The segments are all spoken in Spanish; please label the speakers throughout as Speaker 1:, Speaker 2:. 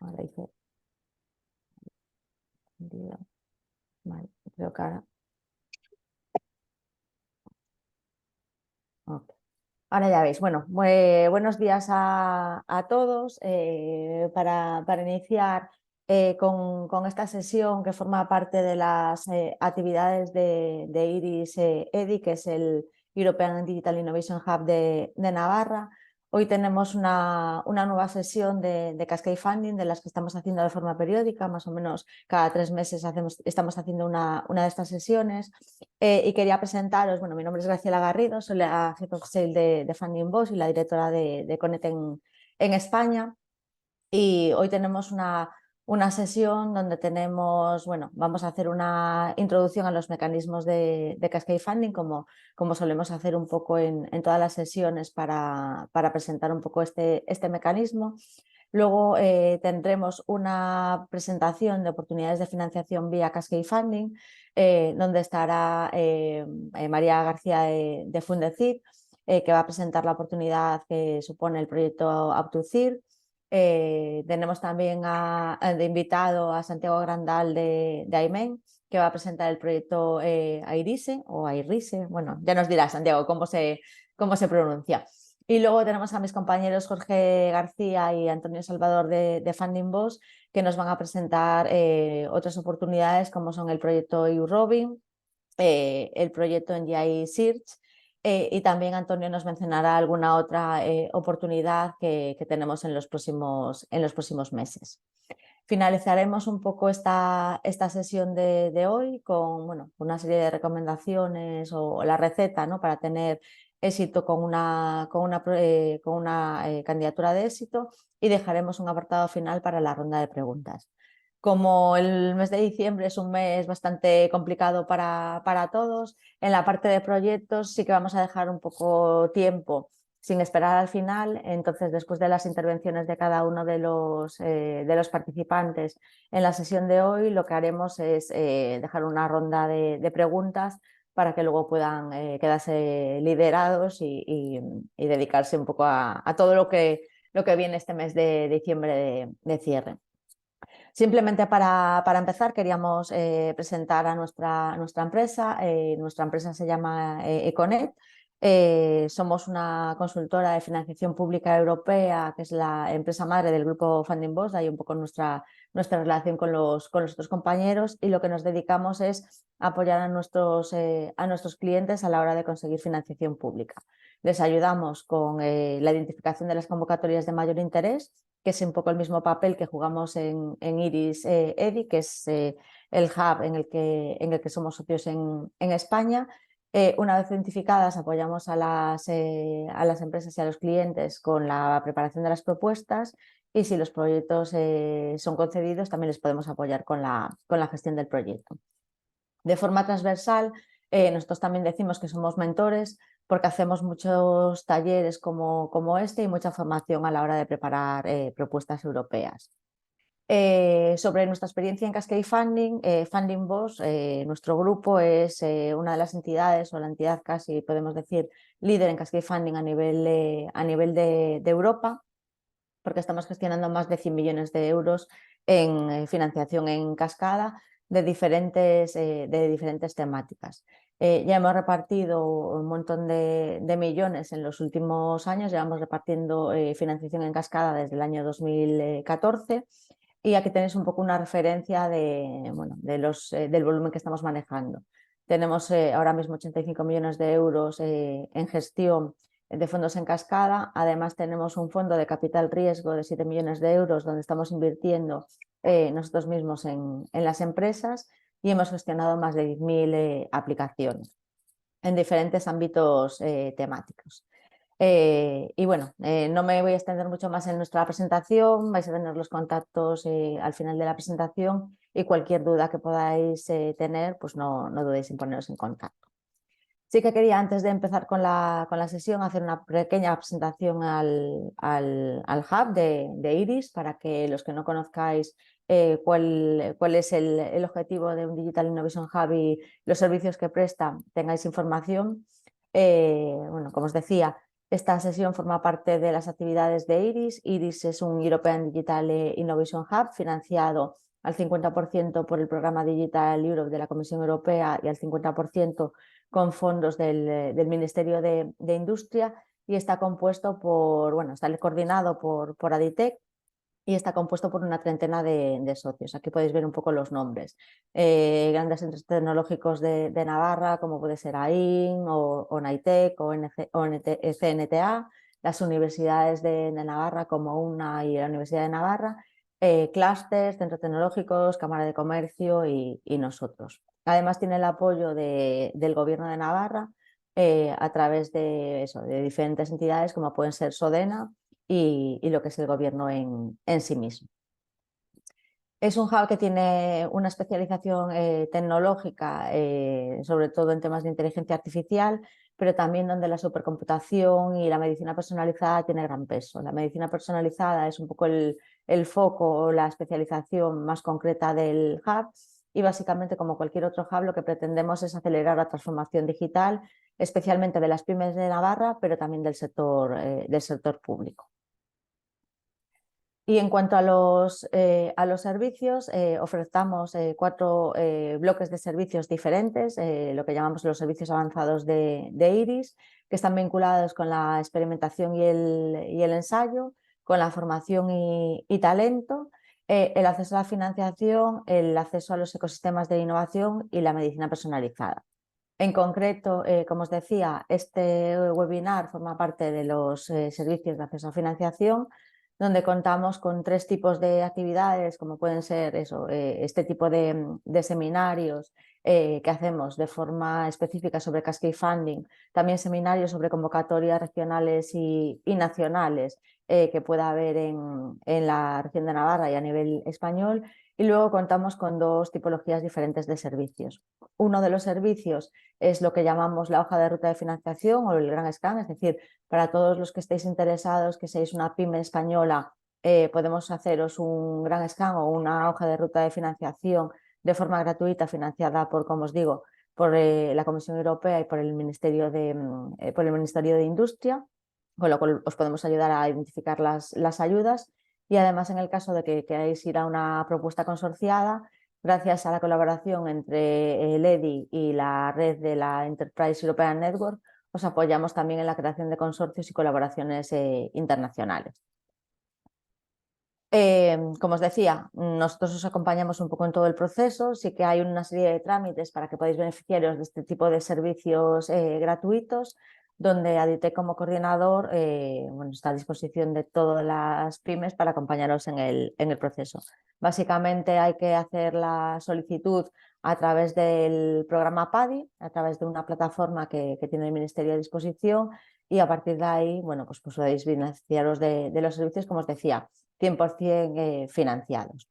Speaker 1: Ahora dice, vale, creo que ahora. Ok. Ahora ya veis, bueno, buenos días a todos. Para iniciar con esta sesión que forma parte de las actividades de IRIS EDI, que es el European Digital Innovation Hub de Navarra. Hoy tenemos una nueva sesión de Cascade Funding, de las que estamos haciendo de forma periódica, más o menos cada 3 meses estamos haciendo una de estas sesiones. Y quería presentaros, bueno, mi nombre es Graciela Garrido, soy la Head of Sale de Funding Boss y la directora de Connect en España. Y hoy tenemos una sesión donde tenemos, bueno, vamos a hacer una introducción a los mecanismos de Cascade Funding, como solemos hacer un poco en todas las sesiones para presentar un poco este mecanismo. Luego tendremos una presentación de oportunidades de financiación vía Cascade Funding, donde estará María García de Fundecid, que va a presentar la oportunidad que supone el proyecto Up2CIR. Tenemos también de invitado a Santiago Grandal de AIMEN, que va a presentar el proyecto AIRISE o AIRISE. Bueno, ya nos dirá Santiago cómo se pronuncia. Y luego tenemos a mis compañeros Jorge García y Antonio Salvador de Funding Boss, que nos van a presentar otras oportunidades como son el proyecto EURobin, el proyecto NGI Search, y también Antonio nos mencionará alguna otra oportunidad que tenemos en los próximos meses. Finalizaremos un poco esta sesión de hoy con una serie de recomendaciones o la receta, ¿no?, para tener éxito con una candidatura de éxito, y dejaremos un apartado final para la ronda de preguntas. Como el mes de diciembre es un mes bastante complicado para todos, en la parte de proyectos sí que vamos a dejar un poco tiempo sin esperar al final. Entonces, después de las intervenciones de cada uno de los participantes en la sesión de hoy, lo que haremos es dejar una ronda de preguntas para que luego puedan quedarse liderados y dedicarse un poco a todo lo que viene este mes de diciembre de cierre. Simplemente para empezar queríamos presentar a nuestra empresa. Nuestra empresa se llama Econet. Somos una consultora de financiación pública europea, que es la empresa madre del grupo Funding Boss. Ahí un poco nuestra relación con los otros compañeros, y lo que nos dedicamos es apoyar a nuestros clientes a la hora de conseguir financiación pública. Les ayudamos con la identificación de las convocatorias de mayor interés, que es un poco el mismo papel que jugamos en IRIS EDI, que es el hub en el que somos socios en España. Una vez identificadas, apoyamos a las empresas y a los clientes con la preparación de las propuestas, y si los proyectos son concedidos, también les podemos apoyar con la gestión del proyecto. De forma transversal, nosotros también decimos que somos mentores, porque hacemos muchos talleres como este y mucha formación a la hora de preparar propuestas europeas. Sobre nuestra experiencia en Cascade Funding, Funding Boss, nuestro grupo es una de las entidades, o la entidad casi podemos decir líder en Cascade Funding a nivel de Europa, porque estamos gestionando más de 100 millones de euros en financiación en cascada de diferentes temáticas. Ya hemos repartido un montón de millones en los últimos años. Llevamos repartiendo financiación en cascada desde el año 2014, y aquí tenéis un poco una referencia del volumen que estamos manejando. Tenemos ahora mismo 85 millones de euros en gestión de fondos en cascada. Además, tenemos un fondo de capital riesgo de 7 millones de euros donde estamos invirtiendo nosotros mismos en las empresas, y hemos gestionado más de 10.000 aplicaciones en diferentes ámbitos temáticos. Y bueno, no me voy a extender mucho más en nuestra presentación. Vais a tener los contactos al final de la presentación, y cualquier duda que podáis tener, pues no dudéis en poneros en contacto. Sí que quería, antes de empezar con la sesión, hacer una pequeña presentación al hub de IRIS, para que los que no conozcáis cuál es el objetivo de un Digital Innovation Hub y los servicios que presta, tengáis información. Bueno, como os decía, Esta sesión forma parte de las actividades de IRIS. IRIS es un European Digital Innovation Hub financiado al 50% por el programa Digital Europe de la Comisión Europea y al 50% con fondos del Ministerio de Industria, y está compuesto por, bueno, está coordinado por Aditec y está compuesto por una treintena de socios. Aquí podéis ver un poco los nombres. Grandes centros tecnológicos de Navarra, como puede ser AIN o NAITEC o CNTA, las universidades de Navarra como UNA y la Universidad de Navarra, clústeres, centros tecnológicos, Cámara de Comercio y nosotros. Además tiene el apoyo del Gobierno de Navarra a través de diferentes entidades como pueden ser Sodena y lo que es el gobierno en sí mismo. Es un hub que tiene una especialización tecnológica, sobre todo en temas de inteligencia artificial, pero también donde la supercomputación y la medicina personalizada tiene gran peso. La medicina personalizada es un poco el foco o la especialización más concreta del hub, y básicamente, como cualquier otro hub, lo que pretendemos es acelerar la transformación digital, especialmente de las pymes de Navarra, pero también del sector público. Y en cuanto a los servicios, ofertamos 4 bloques de servicios diferentes, lo que llamamos los servicios avanzados de IRIS, que están vinculados con la experimentación y el ensayo, con la formación y talento, el acceso a la financiación, el acceso a los ecosistemas de innovación y la medicina personalizada. En concreto, como os decía, este webinar forma parte de los servicios de acceso a financiación, donde contamos con 3 tipos de actividades, como pueden ser este tipo de seminarios que hacemos de forma específica sobre Cascade Funding, también seminarios sobre convocatorias regionales y nacionales que pueda haber en la región de Navarra y a nivel español, y luego contamos con 2 tipologías diferentes de servicios. Uno de los servicios es lo que llamamos la hoja de ruta de financiación o el Gran Scan, es decir, para todos los que estéis interesados, que seáis una pyme española, podemos haceros un Gran Scan o una hoja de ruta de financiación de forma gratuita, financiada por, como os digo, por la Comisión Europea y por el Ministerio de Industria, con lo cual os podemos ayudar a identificar las ayudas. Y además, en el caso de que queráis ir a una propuesta consorciada, gracias a la colaboración entre el EDI y la red de la Enterprise European Network, os apoyamos también en la creación de consorcios y colaboraciones internacionales. Como os decía, nosotros os acompañamos un poco en todo el proceso. Sí que hay una serie de trámites para que podáis beneficiaros de este tipo de servicios gratuitos, donde Aditec como coordinador está a disposición de todas las pymes para acompañaros en el proceso. Básicamente hay que hacer la solicitud a través del programa PADI, a través de una plataforma que tiene el Ministerio a disposición, y a partir de ahí pues podéis beneficiaros de los servicios, como os decía, 100% financiados.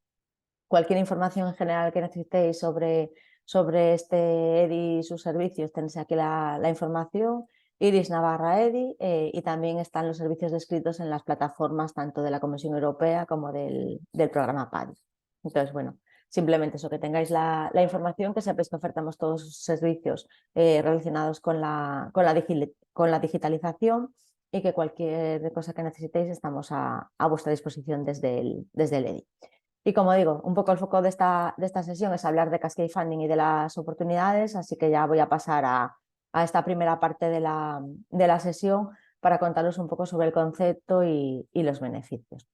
Speaker 1: Cualquier información en general que necesitéis sobre este EDI y sus servicios, tenéis aquí la información, IRIS Navarra EDI, y también están los servicios descritos en las plataformas tanto de la Comisión Europea como del programa PADI. Entonces, bueno, simplemente eso, que tengáis la información, que sepáis que ofertamos todos los servicios relacionados con la digitalización, y que cualquier cosa que necesitéis estamos a vuestra disposición desde el EDI. Y como digo, un poco el foco de esta sesión es hablar de Cascade Funding y de las oportunidades, así que ya voy a pasar a esta primera parte de la sesión para contaros un poco sobre el concepto y los beneficios.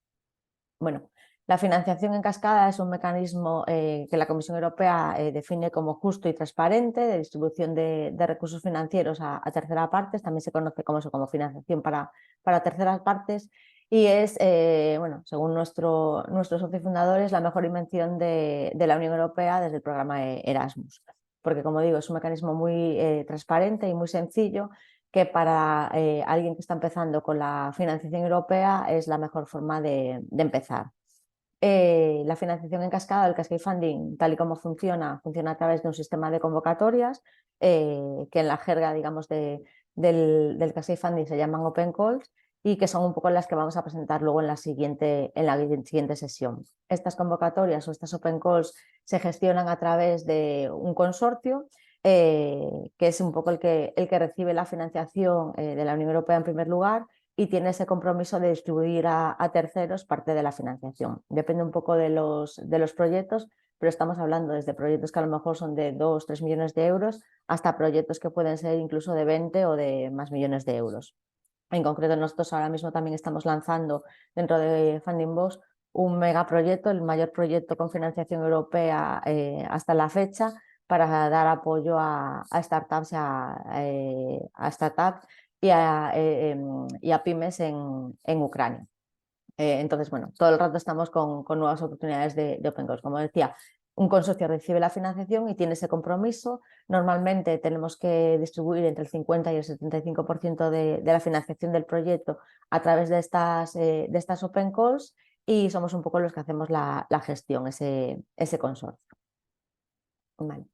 Speaker 1: Bueno, la financiación en cascada es un mecanismo que la Comisión Europea define como justo y transparente de distribución de recursos financieros a terceras partes. También se conoce como financiación para terceras partes, y es, según nuestros socios fundadores, la mejor invención de la Unión Europea desde el programa Erasmus. Porque, como digo, es un mecanismo muy transparente y muy sencillo, que para alguien que está empezando con la financiación europea es la mejor forma de empezar. La financiación en cascada, el Cascade Funding, tal y como funciona a través de un sistema de convocatorias que en la jerga, digamos, del Cascade Funding se llaman Open Calls, y que son un poco las que vamos a presentar luego en la siguiente sesión. Estas convocatorias o estas Open Calls se gestionan a través de un consorcio que es un poco el que recibe la financiación de la Unión Europea en primer lugar y tiene ese compromiso de distribuir a terceros parte de la financiación. Depende un poco de los proyectos, pero estamos hablando desde proyectos que a lo mejor son de 2 o 3 millones de euros hasta proyectos que pueden ser incluso de 20 o de más millones de euros. En concreto, nosotros ahora mismo también estamos lanzando dentro de Funding Box un megaproyecto, el mayor proyecto con financiación europea hasta la fecha, para dar apoyo a startups, a startups y a pymes en Ucrania. Entonces, bueno, todo el rato estamos con nuevas oportunidades de Open Goals. Como decía, un consorcio recibe la financiación y tiene ese compromiso. Normalmente tenemos que distribuir entre el 50 y el 75% de la financiación del proyecto a través de estas Open Calls, y somos un poco los que hacemos la gestión, ese consorcio. Vale.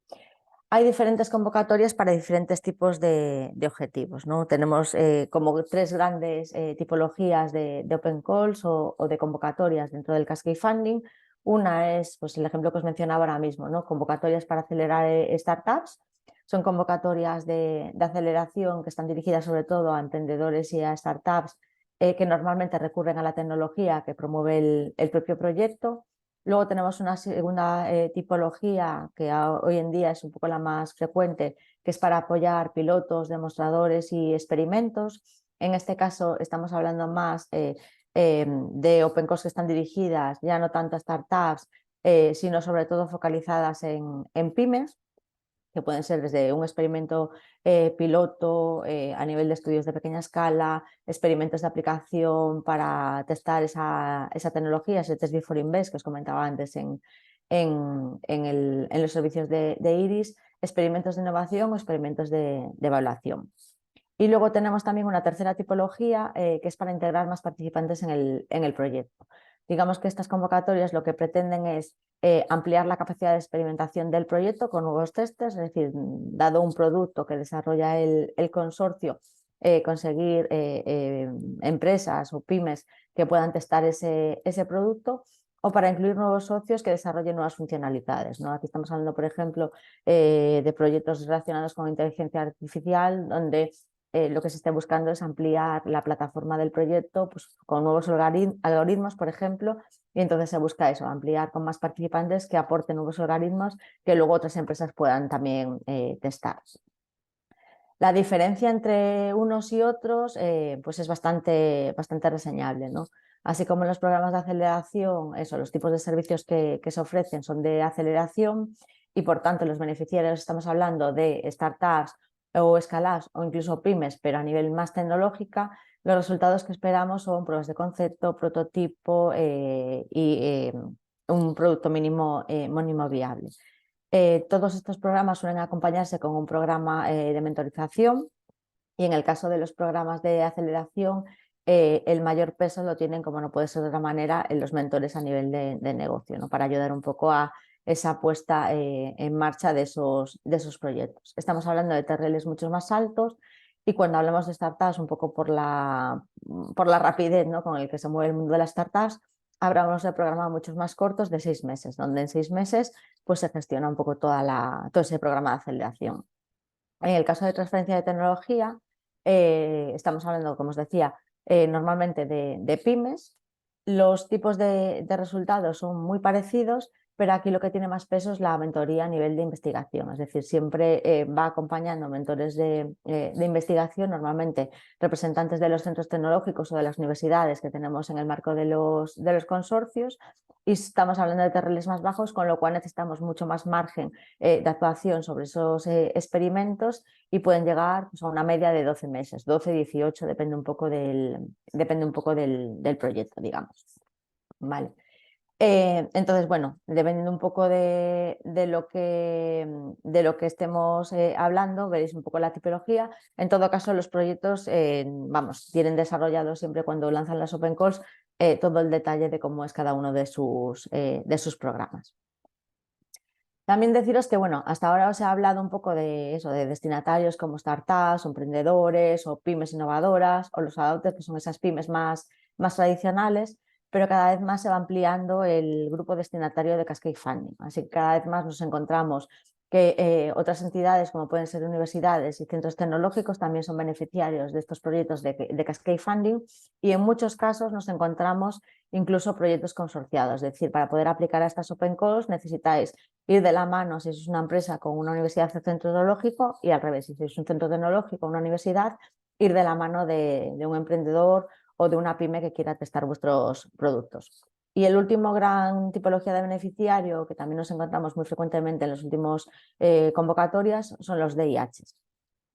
Speaker 1: Hay diferentes convocatorias para diferentes tipos de objetivos, ¿no? Tenemos como 3 grandes tipologías de Open Calls o de convocatorias dentro del Cascade Funding. Una es, pues, el ejemplo que os mencionaba ahora mismo, ¿no? Convocatorias para acelerar startups. Son convocatorias de aceleración que están dirigidas sobre todo a emprendedores y a startups que normalmente recurren a la tecnología que promueve el propio proyecto. Luego tenemos una segunda tipología que hoy en día es un poco la más frecuente, que es para apoyar pilotos, demostradores y experimentos. En este caso estamos hablando más de Open Calls que están dirigidas ya no tanto a startups, sino sobre todo focalizadas en pymes, que pueden ser desde un experimento piloto a nivel de estudios de pequeña escala, experimentos de aplicación para testar esa tecnología, ese Test Before Invest que os comentaba antes en los servicios de IRIS, experimentos de innovación o experimentos de evaluación. Y luego tenemos también una tercera tipología que es para integrar más participantes en el proyecto. Digamos que estas convocatorias lo que pretenden es ampliar la capacidad de experimentación del proyecto con nuevos testes, es decir, dado un producto que desarrolla el consorcio, conseguir empresas o pymes que puedan testar ese producto, o para incluir nuevos socios que desarrollen nuevas funcionalidades, ¿no? Aquí estamos hablando, por ejemplo, de proyectos relacionados con inteligencia artificial, donde lo que se esté buscando es ampliar la plataforma del proyecto, pues, con nuevos algoritmos, por ejemplo, y entonces se busca eso, ampliar con más participantes que aporten nuevos algoritmos que luego otras empresas puedan también testar. La diferencia entre unos y otros pues es bastante reseñable, ¿no? Así como en los programas de aceleración, los tipos de servicios que se ofrecen son de aceleración y por tanto los beneficiarios estamos hablando de startups o escalas o incluso pymes, pero a nivel más tecnológica. Los resultados que esperamos son pruebas de concepto, prototipo y un producto mínimo viable. Todos estos programas suelen acompañarse con un programa de mentorización, y en el caso de los programas de aceleración el mayor peso lo tienen, como no puede ser de otra manera, en los mentores a nivel de negocio, ¿no? Para ayudar un poco a esa puesta en marcha de esos proyectos. Estamos hablando de TRLs mucho más altos, y cuando hablamos de startups, un poco por la rapidez, ¿no?, con el que se mueve el mundo de las startups, hablamos de programas mucho más cortos, de 6 meses, donde en 6 meses pues, se gestiona un poco todo ese programa de aceleración. En el caso de transferencia de tecnología, estamos hablando, como os decía, normalmente de pymes. Los tipos de resultados son muy parecidos, pero aquí lo que tiene más peso es la mentoría a nivel de investigación. Es decir, siempre va acompañando mentores de investigación, normalmente representantes de los centros tecnológicos o de las universidades que tenemos en el marco de los consorcios, y estamos hablando de TRLs más bajos, con lo cual necesitamos mucho más margen de actuación sobre esos experimentos, y pueden llegar, pues, a una media de 12 meses, 12, 18, depende un poco del proyecto, digamos. Vale. Entonces, bueno, dependiendo un poco de lo que estemos hablando, veréis un poco la tipología. En todo caso, los proyectos tienen desarrollado siempre, cuando lanzan las Open Calls, todo el detalle de cómo es cada uno de sus programas. También deciros que, bueno, hasta ahora os he hablado un poco de eso, de destinatarios como startups, emprendedores o pymes innovadoras, o los adopters, que son esas pymes más tradicionales, pero cada vez más se va ampliando el grupo destinatario de Cascade Funding. Así que cada vez más nos encontramos que otras entidades, como pueden ser universidades y centros tecnológicos, también son beneficiarios de estos proyectos de Cascade Funding, y en muchos casos nos encontramos incluso proyectos consorciados. Es decir, para poder aplicar a estas open calls necesitáis ir de la mano, si sois una empresa, con una universidad o centro tecnológico, y al revés, si sois un centro tecnológico o una universidad, ir de la mano de un emprendedor o de una pyme que quiera testar vuestros productos. Y el último gran tipología de beneficiario, que también nos encontramos muy frecuentemente en las últimas convocatorias, son los DIHs.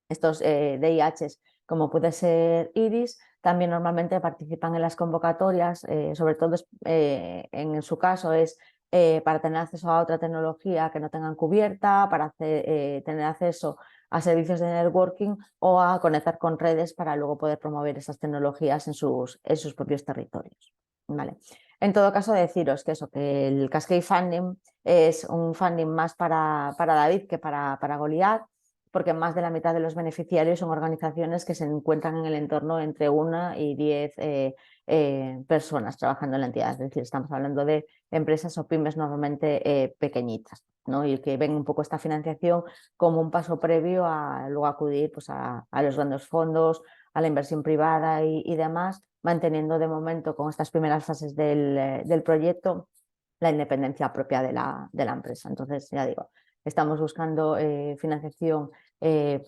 Speaker 1: Estos DIHs, como puede ser Iris, también normalmente participan en las convocatorias, sobre todo en su caso es para tener acceso a otra tecnología que no tengan cubierta, para tener acceso a servicios de networking o a conectar con redes para luego poder promover esas tecnologías en sus propios territorios. ¿Vale? En todo caso, deciros que el Cascade Funding es un funding más para David que para Goliat, porque más de la mitad de los beneficiarios son organizaciones que se encuentran en el entorno entre 1 y 10 personas trabajando en la entidad. Es decir, estamos hablando de empresas o pymes normalmente pequeñitas, ¿no? Y que ven un poco esta financiación como un paso previo a luego acudir pues, a los grandes fondos, a la inversión privada y demás, manteniendo de momento con estas primeras fases del proyecto la independencia propia de la empresa. Entonces, ya digo, estamos buscando financiación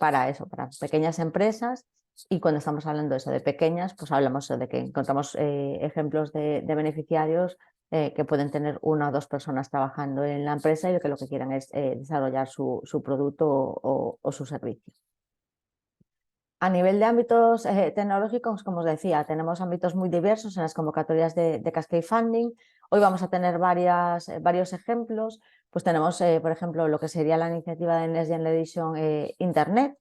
Speaker 1: para eso, para pequeñas empresas, y cuando estamos hablando eso de pequeñas, pues hablamos de que encontramos ejemplos de beneficiarios que pueden tener 1 o 2 personas trabajando en la empresa y que lo que quieran es desarrollar su producto o su servicio. A nivel de ámbitos tecnológicos, como os decía, tenemos ámbitos muy diversos en las convocatorias de Cascade Funding. Hoy vamos a tener varios ejemplos. Pues tenemos, por ejemplo, lo que sería la iniciativa de Next Generation Internet,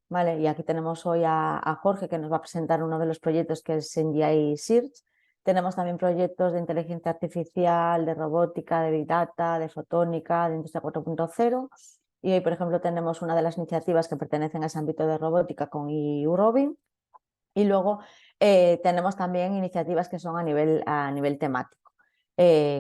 Speaker 1: ¿vale? Y aquí tenemos hoy a Jorge, que nos va a presentar uno de los proyectos, que es NGI Search. Tenemos también proyectos de inteligencia artificial, de robótica, de Big Data, de fotónica, de Industria 4.0. Y hoy, por ejemplo, tenemos una de las iniciativas que pertenecen a ese ámbito de robótica con EU-Robin. Y luego tenemos también iniciativas que son a nivel temático.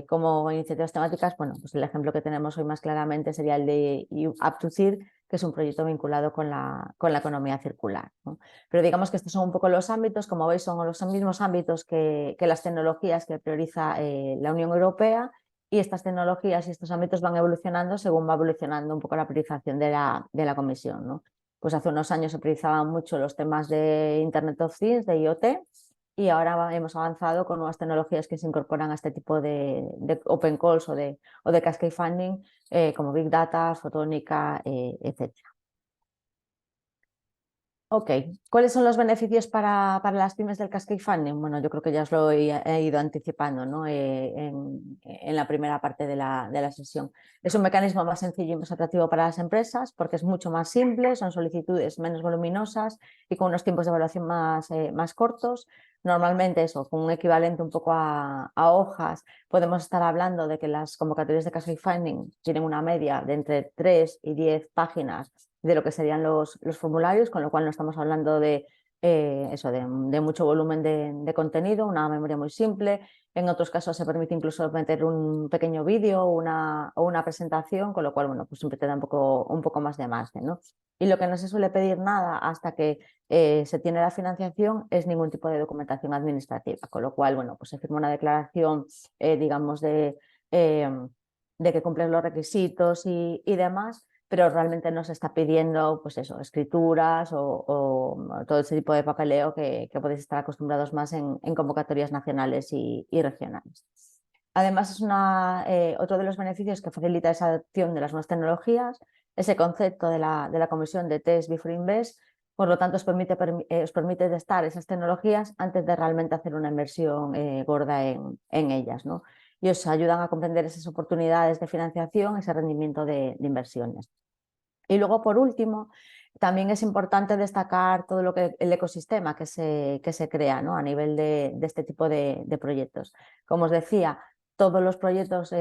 Speaker 1: Como iniciativas temáticas, bueno, pues el ejemplo que tenemos hoy más claramente sería el de Up2Cir, que es un proyecto vinculado con la economía circular, ¿no? Pero digamos que estos son un poco los ámbitos, como veis, son los mismos ámbitos que las tecnologías que prioriza la Unión Europea, y estas tecnologías y estos ámbitos van evolucionando según va evolucionando un poco la priorización de la Comisión, ¿no? Pues hace unos años se priorizaban mucho los temas de Internet of Things, de IoT, y ahora hemos avanzado con nuevas tecnologías que se incorporan a este tipo de open calls o de Cascade Funding, como Big Data, fotónica, etc. Ok, ¿cuáles son los beneficios para las pymes del Cascade Funding? Bueno, yo creo que ya os lo he ido anticipando, ¿no? En la primera parte de la sesión. Es un mecanismo más sencillo y más atractivo para las empresas porque es mucho más simple, son solicitudes menos voluminosas y con unos tiempos de evaluación más cortos. Normalmente eso, con un equivalente un poco a hojas, podemos estar hablando de que las convocatorias de Cascade Funding tienen una media de entre 3 y 10 páginas de lo que serían los formularios, con lo cual no estamos hablando de mucho volumen de contenido, una memoria muy simple. En otros casos se permite incluso meter un pequeño vídeo o una presentación, con lo cual, bueno, pues siempre te da un poco más de margen, ¿no? Y lo que no se suele pedir nada hasta que se tiene la financiación es ningún tipo de documentación administrativa, con lo cual, bueno, pues se firma una declaración, digamos, de que cumplen los requisitos y demás, pero realmente no se está pidiendo, pues eso, escrituras o todo ese tipo de papeleo que podéis estar acostumbrados más en convocatorias nacionales y regionales. Además, es otro de los beneficios que facilita esa adopción de las nuevas tecnologías, ese concepto de la Comisión de Test Before Invest. Por lo tanto, os permite testar esas tecnologías antes de realmente hacer una inversión gorda en ellas, ¿no? Y os ayudan a comprender esas oportunidades de financiación, ese rendimiento de inversiones. Y luego, por último, también es importante destacar todo el ecosistema que se crea, ¿no? A nivel de este tipo de proyectos. Como os decía, todos los proyectos,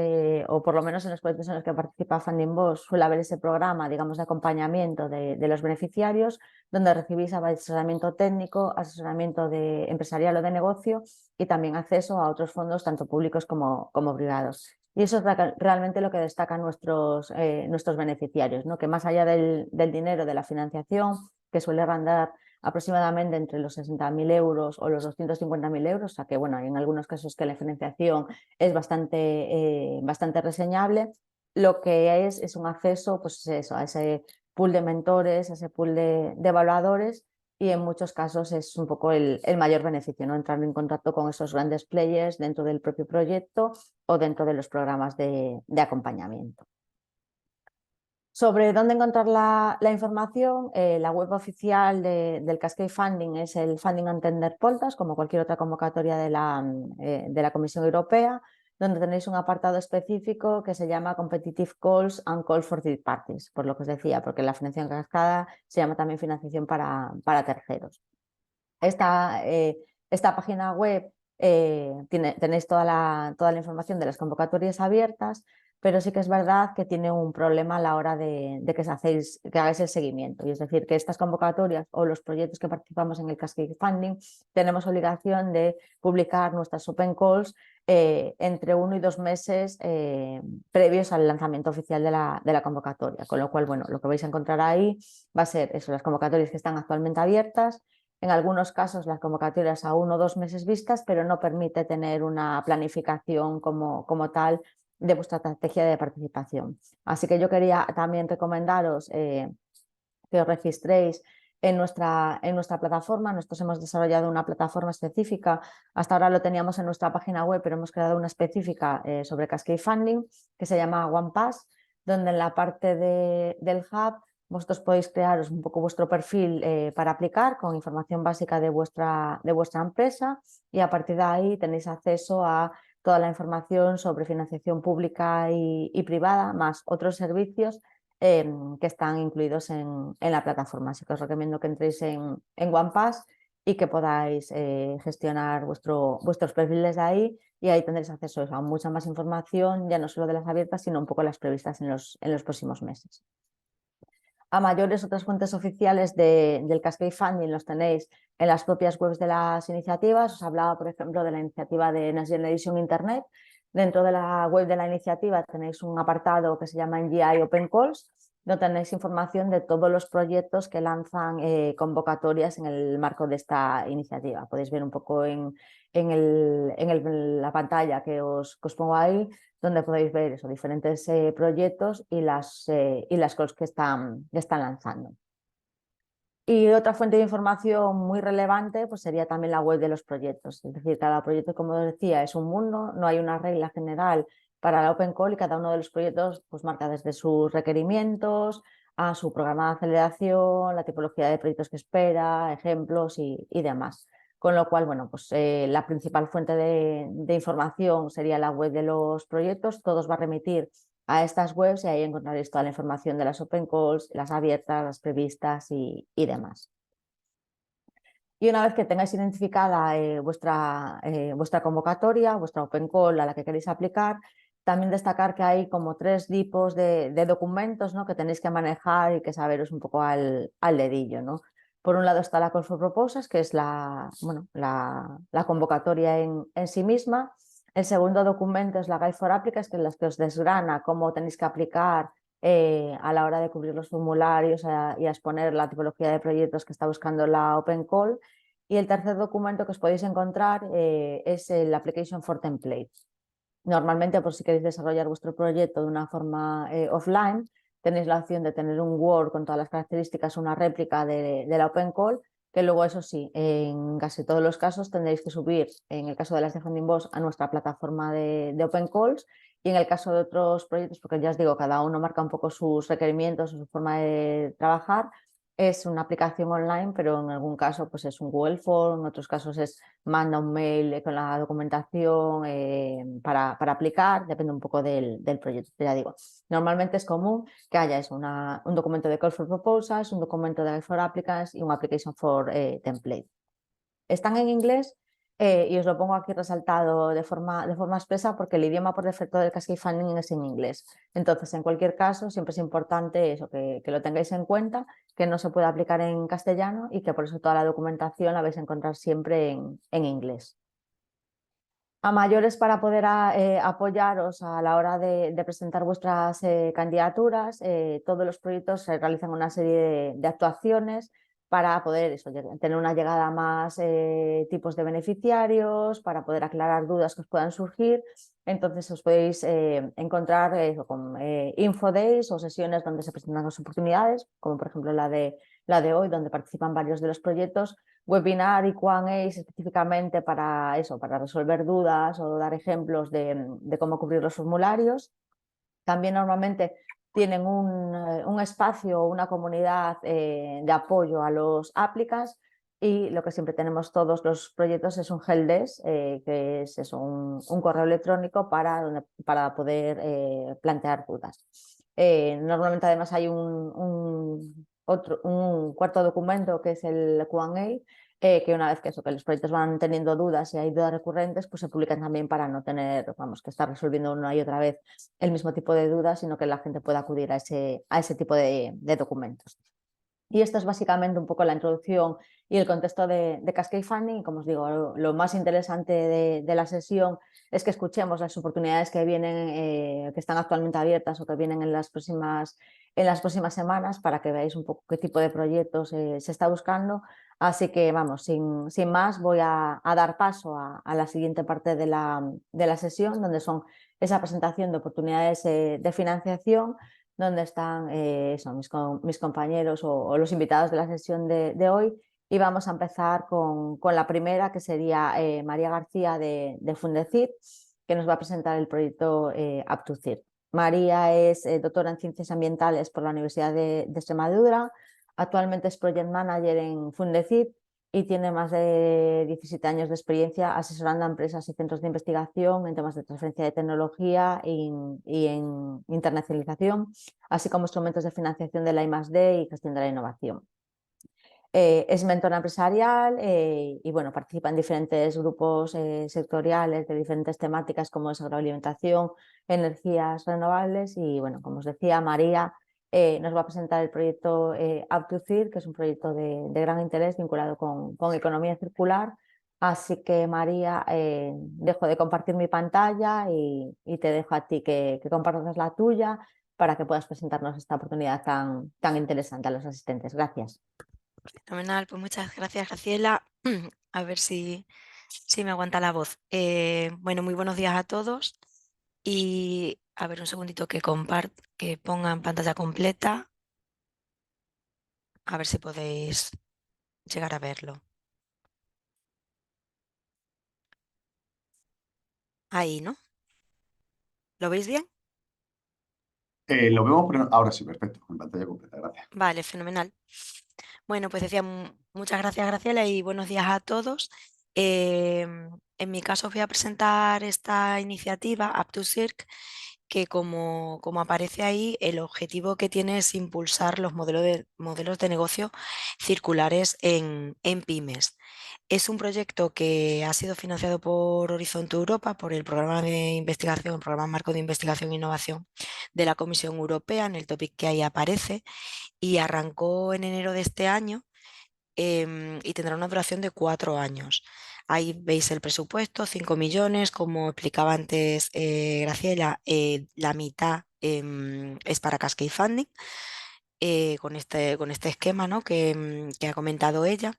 Speaker 1: o por lo menos en los proyectos en los que participa Funding Boss, suele haber ese programa, digamos, de acompañamiento de los beneficiarios, donde recibís asesoramiento técnico, asesoramiento empresarial o de negocio, y también acceso a otros fondos, tanto públicos como privados. y eso es realmente lo que destacan nuestros beneficiarios, ¿no? Que más allá del dinero de la financiación, que suele rondar aproximadamente entre los 60.000 euros o los 250.000 euros, o sea que bueno, en algunos casos que la financiación es bastante reseñable, lo que es un acceso pues eso, a ese pool de mentores, a ese pool de evaluadores, y en muchos casos es un poco el mayor beneficio, ¿no? Entrar en contacto con esos grandes players dentro del propio proyecto o dentro de los programas de acompañamiento. Sobre dónde encontrar la información, la web oficial del Cascade Funding es el Funding and Tender Portals, como cualquier otra convocatoria de la Comisión Europea, donde tenéis un apartado específico que se llama Competitive Calls and Calls for Third Parties, por lo que os decía, porque la financiación cascada se llama también financiación para terceros. Esta página web tenéis toda la información de las convocatorias abiertas, pero sí que es verdad que tiene un problema a la hora de que hagáis el seguimiento. Y es decir, que estas convocatorias o los proyectos que participamos en el Cascade Funding tenemos obligación de publicar nuestras open calls entre 1 y 2 meses previos al lanzamiento oficial de la convocatoria. Con lo cual, bueno, lo que vais a encontrar ahí va a ser eso, las convocatorias que están actualmente abiertas. En algunos casos las convocatorias a 1 o 2 meses vistas, pero no permite tener una planificación como tal de vuestra estrategia de participación. Así que yo quería también recomendaros que os registréis en nuestra plataforma. Nosotros hemos desarrollado una plataforma específica, hasta ahora lo teníamos en nuestra página web, pero hemos creado una específica sobre Cascade Funding que se llama OnePass, donde en la parte del hub vosotros podéis crearos un poco vuestro perfil para aplicar con información básica de vuestra empresa, y a partir de ahí tenéis acceso a toda la información sobre financiación pública y privada, más otros servicios que están incluidos en la plataforma. Así que os recomiendo que entréis en OnePass y que podáis gestionar vuestros perfiles de ahí, y ahí tendréis acceso a mucha más información, ya no solo de las abiertas, sino un poco las previstas en los próximos meses. A mayores, otras fuentes oficiales del Cascade Funding los tenéis en las propias webs de las iniciativas. Os hablaba, por ejemplo, de la iniciativa de Next Generation Internet. Dentro de la web de la iniciativa tenéis un apartado que se llama NGI Open Calls, donde tenéis información de todos los proyectos que lanzan convocatorias en el marco de esta iniciativa. Podéis ver un poco en la pantalla que os pongo ahí, donde podéis ver eso, diferentes proyectos y las calls que están lanzando. Y otra fuente de información muy relevante pues sería también la web de los proyectos. Es decir, cada proyecto, como decía, es un mundo, no hay una regla general para la Open Call, y cada uno de los proyectos pues marca desde sus requerimientos a su programa de aceleración, la tipología de proyectos que espera, ejemplos y demás. Con lo cual, bueno, pues la principal fuente de información sería la web de los proyectos. Todos va a remitir a estas webs y ahí encontraréis toda la información de las open calls, las abiertas, las previstas y demás. Y una vez que tengáis identificada vuestra convocatoria, vuestra open call a la que queréis aplicar, también destacar que hay como 3 tipos de documentos, ¿no?, que tenéis que manejar y que saberos un poco al dedillo, ¿no? Por un lado está la Call for Proposals, que es la convocatoria en sí misma. El segundo documento es la Guide for Applicants, que es la que os desgrana cómo tenéis que aplicar a la hora de cubrir los formularios y a exponer la tipología de proyectos que está buscando la Open Call. Y el tercer documento que os podéis encontrar es el Application for Template. Normalmente, por si queréis desarrollar vuestro proyecto de una forma offline, tenéis la opción de tener un Word con todas las características, una réplica de la Open Call, que luego, eso sí, en casi todos los casos tendréis que subir, en el caso de las de Funding Boss, a nuestra plataforma de Open Calls, y en el caso de otros proyectos, porque ya os digo, cada uno marca un poco sus requerimientos o su forma de trabajar, es una aplicación online, pero en algún caso pues es un Google Form, en otros casos es manda un mail con la documentación para aplicar, depende un poco del proyecto. Ya digo, normalmente es común que haya eso, un documento de Call for Proposals, un documento de Guide for Applicants y un Application for Template. Están en inglés y os lo pongo aquí resaltado de forma expresa porque el idioma por defecto del Cascade Funding es en inglés. Entonces, en cualquier caso, siempre es importante eso, que lo tengáis en cuenta, que no se puede aplicar en castellano y que por eso toda la documentación la vais a encontrar siempre en inglés. a mayores para poder apoyaros a la hora de presentar vuestras candidaturas. Todos los proyectos se realizan una serie de actuaciones para poder eso, tener una llegada a más tipos de beneficiarios, para poder aclarar dudas que os puedan surgir. Entonces os podéis encontrar con info days o sesiones donde se presentan las oportunidades, como por ejemplo la de hoy, donde participan varios de los proyectos, webinar y Q&As específicamente para eso, para resolver dudas o dar ejemplos de cómo cubrir los formularios. También normalmente tienen un espacio o una comunidad de apoyo a los applicants, y lo que siempre tenemos todos los proyectos es un helpdesk, que es eso, un correo electrónico para poder plantear dudas. Normalmente además hay un cuarto documento que es el Q&A, que una vez que los proyectos van teniendo dudas y hay dudas recurrentes, pues se publican también para no tener, vamos, que estar resolviendo una y otra vez el mismo tipo de dudas, sino que la gente pueda acudir a ese tipo de documentos. Y esto es básicamente un poco la introducción y el contexto de Cascade Funding. Como os digo, lo más interesante de la sesión es que escuchemos las oportunidades que vienen, que están actualmente abiertas o que vienen en las próximas semanas, para que veáis un poco qué tipo de proyectos se está buscando. Así que vamos, sin más, voy a dar paso a la siguiente parte de la sesión, donde son esa presentación de oportunidades de financiación, donde están mis compañeros o los invitados de la sesión de hoy. Y vamos a empezar con la primera, que sería María García de Fundecid, que nos va a presentar el proyecto Up2CIRC. María es doctora en Ciencias Ambientales por la Universidad de Extremadura. Actualmente es Project Manager en Fundecid y tiene más de 17 años de experiencia asesorando a empresas y centros de investigación en temas de transferencia de tecnología y en internacionalización, así como instrumentos de financiación de la I+D y gestión de la innovación. Es mentora empresarial y bueno, participa en diferentes grupos sectoriales de diferentes temáticas, como es agroalimentación, energías renovables. Y bueno, como os decía, María nos va a presentar el proyecto Up2CIRC, que es un proyecto de gran interés vinculado con economía circular. Así que María, dejo de compartir mi pantalla y te dejo a ti que compartas la tuya, para que puedas presentarnos esta oportunidad tan interesante a los asistentes. Gracias.
Speaker 2: Fenomenal, pues muchas gracias, Graciela. A ver si me aguanta la voz. Bueno, muy buenos días a todos. Y a ver, un segundito que ponga en pantalla completa. A ver si podéis llegar a verlo. Ahí, ¿no? ¿Lo veis bien?
Speaker 3: Lo vemos, pero ahora sí, perfecto, en pantalla completa, gracias.
Speaker 2: Vale, fenomenal. Bueno, pues decía, muchas gracias, Graciela, y buenos días a todos. En mi caso os voy a presentar esta iniciativa, Up2CIRC, que como aparece ahí, el objetivo que tiene es impulsar los modelos de negocio circulares en pymes. Es un proyecto que ha sido financiado por Horizonte Europa, por el programa de investigación, el programa marco de investigación e innovación de la Comisión Europea, en el topic que ahí aparece, y arrancó en enero de este año. Y tendrá una duración de 4 años. Ahí veis el presupuesto, 5 millones, como explicaba antes Graciela, la mitad es para Cascade Funding, con este esquema, ¿no?, que ha comentado ella.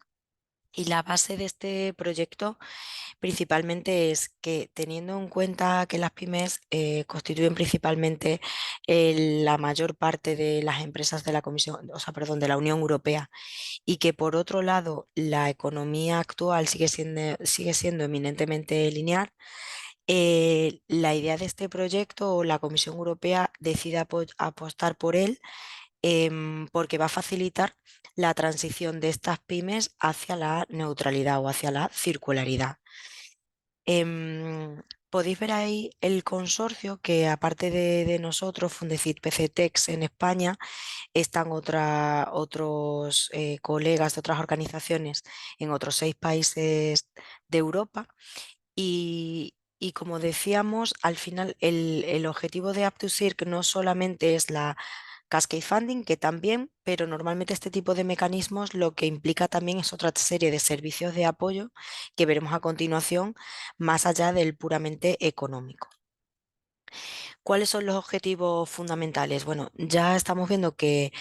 Speaker 2: Y la base de este proyecto principalmente es que, teniendo en cuenta que las pymes constituyen principalmente la mayor parte de las empresas de la Comisión, o sea, perdón, de la Unión Europea, y que por otro lado la economía actual sigue siendo eminentemente lineal, la idea de este proyecto, o la Comisión Europea decide apostar por él, porque va a facilitar la transición de estas pymes hacia la neutralidad o hacia la circularidad. Podéis ver ahí el consorcio, que aparte de nosotros, Fundecid PCTEX en España, están otros colegas de otras organizaciones en otros 6 países de Europa. Y como decíamos, al final el objetivo de Up2CIRC no solamente es Cascade Funding, que también, pero normalmente este tipo de mecanismos lo que implica también es otra serie de servicios de apoyo que veremos a continuación, más allá del puramente económico. ¿Cuáles son los objetivos fundamentales? Bueno, ya estamos viendo que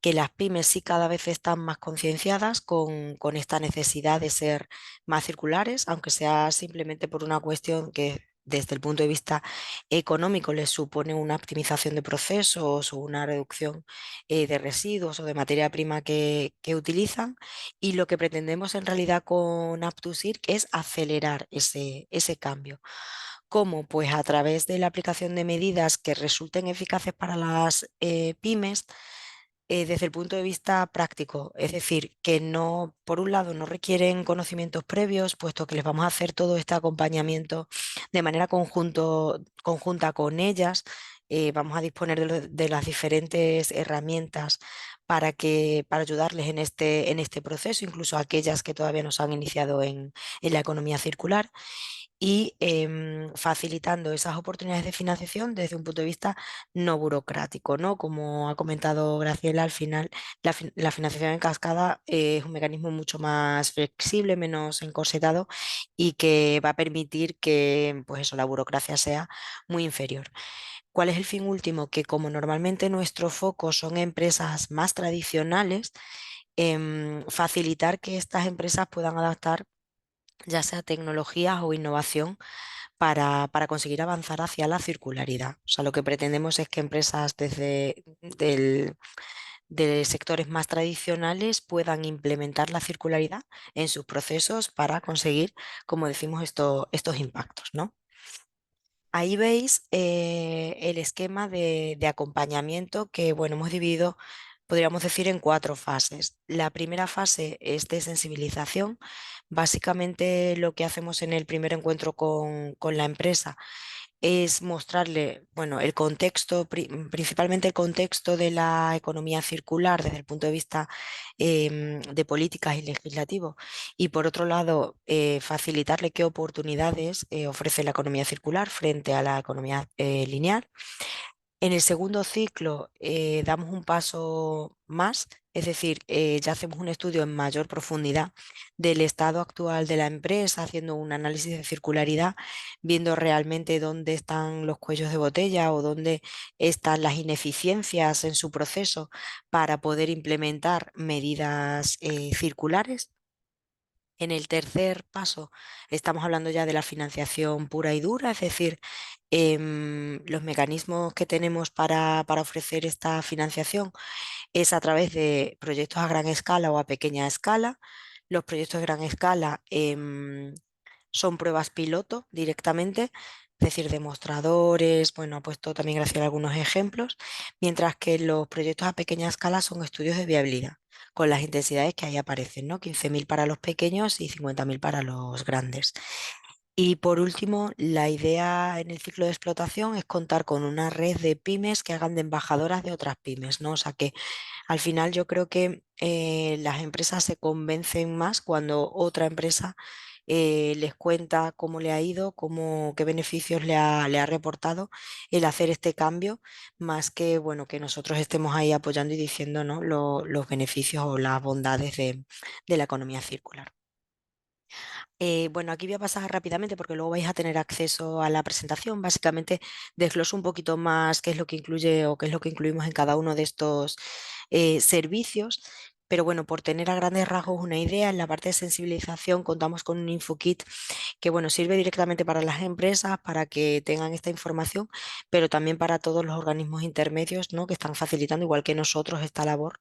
Speaker 2: las pymes sí cada vez están más concienciadas con esta necesidad de ser más circulares, aunque sea simplemente por una cuestión que desde el punto de vista económico les supone una optimización de procesos o una reducción de residuos o de materia prima que utilizan. Y lo que pretendemos en realidad con Up2Circ es acelerar ese cambio. ¿Cómo? Pues a través de la aplicación de medidas que resulten eficaces para las pymes desde el punto de vista práctico. Es decir, que no, por un lado, no requieren conocimientos previos, puesto que les vamos a hacer todo este acompañamiento de manera conjunta con ellas. Vamos a disponer de las diferentes herramientas para ayudarles en este proceso, incluso aquellas que todavía no se han iniciado en la economía circular y facilitando esas oportunidades de financiación desde un punto de vista no burocrático, ¿no? Como ha comentado Graciela, al final la financiación en cascada es un mecanismo mucho más flexible, menos encorsetado y que va a permitir que pues eso, la burocracia sea muy inferior. ¿Cuál es el fin último? Que como normalmente nuestro foco son empresas más tradicionales, facilitar que estas empresas puedan adaptar ya sea tecnologías o innovación para conseguir avanzar hacia la circularidad. O sea, lo que pretendemos es que empresas de sectores más tradicionales puedan implementar la circularidad en sus procesos para conseguir, como decimos, estos impactos, ¿no? Ahí veis el esquema de acompañamiento que, bueno, hemos dividido, podríamos decir, en 4 fases. La primera fase es de sensibilización. Básicamente lo que hacemos en el primer encuentro con la empresa es mostrarle, bueno, el contexto, principalmente el contexto de la economía circular desde el punto de vista de políticas y legislativo. Y por otro lado, facilitarle qué oportunidades ofrece la economía circular frente a la economía lineal. En el segundo ciclo damos un paso más, es decir, ya hacemos un estudio en mayor profundidad del estado actual de la empresa, haciendo un análisis de circularidad, viendo realmente dónde están los cuellos de botella o dónde están las ineficiencias en su proceso para poder implementar medidas circulares. En el tercer paso estamos hablando ya de la financiación pura y dura, es decir, los mecanismos que tenemos para ofrecer esta financiación es a través de proyectos a gran escala o a pequeña escala. Los proyectos de gran escala son pruebas piloto directamente, es decir, demostradores, bueno, ha puesto también Graciela algunos ejemplos, mientras que los proyectos a pequeña escala son estudios de viabilidad, con las intensidades que ahí aparecen, ¿no? 15.000 para los pequeños y 50.000 para los grandes. Y por último, la idea en el ciclo de explotación es contar con una red de pymes que hagan de embajadoras de otras pymes, ¿no? O sea que al final yo creo que las empresas se convencen más cuando otra empresa les cuenta cómo le ha ido, qué beneficios le ha reportado el hacer este cambio, más que bueno, que nosotros estemos ahí apoyando y diciendo, ¿no? Los beneficios o las bondades de la economía circular. Bueno, aquí voy a pasar rápidamente porque luego vais a tener acceso a la presentación. Básicamente desgloso un poquito más qué es lo que incluye o qué es lo que incluimos en cada uno de estos servicios. Pero bueno, por tener a grandes rasgos una idea, en la parte de sensibilización contamos con un InfoKit que bueno, sirve directamente para las empresas, para que tengan esta información, pero también para todos los organismos intermedios, ¿no? Que están facilitando, igual que nosotros, esta labor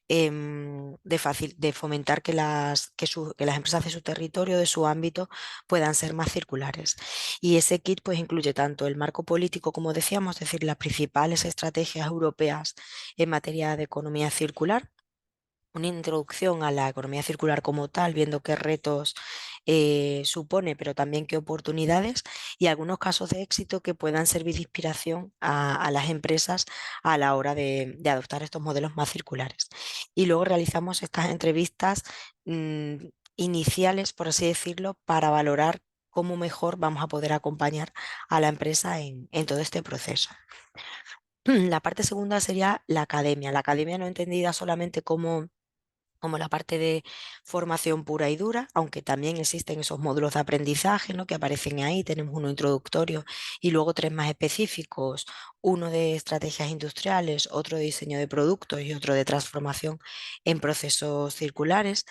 Speaker 2: de fomentar que las empresas de su territorio, de su ámbito, puedan ser más circulares. Y ese kit pues incluye tanto el marco político, como decíamos, es decir, las principales estrategias europeas en materia de economía circular, una introducción a la economía circular como tal, viendo qué retos supone, pero también qué oportunidades y algunos casos de éxito que puedan servir de inspiración a las empresas a la hora de adoptar estos modelos más circulares. Y luego realizamos estas entrevistas mm, iniciales, por así decirlo, para valorar cómo mejor vamos a poder acompañar a la empresa en todo este proceso. La parte segunda sería la academia no entendida solamente como la parte de formación pura y dura, aunque también existen esos módulos de aprendizaje, ¿no?, que aparecen ahí. Tenemos uno introductorio y luego tres más específicos, uno de estrategias industriales, otro de diseño de productos y otro de transformación en procesos circulares,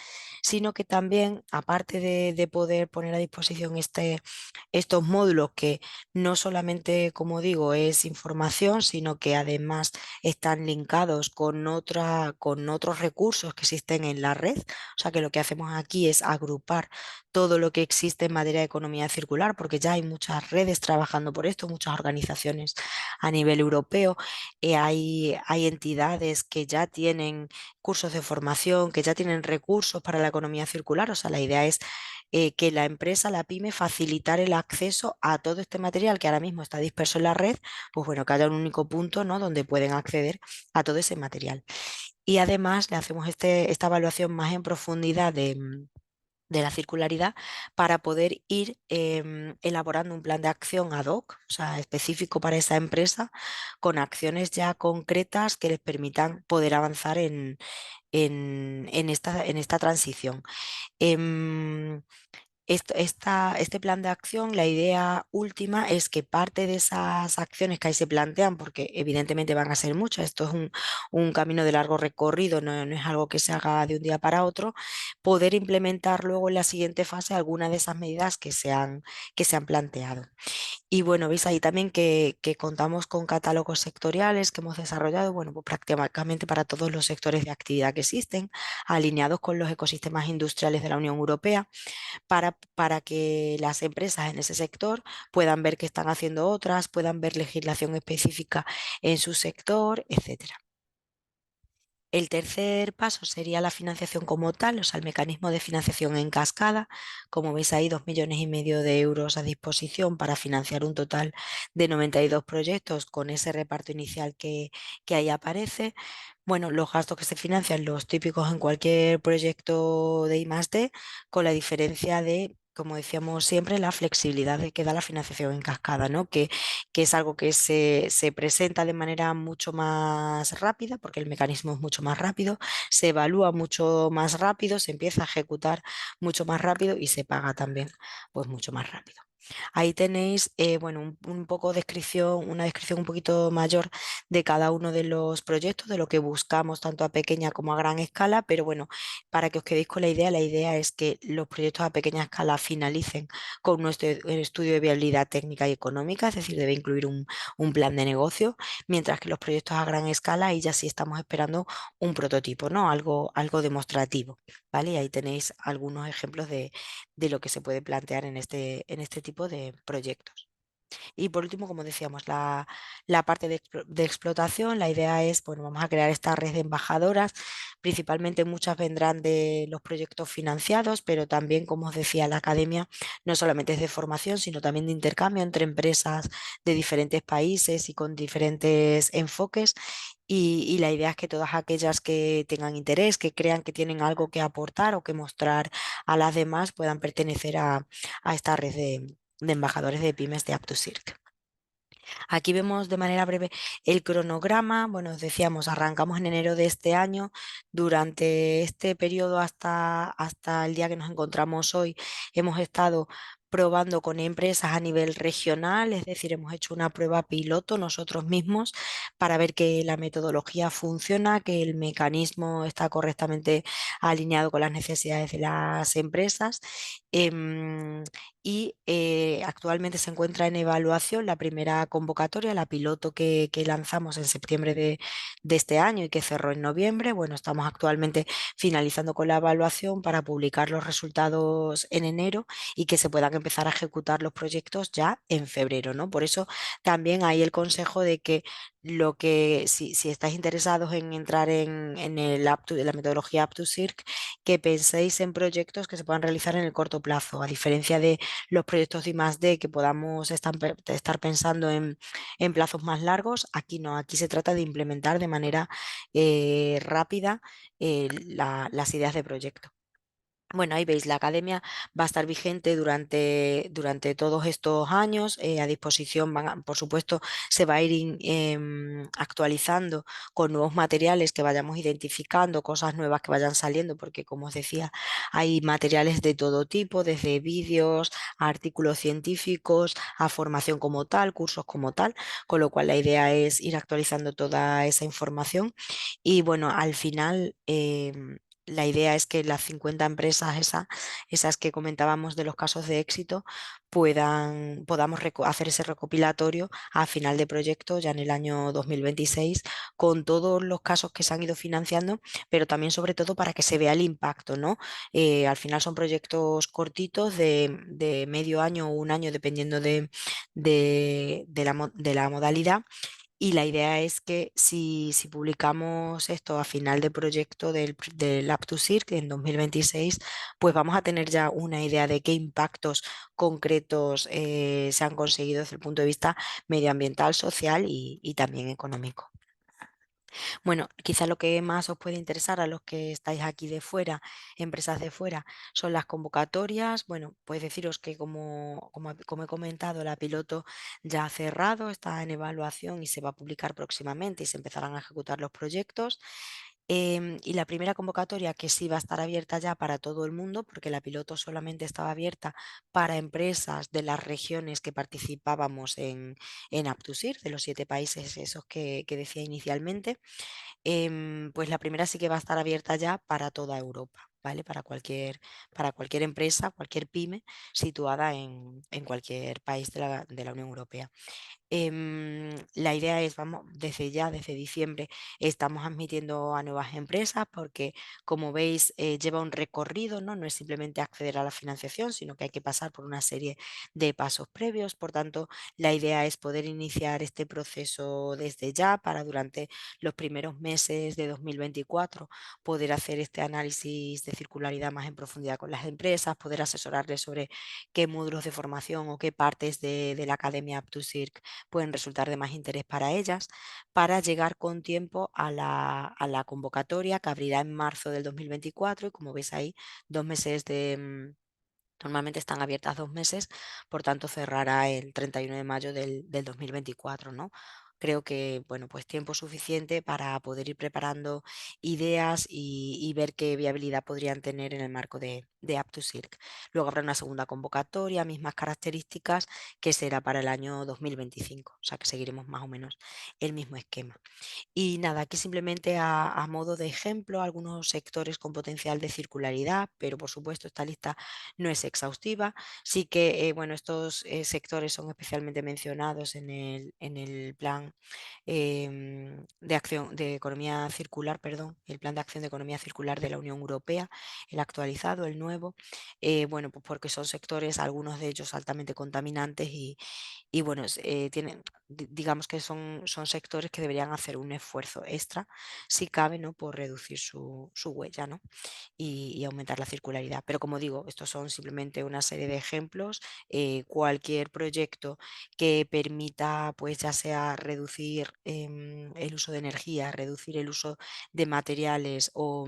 Speaker 2: sino que también, aparte de poder poner a disposición estos módulos que no solamente, como digo, es información, sino que además están linkados con otros recursos que existen en la red. O sea que lo que hacemos aquí es agrupar todo lo que existe en materia de economía circular, porque ya hay muchas redes trabajando por esto, muchas organizaciones a nivel europeo, hay entidades que ya tienen cursos de formación, que ya tienen recursos para la economía circular. O sea, la idea es que la empresa, la pyme, facilitar el acceso a todo este material que ahora mismo está disperso en la red, pues bueno, que haya un único punto, ¿no?, donde pueden acceder a todo ese material. Y además le hacemos esta evaluación más en profundidad de la circularidad para poder ir elaborando un plan de acción ad hoc, o sea, específico para esa empresa, con acciones ya concretas que les permitan poder avanzar en esta transición. Em, este plan de acción, la idea última es que parte de esas acciones que ahí se plantean, porque evidentemente van a ser muchas, esto es un camino de largo recorrido, no es algo que se haga de un día para otro, poder implementar luego en la siguiente fase alguna de esas medidas que se han planteado. Y bueno, veis ahí también que contamos con catálogos sectoriales que hemos desarrollado, bueno, pues prácticamente para todos los sectores de actividad que existen, alineados con los ecosistemas industriales de la Unión Europea, para que las empresas en ese sector puedan ver qué están haciendo otras, puedan ver legislación específica en su sector, etcétera. El tercer paso sería la financiación como tal, o sea, el mecanismo de financiación en cascada. Como veis ahí, 2,5 millones de euros a disposición para financiar un total de 92 proyectos con ese reparto inicial que ahí aparece. Bueno, los gastos que se financian, los típicos en cualquier proyecto de I+D, con la diferencia de, como decíamos siempre, la flexibilidad que da la financiación en cascada, ¿no? Que es algo que se presenta de manera mucho más rápida, porque el mecanismo es mucho más rápido, se evalúa mucho más rápido, se empieza a ejecutar mucho más rápido y se paga también pues mucho más rápido. Ahí tenéis, bueno, un poco descripción, una descripción un poquito mayor de cada uno de los proyectos, de lo que buscamos tanto a pequeña como a gran escala, pero bueno, para que os quedéis con la idea es que los proyectos a pequeña escala finalicen con nuestro estudio de viabilidad técnica y económica, es decir, debe incluir un plan de negocio, mientras que los proyectos a gran escala, ahí ya sí estamos esperando un prototipo, ¿no? Algo demostrativo, ¿vale? Y ahí tenéis algunos ejemplos de lo que se puede plantear en este tipo de proyectos. Y por último, como decíamos, la parte de explotación, la idea es, bueno, vamos a crear esta red de embajadoras, principalmente muchas vendrán de los proyectos financiados, pero también, como os decía, la academia no solamente es de formación, sino también de intercambio entre empresas de diferentes países y con diferentes enfoques. Y la idea es que todas aquellas que tengan interés, que crean que tienen algo que aportar o que mostrar a las demás, puedan pertenecer a esta red de embajadores de pymes de Aptusirc. Aquí vemos de manera breve el cronograma. Bueno, os decíamos, arrancamos en enero de este año. Durante este periodo hasta el día que nos encontramos hoy, hemos estado probando con empresas a nivel regional, es decir, hemos hecho una prueba piloto nosotros mismos para ver que la metodología funciona, que el mecanismo está correctamente alineado con las necesidades de las empresas. Em, Actualmente se encuentra en evaluación la primera convocatoria, la piloto que lanzamos en septiembre de este año y que cerró en noviembre. Bueno, estamos actualmente finalizando con la evaluación para publicar los resultados en enero y que se puedan empezar a ejecutar los proyectos ya en febrero, ¿no? Por eso también hay el consejo de que si estáis interesados en entrar en la metodología Aptusirc, que penséis en proyectos que se puedan realizar en el corto plazo, a diferencia de los proyectos de I+D que podamos estar pensando en plazos más largos. Aquí no, aquí se trata de implementar de manera rápida las ideas de proyecto. Bueno, ahí veis, la academia va a estar vigente durante todos estos años. A disposición, por supuesto, se va a ir actualizando con nuevos materiales que vayamos identificando, cosas nuevas que vayan saliendo, porque como os decía, hay materiales de todo tipo, desde vídeos a artículos científicos, a formación como tal, cursos como tal, con lo cual la idea es ir actualizando toda esa información. Y bueno, al final... la idea es que las 50 empresas esas que comentábamos de los casos de éxito podamos hacer ese recopilatorio a final de proyecto, ya en el año 2026, con todos los casos que se han ido financiando, pero también sobre todo para que se vea el impacto, ¿no? Al final son proyectos cortitos de medio año o un año, dependiendo de la modalidad, y la idea es que si publicamos esto a final de proyecto del Up to Circ en 2026, pues vamos a tener ya una idea de qué impactos concretos se han conseguido desde el punto de vista medioambiental, social y también económico. Bueno, quizá lo que más os puede interesar a los que estáis aquí de fuera, empresas de fuera, son las convocatorias. Bueno, pues deciros que como he comentado, la piloto ya ha cerrado, está en evaluación y se va a publicar próximamente y se empezarán a ejecutar los proyectos. Y la primera convocatoria que sí va a estar abierta ya para todo el mundo, porque la piloto solamente estaba abierta para empresas de las regiones que participábamos en Aptusir, de los 7 países esos que decía inicialmente. Pues la primera sí que va a estar abierta ya para toda Europa, ¿vale? Para cualquier empresa, cualquier pyme situada en cualquier país de la Unión Europea. La idea es, vamos, desde ya, desde diciembre, estamos admitiendo a nuevas empresas porque, como veis, lleva un recorrido, ¿no? No es simplemente acceder a la financiación, sino que hay que pasar por una serie de pasos previos. Por tanto, la idea es poder iniciar este proceso desde ya para durante los primeros meses de 2024 poder hacer este análisis de circularidad más en profundidad con las empresas, poder asesorarles sobre qué módulos de formación o qué partes de la Academia Aptusirc pueden resultar de más interés para ellas, para llegar con tiempo a la convocatoria que abrirá en marzo del 2024 y, como veis ahí, 2 meses Normalmente están abiertas 2 meses, por tanto cerrará el 31 de mayo del 2024, ¿no? Creo que, bueno, pues tiempo suficiente para poder ir preparando ideas y ver qué viabilidad podrían tener en el marco de Up2Circ. Luego habrá una segunda convocatoria, mismas características, que será para el año 2025, o sea que seguiremos más o menos el mismo esquema. Y nada, aquí simplemente a modo de ejemplo, algunos sectores con potencial de circularidad, pero por supuesto esta lista no es exhaustiva. Sí que, bueno, estos sectores son especialmente mencionados en el plan de acción de economía circular, perdón, el plan de acción de economía circular de la Unión Europea, el actualizado, el nuevo. Bueno, pues porque son sectores, algunos de ellos altamente contaminantes y bueno, digamos que son sectores que deberían hacer un esfuerzo extra, si cabe, ¿no? Por reducir su huella, ¿no? Y aumentar la circularidad. Pero como digo, estos son simplemente una serie de ejemplos. Cualquier proyecto que permita, pues ya sea reducir el uso de energía, reducir el uso de materiales o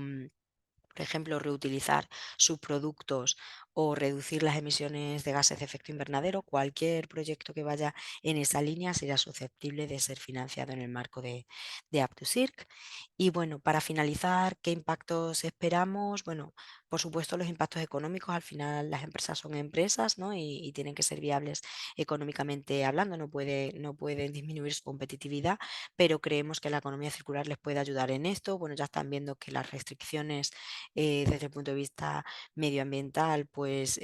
Speaker 2: por ejemplo, reutilizar subproductos o reducir las emisiones de gases de efecto invernadero, cualquier proyecto que vaya en esa línea será susceptible de ser financiado en el marco de Up2Circ. Y bueno, para finalizar, ¿qué impactos esperamos? Bueno, por supuesto, los impactos económicos. Al final, las empresas son empresas, ¿no? Y tienen que ser viables económicamente hablando, no pueden disminuir su competitividad, pero creemos que la economía circular les puede ayudar en esto. Bueno, ya están viendo que las restricciones desde el punto de vista medioambiental, pues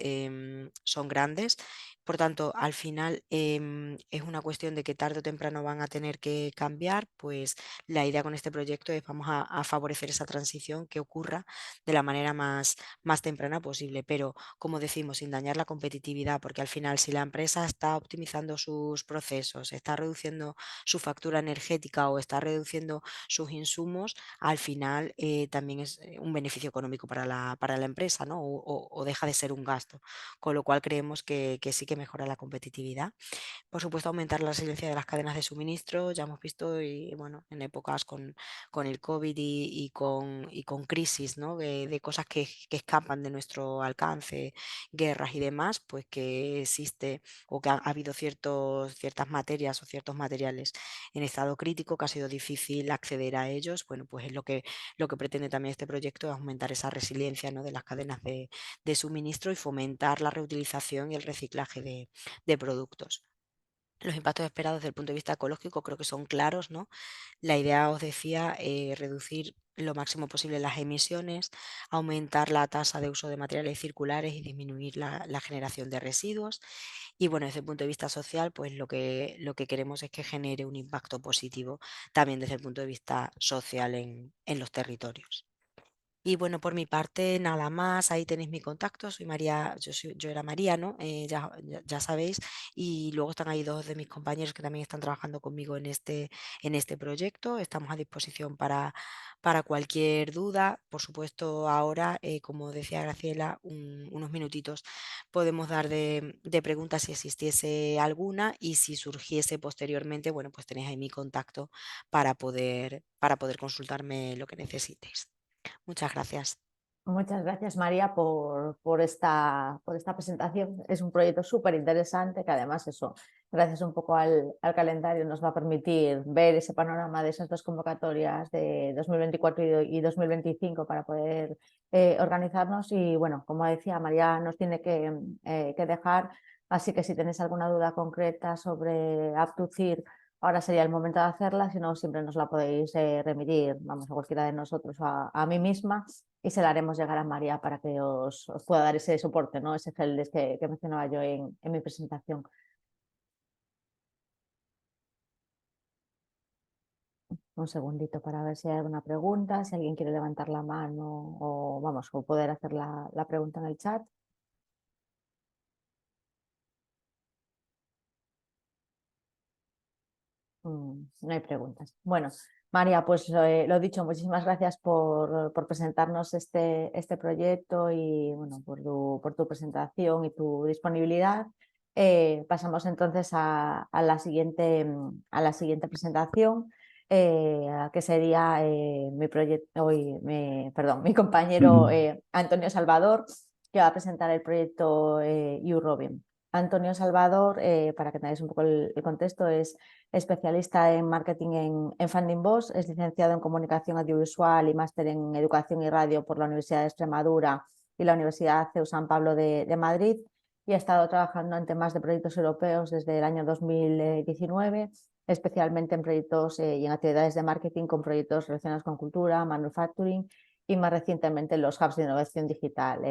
Speaker 2: son grandes. Por tanto, al final es una cuestión de que tarde o temprano van a tener que cambiar, pues la idea con este proyecto es vamos a favorecer esa transición que ocurra de la manera más temprana posible, pero como decimos, sin dañar la competitividad, porque al final si la empresa está optimizando sus procesos, está reduciendo su factura energética o está reduciendo sus insumos, al final también es un beneficio económico para la empresa, ¿no? O deja de ser un gasto. Con lo cual creemos que sí que mejora la competitividad. Por supuesto, aumentar la resiliencia de las cadenas de suministro, ya hemos visto, y bueno, en épocas con el COVID y con crisis, ¿no? De cosas que escapan de nuestro alcance, guerras y demás, pues que existe o que ha habido ciertas materias o ciertos materiales en estado crítico que ha sido difícil acceder a ellos. Bueno, pues es lo que pretende también este proyecto, es aumentar esa resiliencia, ¿no? de las cadenas de suministro y fomentar la reutilización y el reciclaje de productos. Los impactos esperados desde el punto de vista ecológico creo que son claros, ¿no? La idea, os decía, reducir lo máximo posible las emisiones, aumentar la tasa de uso de materiales circulares y disminuir la generación de residuos. Y bueno, desde el punto de vista social, pues lo que queremos es que genere un impacto positivo también desde el punto de vista social en los territorios. Y bueno, por mi parte, nada más, ahí tenéis mi contacto, soy María, yo era María, ¿no? Ya sabéis, y luego están ahí dos de mis compañeros que también están trabajando conmigo en este proyecto, estamos a disposición para cualquier duda, por supuesto ahora, como decía Graciela, unos minutitos podemos dar de preguntas si existiese alguna y si surgiese posteriormente, bueno, pues tenéis ahí mi contacto para poder consultarme lo que necesitéis. Muchas gracias.
Speaker 1: Muchas gracias, María, por esta presentación. Es un proyecto súper interesante que además eso, gracias un poco al calendario, nos va a permitir ver ese panorama de esas dos convocatorias de 2024 y 2025 para poder organizarnos. Y bueno, como decía, María nos tiene que dejar, así que si tenéis alguna duda concreta sobre Aptucir, ahora sería el momento de hacerla, si no, siempre nos la podéis remitir, vamos, a cualquiera de nosotros, a mí misma, y se la haremos llegar a María para que os pueda dar ese soporte, ¿no? Ese helpdesk que mencionaba yo en mi presentación. Un segundito para ver si hay alguna pregunta, si alguien quiere levantar la mano o vamos, o poder hacer la pregunta en el chat. No hay preguntas. Bueno, María, pues lo dicho, muchísimas gracias por presentarnos este proyecto y bueno, por tu presentación y tu disponibilidad. Pasamos entonces a la siguiente presentación, que sería mi compañero Antonio Salvador, que va a presentar el proyecto uRobin. Antonio Salvador, para que tengáis un poco el contexto, es especialista en marketing en Funding Boss, es licenciado en comunicación audiovisual y máster en educación y radio por la Universidad de Extremadura y la Universidad CEU San Pablo de Madrid, y ha estado trabajando en temas de proyectos europeos desde el año 2019, especialmente en proyectos y en actividades de marketing con proyectos relacionados con cultura, manufacturing y más recientemente los hubs de innovación digital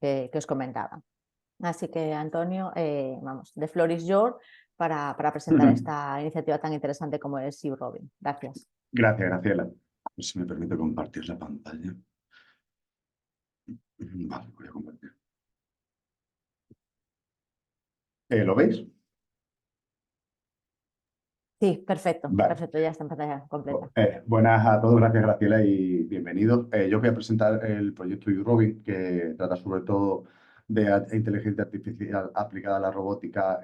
Speaker 1: que os comentaba. Así que, Antonio, vamos, the floor is yours para presentar esta iniciativa tan interesante como es uRobin. Gracias.
Speaker 3: Gracias, Graciela. Si me permite compartir la pantalla. Vale, voy a compartir. ¿Lo veis?
Speaker 1: Sí, perfecto,
Speaker 3: Vale.
Speaker 1: perfecto, ya está en pantalla completa.
Speaker 3: Buenas a todos, gracias Graciela y bienvenidos. Yo voy a presentar el proyecto uRobin, que trata sobre todo de inteligencia artificial aplicada a la robótica.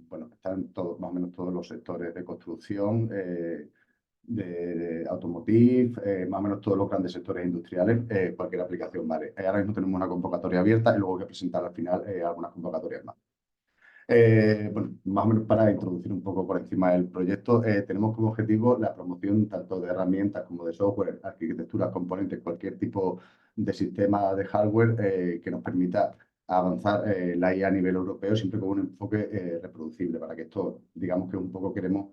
Speaker 3: Bueno, están todos, más o menos todos los sectores de construcción, de automotive, más o menos todos los grandes sectores industriales, cualquier aplicación vale. Ahora mismo tenemos una convocatoria abierta y luego voy a presentar al final algunas convocatorias más. Bueno, más o menos para introducir un poco por encima del proyecto, tenemos como objetivo la promoción tanto de herramientas como de software, arquitecturas, componentes, cualquier tipo de sistema de hardware que nos permita avanzar la IA a nivel europeo, siempre con un enfoque reproducible, para que esto, digamos que un poco queremos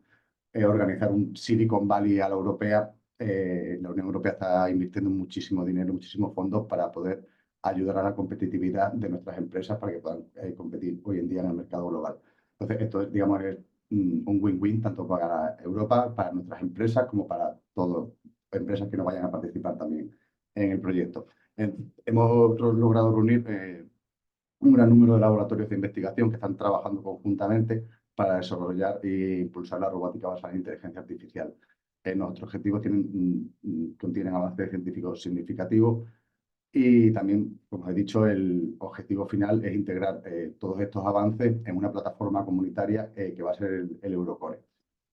Speaker 3: organizar un Silicon Valley a la europea. La Unión Europea está invirtiendo muchísimo dinero, muchísimos fondos para poder ayudar a la competitividad de nuestras empresas para que puedan competir hoy en día en el mercado global. Entonces, esto es, digamos, es un win-win tanto para Europa, para nuestras empresas, como para todas las empresas que nos vayan a participar también en el proyecto. Hemos logrado reunir un gran número de laboratorios de investigación que están trabajando conjuntamente para desarrollar e impulsar la robótica basada en inteligencia artificial. Nuestros objetivos contienen avances científicos significativos Y también, como he dicho, el objetivo final es integrar todos estos avances en una plataforma comunitaria que va a ser el Eurocore.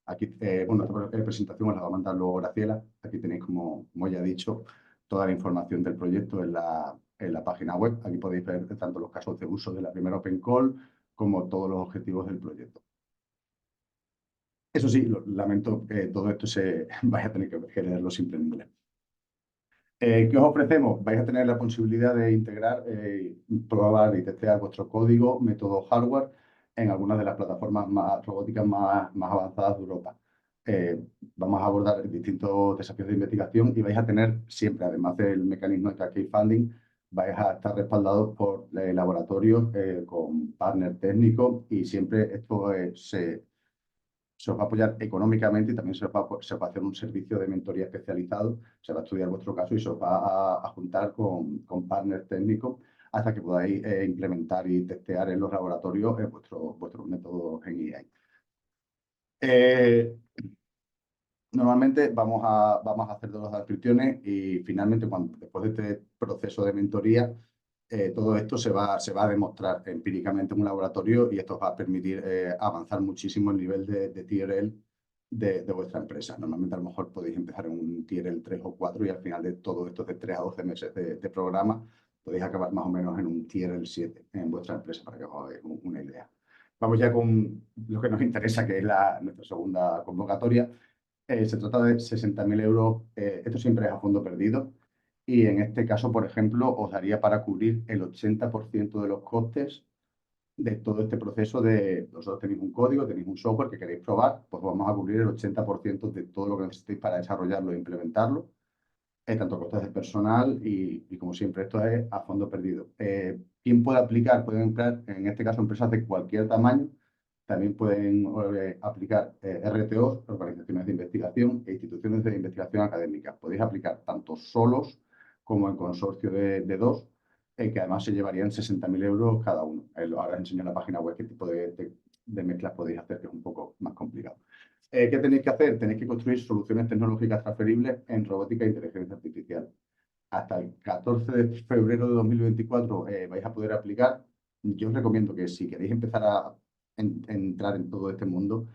Speaker 3: Aquí, bueno, esta presentación os la va a mandar luego Graciela. Aquí tenéis, como ya he dicho, toda la información del proyecto en la página web. Aquí podéis ver tanto los casos de uso de la primera Open Call como todos los objetivos del proyecto. Eso sí, lamento que todo esto se vaya a tener que leerlo siempre en inglés. ¿Qué os ofrecemos? Vais a tener la posibilidad de integrar, probar y testear vuestro código, método hardware en algunas de las plataformas más robóticas más avanzadas de Europa. Vamos a abordar distintos desafíos de investigación y vais a tener siempre, además del mecanismo de Cascade Funding, vais a estar respaldados por laboratorios con partner técnicos y siempre esto se os va a apoyar económicamente y también se os va a hacer un servicio de mentoría especializado, se va a estudiar vuestro caso y se os va a juntar con partners técnicos hasta que podáis implementar y testear en los laboratorios vuestros métodos en EI. Normalmente vamos a hacer todas las inscripciones y finalmente, después de este proceso de mentoría, todo esto se va a demostrar empíricamente en un laboratorio y esto os va a permitir avanzar muchísimo el nivel de TRL de vuestra empresa. Normalmente a lo mejor podéis empezar en un TRL 3 o 4 y al final de todo esto de 3 a 12 meses de programa podéis acabar más o menos en un TRL 7 en vuestra empresa para que os hagáis una idea. Vamos ya con lo que nos interesa, que es nuestra segunda convocatoria. Se trata de 60.000 euros, esto siempre es a fondo perdido y en este caso, por ejemplo, os daría para cubrir el 80% de los costes de todo este proceso vosotros tenéis un código, tenéis un software que queréis probar, pues vamos a cubrir el 80% de todo lo que necesitéis para desarrollarlo e implementarlo, tanto costes de personal y como siempre esto es a fondo perdido. ¿Quién puede aplicar? Pueden emplear, en este caso, empresas de cualquier tamaño. También pueden aplicar RTOs, organizaciones de investigación e instituciones de investigación académica. Podéis aplicar tanto solos como en consorcio de dos, que además se llevarían 60.000 euros cada uno. Ahora os enseño en la página web qué tipo de mezclas podéis hacer, que es un poco más complicado. ¿Qué tenéis que hacer? Tenéis que construir soluciones tecnológicas transferibles en robótica e inteligencia artificial. Hasta el 14 de febrero de 2024 vais a poder aplicar. Yo os recomiendo que si queréis empezar a entrar en todo este mundo,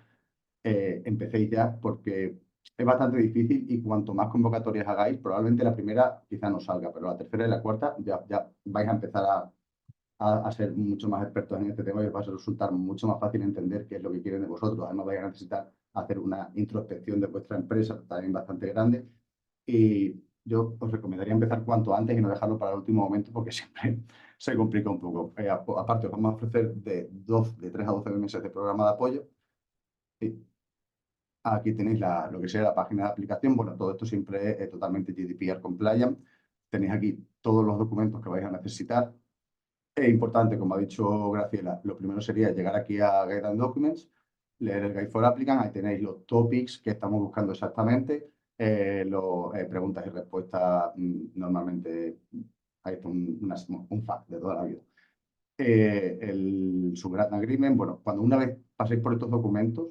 Speaker 3: empecéis ya porque es bastante difícil y cuanto más convocatorias hagáis, probablemente la primera quizá no salga, pero la tercera y la cuarta ya vais a empezar a ser mucho más expertos en este tema y os va a resultar mucho más fácil entender qué es lo que quieren de vosotros. Además, vais a necesitar hacer una introspección de vuestra empresa también bastante grande y yo os recomendaría empezar cuanto antes y no dejarlo para el último momento porque siempre se complica un poco. Aparte, os vamos a ofrecer de 3 a 12 meses de programa de apoyo. Y aquí tenéis lo que sea la página de aplicación. Bueno, todo esto siempre es totalmente GDPR compliant. Tenéis aquí todos los documentos que vais a necesitar. Es importante, como ha dicho Graciela, lo primero sería llegar aquí a Guide and Documents, leer el Guide for Applicant, ahí tenéis los topics que estamos buscando exactamente, preguntas y respuestas, normalmente hay un fact de toda la vida. El Subgrant Agreement, bueno, una vez paséis por estos documentos,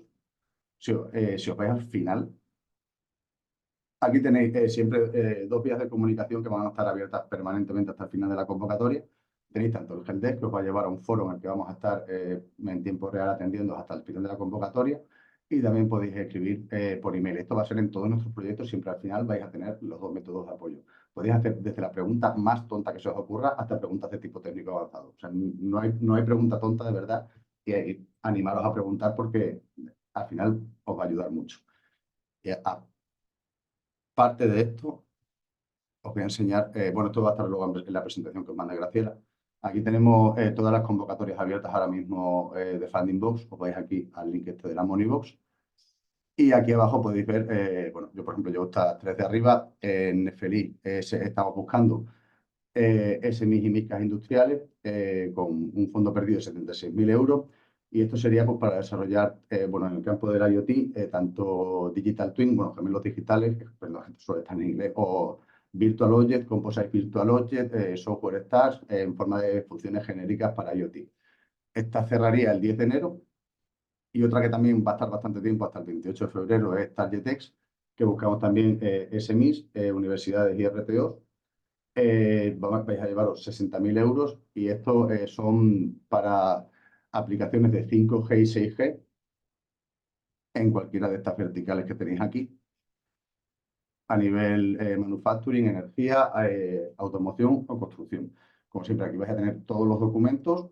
Speaker 3: si os vais al final, aquí tenéis siempre 2 vías de comunicación que van a estar abiertas permanentemente hasta el final de la convocatoria. Tenéis tanto el helpdesk, que os va a llevar a un foro en el que vamos a estar en tiempo real atendiendo hasta el final de la convocatoria, y también podéis escribir por email. Esto va a ser en todos nuestros proyectos, siempre al final vais a tener los 2 métodos de apoyo. Podéis hacer desde la pregunta más tonta que se os ocurra hasta preguntas de tipo técnico avanzado. O sea, no hay pregunta tonta de verdad, y animaros a preguntar porque al final os va a ayudar mucho. Aparte de esto, os voy a enseñar, bueno, esto va a estar luego en la presentación que os manda Graciela. Aquí tenemos todas las convocatorias abiertas ahora mismo de Funding Box. Os vais aquí al link este de la Money Box. Y aquí abajo podéis ver, bueno, yo por ejemplo llevo estas 3 de arriba. En Nefeli estamos buscando SMIs y micas industriales con un fondo perdido de 76.000 euros. Y esto sería pues, para desarrollar, bueno, en el campo del IoT, tanto Digital Twin, bueno, gemelos digitales, perdón, suele estar en inglés, o Virtual Object, Composite Virtual Object, Software Stars, en forma de funciones genéricas para IoT. Esta cerraría el 10 de enero y otra que también va a estar bastante tiempo, hasta el 28 de febrero, es TargetX, que buscamos también SMIs, universidades y RTOs. Vais a llevaros 60.000 euros y esto son para aplicaciones de 5G y 6G en cualquiera de estas verticales que tenéis aquí, a nivel manufacturing, energía, automoción o construcción. Como siempre, aquí vais a tener todos los documentos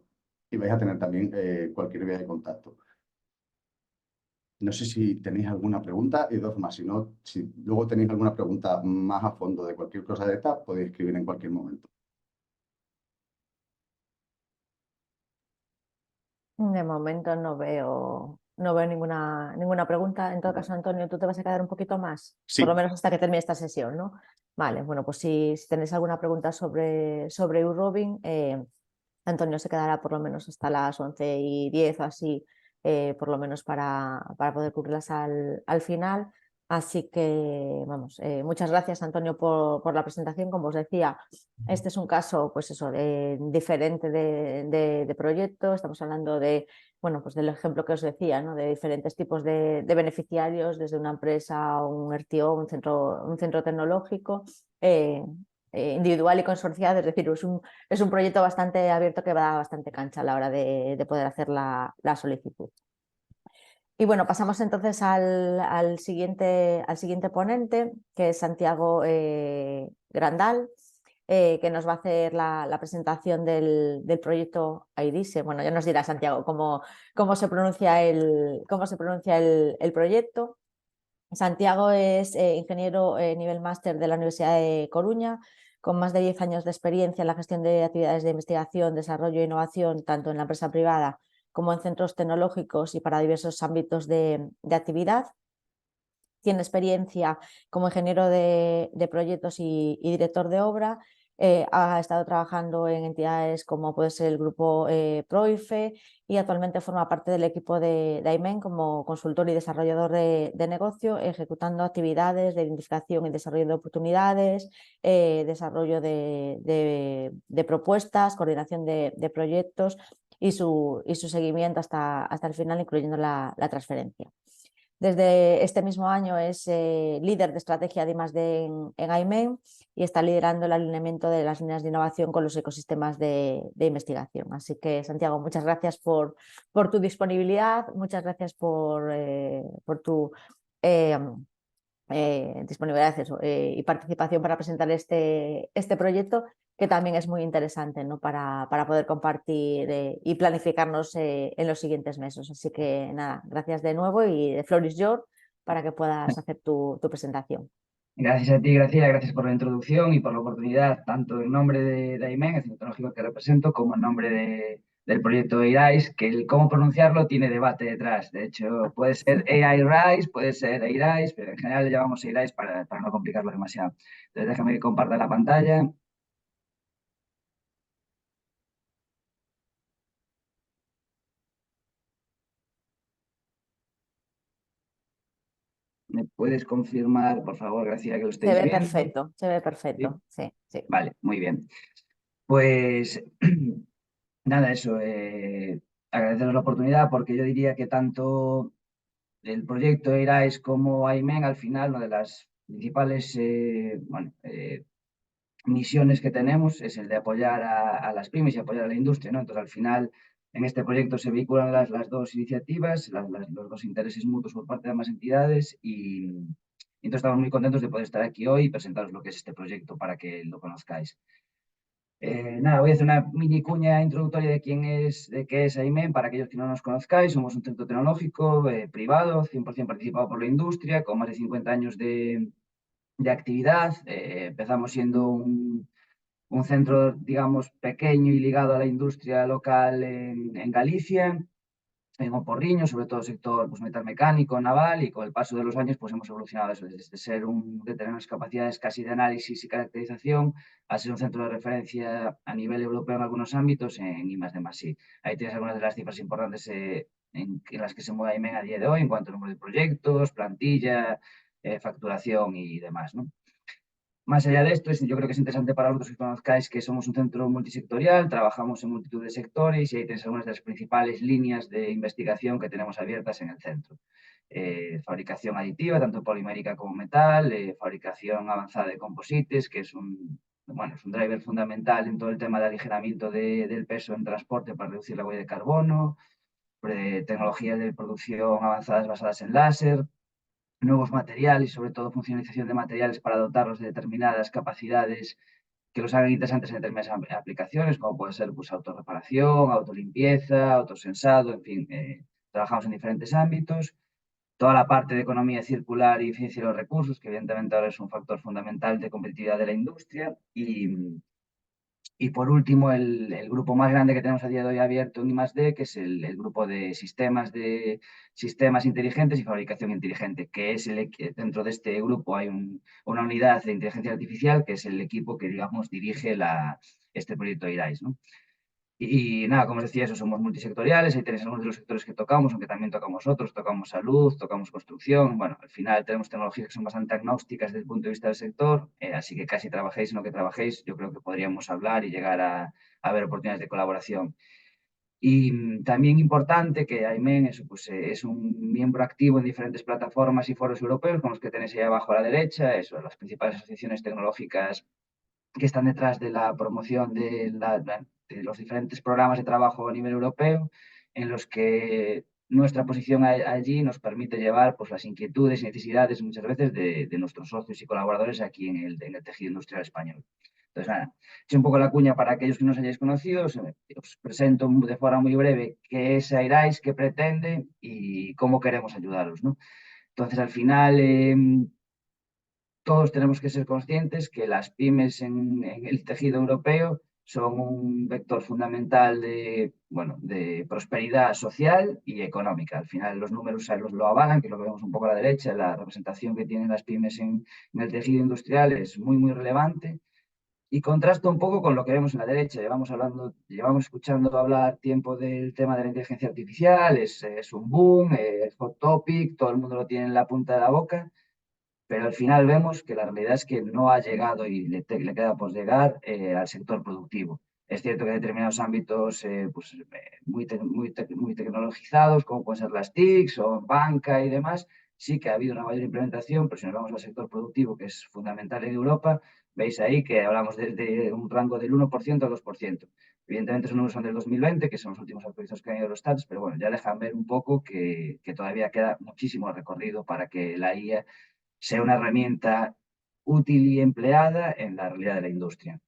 Speaker 3: y vais a tener también cualquier vía de contacto. No sé si tenéis alguna pregunta y dos más. Si no, si luego tenéis alguna pregunta más a fondo de cualquier cosa de esta, podéis escribir en cualquier momento.
Speaker 1: De momento no veo ninguna pregunta. En todo caso, Antonio, tú te vas a quedar un poquito más, por lo
Speaker 3: Sí.
Speaker 1: menos hasta que termine esta sesión, ¿no? Vale, bueno, pues si tenéis alguna pregunta sobre Eurobin, Antonio se quedará por lo menos hasta las 11:10 o así, por lo menos para poder cubrirlas al final. Así que, vamos, muchas gracias, Antonio, por la presentación. Como os decía, este es un caso, pues eso, diferente de proyecto. Estamos hablando bueno, pues del ejemplo que os decía, ¿no? De diferentes tipos de beneficiarios, desde una empresa, un RTO, un centro tecnológico. Individual y consorciado, es decir, es un proyecto bastante abierto que va bastante cancha a la hora de poder hacer la solicitud. Y bueno, pasamos entonces al siguiente ponente, que es Santiago Grandal, que nos va a hacer la presentación del proyecto AIDISE. Bueno, ya nos dirá Santiago cómo se pronuncia el proyecto. Santiago es ingeniero nivel máster de la Universidad de Coruña, con más de 10 años de experiencia en la gestión de actividades de investigación, desarrollo e innovación, tanto en la empresa privada como en centros tecnológicos y para diversos ámbitos de actividad. Tiene experiencia como ingeniero de proyectos y director de obra. Ha estado trabajando en entidades como puede ser el grupo Proife y actualmente forma parte del equipo de AIMEN como consultor y desarrollador de negocio, ejecutando actividades de identificación y desarrollo de oportunidades, desarrollo de propuestas, coordinación de proyectos y su seguimiento hasta el final, incluyendo la transferencia. Desde este mismo año es líder de estrategia de I+D en AIMEN y está liderando el alineamiento de las líneas de innovación con los ecosistemas de investigación. Así que, Santiago, muchas gracias por tu disponibilidad, muchas gracias por tu disponibilidad y participación para presentar este proyecto, que también es muy interesante, ¿no? para poder compartir y planificarnos en los siguientes meses. Así que nada, gracias de nuevo y the floor is yours para que puedas hacer tu presentación.
Speaker 4: Gracias a ti, Graciela, gracias por la introducción y por la oportunidad, tanto en nombre de AIMEN, el centro tecnológico que represento, como en nombre del proyecto AIRISE, que el cómo pronunciarlo tiene debate detrás. De hecho, puede ser AIRISE, puede ser AIRISE, pero en general le llamamos AIRISE para no complicarlo demasiado. Entonces, déjame que comparta la pantalla. ¿Me puedes confirmar, por favor, Graciela, que lo estáis viendo?
Speaker 1: Se ve perfecto, sí, sí.
Speaker 4: Vale, muy bien. Pues nada, eso, agradeceros la oportunidad porque yo diría que tanto el proyecto ERAES como AIMEN, al final, una de las principales misiones que tenemos es el de apoyar a las pymes y apoyar a la industria, ¿no? Entonces, al final, en este proyecto se vehiculan las dos iniciativas, los dos intereses mutuos por parte de ambas entidades y entonces estamos muy contentos de poder estar aquí hoy y presentaros lo que es este proyecto para que lo conozcáis. Nada, voy a hacer una mini cuña introductoria de qué es AIMEN para aquellos que no nos conozcáis. Somos un centro tecnológico privado, 100% participado por la industria, con más de 50 años de actividad. Empezamos siendo un centro, digamos, pequeño y ligado a la industria local en Galicia, en Oporriño, sobre todo sector pues, metal mecánico, naval, y con el paso de los años pues hemos evolucionado eso, desde ser de tener unas capacidades casi de análisis y caracterización a ser un centro de referencia a nivel europeo en algunos ámbitos en I+D+I. Ahí tienes algunas de las cifras importantes en las que se mueve AIMEN a día de hoy en cuanto al número de proyectos, plantilla, facturación y demás, ¿no? Más allá de esto, yo creo que es interesante para vosotros que conozcáis que somos un centro multisectorial, trabajamos en multitud de sectores y ahí tenéis algunas de las principales líneas de investigación que tenemos abiertas en el centro. Fabricación aditiva, tanto polimérica como metal, fabricación avanzada de composites, que es bueno, es un driver fundamental en todo el tema de aligeramiento del peso en transporte para reducir la huella de carbono, tecnologías de producción avanzadas basadas en láser, nuevos materiales y sobre todo funcionalización de materiales para dotarlos de determinadas capacidades que los hagan interesantes en determinadas aplicaciones, como puede ser pues, autorreparación, autolimpieza, autosensado, en fin, trabajamos en diferentes ámbitos. Toda la parte de economía circular y eficiencia de los recursos, que evidentemente ahora es un factor fundamental de competitividad de la industria. Y por último, el grupo más grande que tenemos a día de hoy abierto en I+D, que es el grupo de sistemas inteligentes y fabricación inteligente, que es dentro de este grupo hay una unidad de inteligencia artificial, que es el equipo que, digamos, dirige este proyecto IRISE, ¿no? Y nada, como os decía, eso, somos multisectoriales, ahí tenéis algunos de los sectores que tocamos, aunque también tocamos otros, tocamos salud, tocamos construcción, bueno, al final tenemos tecnologías que son bastante agnósticas desde el punto de vista del sector, así que casi trabajéis en lo que trabajéis, yo creo que podríamos hablar y llegar a ver oportunidades de colaboración. Y también importante que AIMEN es un miembro activo en diferentes plataformas y foros europeos, como los que tenéis ahí abajo a la derecha, eso, las principales asociaciones tecnológicas que están detrás de la promoción de los diferentes programas de trabajo a nivel europeo, en los que nuestra posición allí nos permite llevar pues, las inquietudes y necesidades muchas veces de nuestros socios y colaboradores aquí en el tejido industrial español. Entonces, nada, echo un poco la cuña para aquellos que no os hayáis conocido, os presento de forma muy breve qué es AIRISE, qué pretende y cómo queremos ayudaros, ¿no? Entonces, al final, todos tenemos que ser conscientes que las pymes en el tejido europeo son un vector fundamental de prosperidad social y económica. Al final los números lo avalan, que lo vemos un poco a la derecha, la representación que tienen las pymes en el tejido industrial es muy, muy relevante y contrasta un poco con lo que vemos en la derecha. Llevamos escuchando hablar tiempo del tema de la inteligencia artificial, es un boom, es hot topic, todo el mundo lo tiene en la punta de la boca, pero al final vemos que la realidad es que no ha llegado y le queda por llegar al sector productivo. Es cierto que hay determinados ámbitos muy tecnologizados, como pueden ser las TICs o banca y demás, sí que ha habido una mayor implementación, pero si nos vamos al sector productivo, que es fundamental en Europa, veis ahí que hablamos desde un rango del 1% al 2%. Evidentemente, esos números son del 2020, que son los últimos actualizados que hay en los stats, pero bueno, ya dejan ver un poco que todavía queda muchísimo recorrido para que la IA sea una herramienta útil y empleada en la realidad de la industria.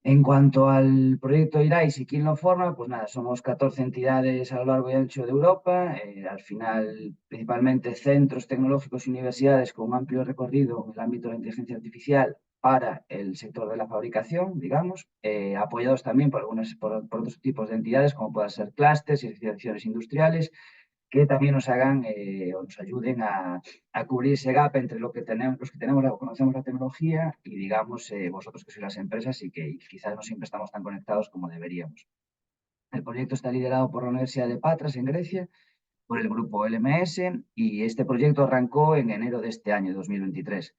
Speaker 4: En cuanto al proyecto IRISE y quién lo forma, pues nada, somos 14 entidades a lo largo y ancho de Europa, al final principalmente centros tecnológicos y universidades con un amplio recorrido en el ámbito de la inteligencia artificial para el sector de la fabricación, digamos, apoyados también por otros tipos de entidades como puedan ser clústeres y asociaciones industriales, que también nos hagan o nos ayuden a cubrir ese gap entre los que tenemos, conocemos la tecnología y, digamos, vosotros que sois las empresas y que quizás no siempre estamos tan conectados como deberíamos. El proyecto está liderado por la Universidad de Patras, en Grecia, por el grupo LMS, y este proyecto arrancó en enero de este año, 2023.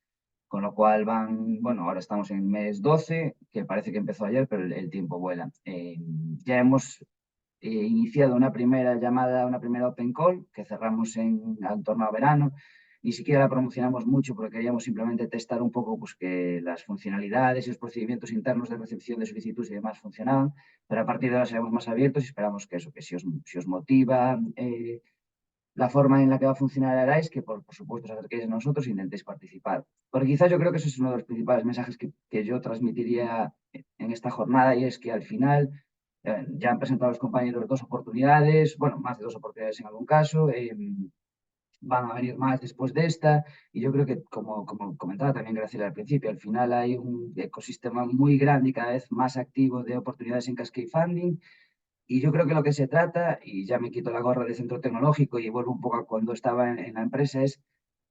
Speaker 4: Con lo cual ahora estamos en mes 12, que parece que empezó ayer, pero el tiempo vuela. Ya hemos iniciado una primera llamada, una primera open call que cerramos en torno a verano. Ni siquiera la promocionamos mucho porque queríamos simplemente testar un poco pues, que las funcionalidades y los procedimientos internos de recepción de solicitudes y demás funcionaban, pero a partir de ahora seremos más abiertos y esperamos que si os motiva la forma en la que va a funcionar Arise, que por supuesto os acerquéis a nosotros e intentéis participar. Porque quizás yo creo que ese es uno de los principales mensajes que yo transmitiría en esta jornada y es que al final ya han presentado los compañeros 2 oportunidades, bueno, más de 2 oportunidades en algún caso, van a venir más después de esta y yo creo que, como comentaba también Graciela al principio, al final hay un ecosistema muy grande y cada vez más activo de oportunidades en Cascade Funding. Y yo creo que lo que se trata, y ya me quito la gorra de centro tecnológico y vuelvo un poco a cuando estaba en la empresa, es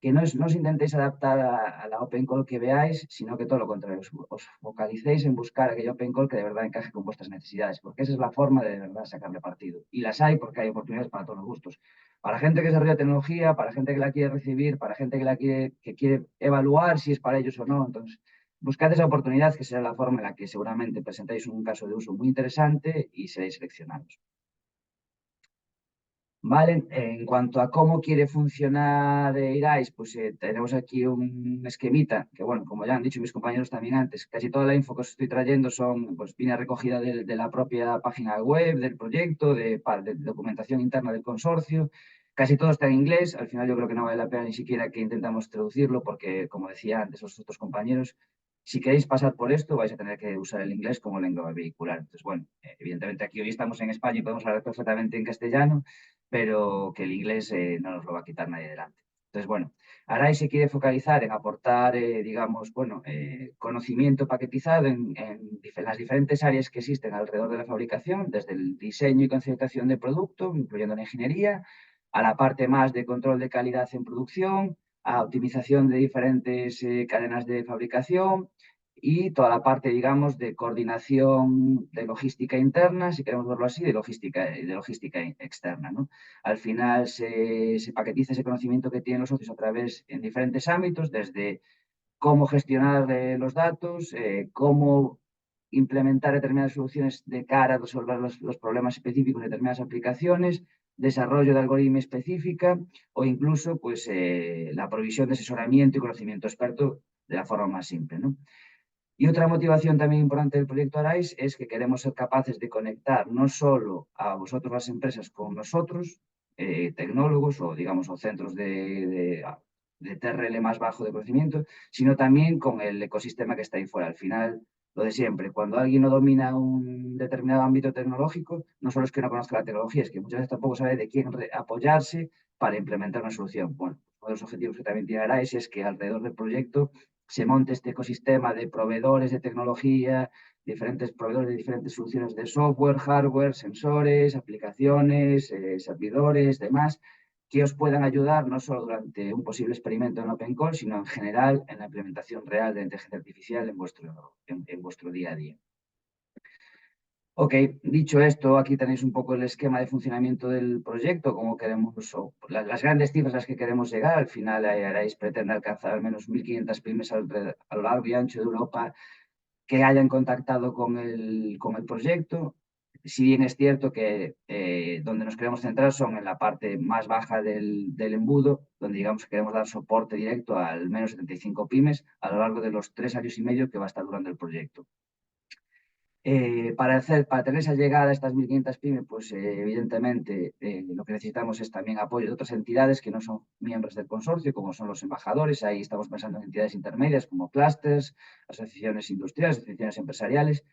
Speaker 4: que no os intentéis adaptar a la open call que veáis, sino que todo lo contrario, os focalicéis en buscar aquella open call que de verdad encaje con vuestras necesidades, porque esa es la forma de verdad sacarle partido. Y las hay porque hay oportunidades para todos los gustos. Para gente que desarrolla tecnología, para gente que la quiere recibir, para gente que quiere evaluar si es para ellos o no. Entonces, buscad esa oportunidad, que será la forma en la que seguramente presentáis un caso de uso muy interesante y seréis seleccionados. ¿Vale? En cuanto a cómo quiere funcionar IRAIS, pues tenemos aquí un esquemita que, bueno, como ya han dicho mis compañeros también antes, casi toda la info que os estoy trayendo pues, viene recogida de la propia página web del proyecto, de documentación interna del consorcio. Casi todo está en inglés. Al final yo creo que no vale la pena ni siquiera que intentamos traducirlo porque, como decía antes los otros compañeros, si queréis pasar por esto vais a tener que usar el inglés como lengua vehicular. Entonces, bueno, evidentemente aquí hoy estamos en España y podemos hablar perfectamente en castellano, pero que el inglés no nos lo va a quitar nadie delante. Entonces, bueno, Arai se quiere focalizar en aportar, digamos, bueno, conocimiento paquetizado en las diferentes áreas que existen alrededor de la fabricación, desde el diseño y conceptualización de producto, incluyendo la ingeniería, a la parte más de control de calidad en producción, a optimización de diferentes cadenas de fabricación, y toda la parte, digamos, de coordinación de logística interna, si queremos verlo así, de logística externa, ¿no? Al final se paquetiza ese conocimiento que tienen los socios a través en diferentes ámbitos, desde cómo gestionar los datos, cómo implementar determinadas soluciones de cara a resolver los problemas específicos de determinadas aplicaciones, desarrollo de algoritmo específica o incluso pues, la provisión de asesoramiento y conocimiento experto de la forma más simple, ¿no? Y otra motivación también importante del proyecto Arais es que queremos ser capaces de conectar no solo a vosotros las empresas con nosotros, tecnólogos o digamos o centros de TRL más bajo de conocimiento, sino también con el ecosistema que está ahí fuera. Al final, lo de siempre, cuando alguien no domina un determinado ámbito tecnológico, no solo es que no conozca la tecnología, es que muchas veces tampoco sabe de quién apoyarse para implementar una solución. Bueno, uno de los objetivos que también tiene Arais es que alrededor del proyecto se monte este ecosistema de proveedores de tecnología, diferentes proveedores de diferentes soluciones de software, hardware, sensores, aplicaciones, servidores, demás, que os puedan ayudar no solo durante un posible experimento en OpenCall, sino en general en la implementación real de inteligencia artificial en vuestro día a día. Ok, dicho esto, aquí tenéis un poco el esquema de funcionamiento del proyecto, cómo queremos, o las grandes cifras a las que queremos llegar. Al final, Arais pretende alcanzar al menos 1.500 pymes a lo largo y ancho de Europa que hayan contactado con el proyecto. Si bien es cierto que donde nos queremos centrar son en la parte más baja del embudo, donde digamos que queremos dar soporte directo a al menos 75 pymes a lo largo de los 3 años y medio que va a estar durando el proyecto. Para tener esa llegada a estas 1.500 pymes, pues evidentemente lo que necesitamos es también apoyo de otras entidades que no son miembros del consorcio, como son los embajadores. Ahí estamos pensando en entidades intermedias como clústeres, asociaciones industriales, asociaciones empresariales,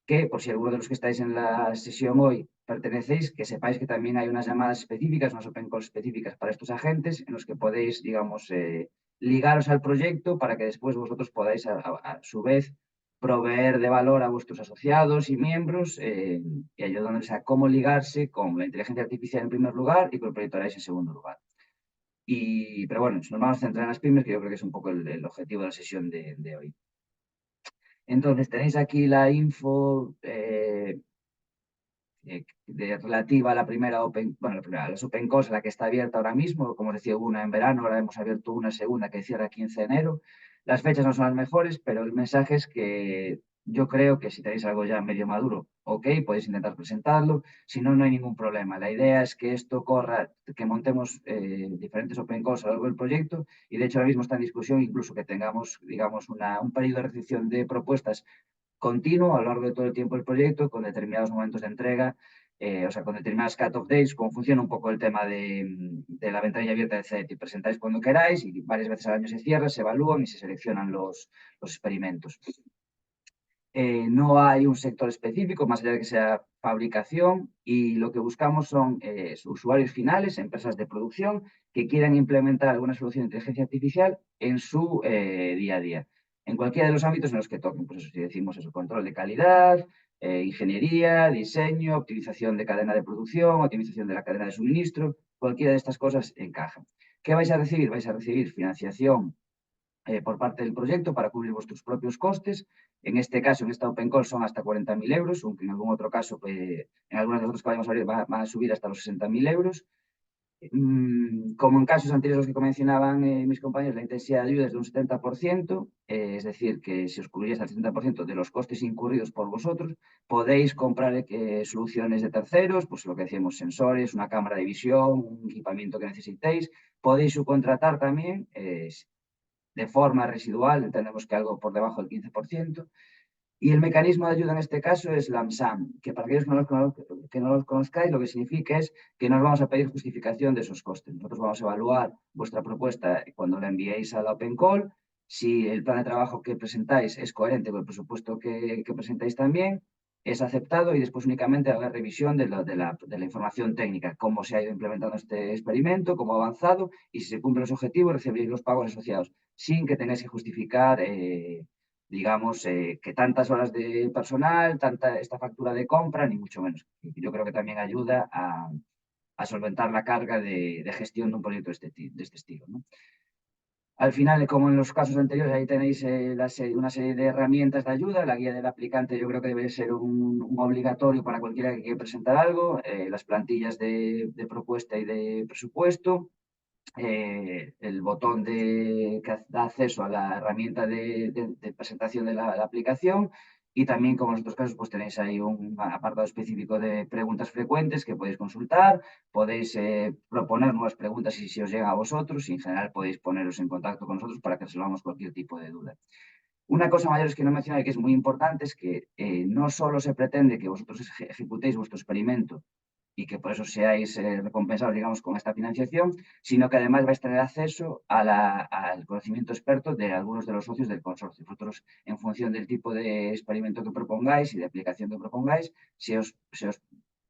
Speaker 4: que por si alguno de los que estáis en la sesión hoy pertenecéis, que sepáis que también hay unas llamadas específicas, unas open calls específicas para estos agentes, en los que podéis, digamos, ligaros al proyecto para que después vosotros podáis a su vez proveer de valor a vuestros asociados y miembros y ayudándoles a cómo ligarse con la inteligencia artificial en primer lugar y con el proyecto Arais en segundo lugar. Pero bueno, nos vamos a centrar en las pymes, que yo creo que es un poco el objetivo de la sesión de hoy. Entonces, tenéis aquí la info relativa a la primera a las Open Calls, la que está abierta ahora mismo. Como os decía, una en verano, ahora hemos abierto una segunda que cierra 15 de enero. Las fechas no son las mejores, pero el mensaje es que yo creo que si tenéis algo ya medio maduro, ok, podéis intentar presentarlo. Si no, no hay ningún problema. La idea es que esto corra, que montemos diferentes Open Calls a lo largo del proyecto, y de hecho ahora mismo está en discusión incluso que tengamos, digamos, un periodo de recepción de propuestas continuo a lo largo de todo el tiempo del proyecto, con determinados momentos de entrega, o sea, con determinadas cut-off dates, como funciona un poco el tema de la ventanilla abierta de CETI. Presentáis cuando queráis y varias veces al año se cierra, se evalúan y se seleccionan los experimentos. No hay un sector específico, más allá de que sea fabricación, y lo que buscamos son usuarios finales, empresas de producción, que quieran implementar alguna solución de inteligencia artificial en su día a día, en cualquiera de los ámbitos en los que toquen. Pues eso, si decimos eso, control de calidad, ingeniería, diseño, optimización de cadena de producción, optimización de la cadena de suministro, cualquiera de estas cosas encaja. ¿Qué vais a recibir? Vais a recibir financiación por parte del proyecto para cubrir vuestros propios costes. En este caso, en esta Open Call son hasta 40.000 euros, aunque en algún otro caso, en algunas de las otras que vayamos a abrir, van a subir hasta los 60.000 euros. Como en casos anteriores los que mencionaban mis compañeros, la intensidad de ayuda es de un 70%, es decir, que si os cubrís el 70% de los costes incurridos por vosotros, podéis comprar soluciones de terceros, pues lo que decíamos, sensores, una cámara de visión, un equipamiento que necesitéis. Podéis subcontratar también de forma residual, entendemos que algo por debajo del 15%. Y el mecanismo de ayuda en este caso es LAMSAM, que para aquellos que no los conozcáis, lo que significa es que nos vamos a pedir justificación de esos costes. Nosotros vamos a evaluar vuestra propuesta cuando la enviéis a la Open Call, si el plan de trabajo que presentáis es coherente con el presupuesto que presentáis también, es aceptado y después únicamente haga revisión de la información técnica, cómo se ha ido implementando este experimento, cómo ha avanzado y si se cumplen los objetivos, recibiréis los pagos asociados, sin que tengáis que justificar digamos, que tantas horas de personal, esta factura de compra, ni mucho menos. Yo creo que también ayuda a solventar la carga de gestión de un proyecto de este estilo, ¿no? Al final, como en los casos anteriores, ahí tenéis una serie de herramientas de ayuda. La guía del aplicante yo creo que debe ser un obligatorio para cualquiera que quiera presentar algo. Las plantillas de propuesta y de presupuesto. El botón que da acceso a la herramienta de presentación de la aplicación y también, como en otros casos, pues tenéis ahí un apartado específico de preguntas frecuentes que podéis consultar, podéis proponer nuevas preguntas y si os llega a vosotros y en general podéis poneros en contacto con nosotros para que resolvamos cualquier tipo de duda. Una cosa mayor es que no mencioné que es muy importante es que no solo se pretende que vosotros ejecutéis vuestro experimento y que por eso seáis recompensados, digamos, con esta financiación, sino que además vais a tener acceso al conocimiento experto de algunos de los socios del consorcio. Vosotros, en función del tipo de experimento que propongáis y de aplicación que propongáis, se os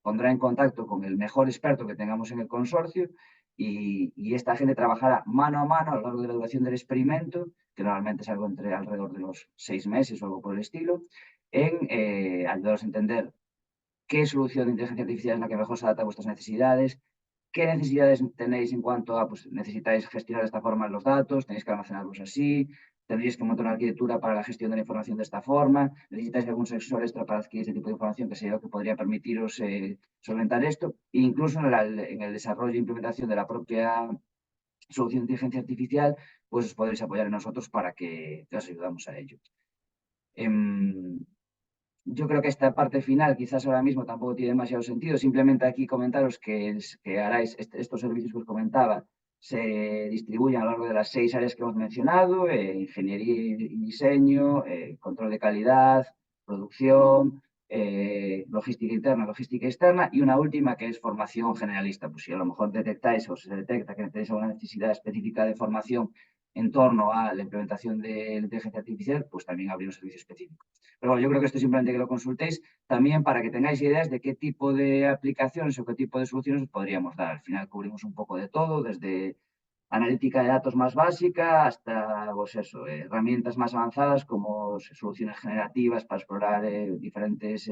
Speaker 4: pondrá en contacto con el mejor experto que tengamos en el consorcio y esta gente trabajará mano a mano a lo largo de la duración del experimento, que normalmente es algo entre alrededor de los 6 meses o algo por el estilo, en ayudaros a entender qué solución de inteligencia artificial es la que mejor se adapta a vuestras necesidades, qué necesidades tenéis en cuanto a, pues necesitáis gestionar de esta forma los datos, tenéis que almacenarlos así, tendréis que montar una arquitectura para la gestión de la información de esta forma, necesitáis algún sensor extra para adquirir este tipo de información que que podría permitiros solventar esto, e incluso en el desarrollo e implementación de la propia solución de inteligencia artificial, pues os podréis apoyar en nosotros para que os ayudamos a ello. Yo creo que esta parte final quizás ahora mismo tampoco tiene demasiado sentido. Simplemente aquí comentaros que haráis estos servicios que os comentaba se distribuyen a lo largo de las 6 áreas que hemos mencionado, ingeniería y diseño, control de calidad, producción, logística interna, logística externa y una última que es formación generalista. Pues si a lo mejor detectáis o se detecta que tenéis alguna necesidad específica de formación en torno a la implementación de la inteligencia artificial, pues también habría un servicio específico. Pero bueno, yo creo que esto es simplemente que lo consultéis también para que tengáis ideas de qué tipo de aplicaciones o qué tipo de soluciones os podríamos dar. Al final cubrimos un poco de todo, desde analítica de datos más básica hasta pues eso, herramientas más avanzadas como soluciones generativas para explorar diferentes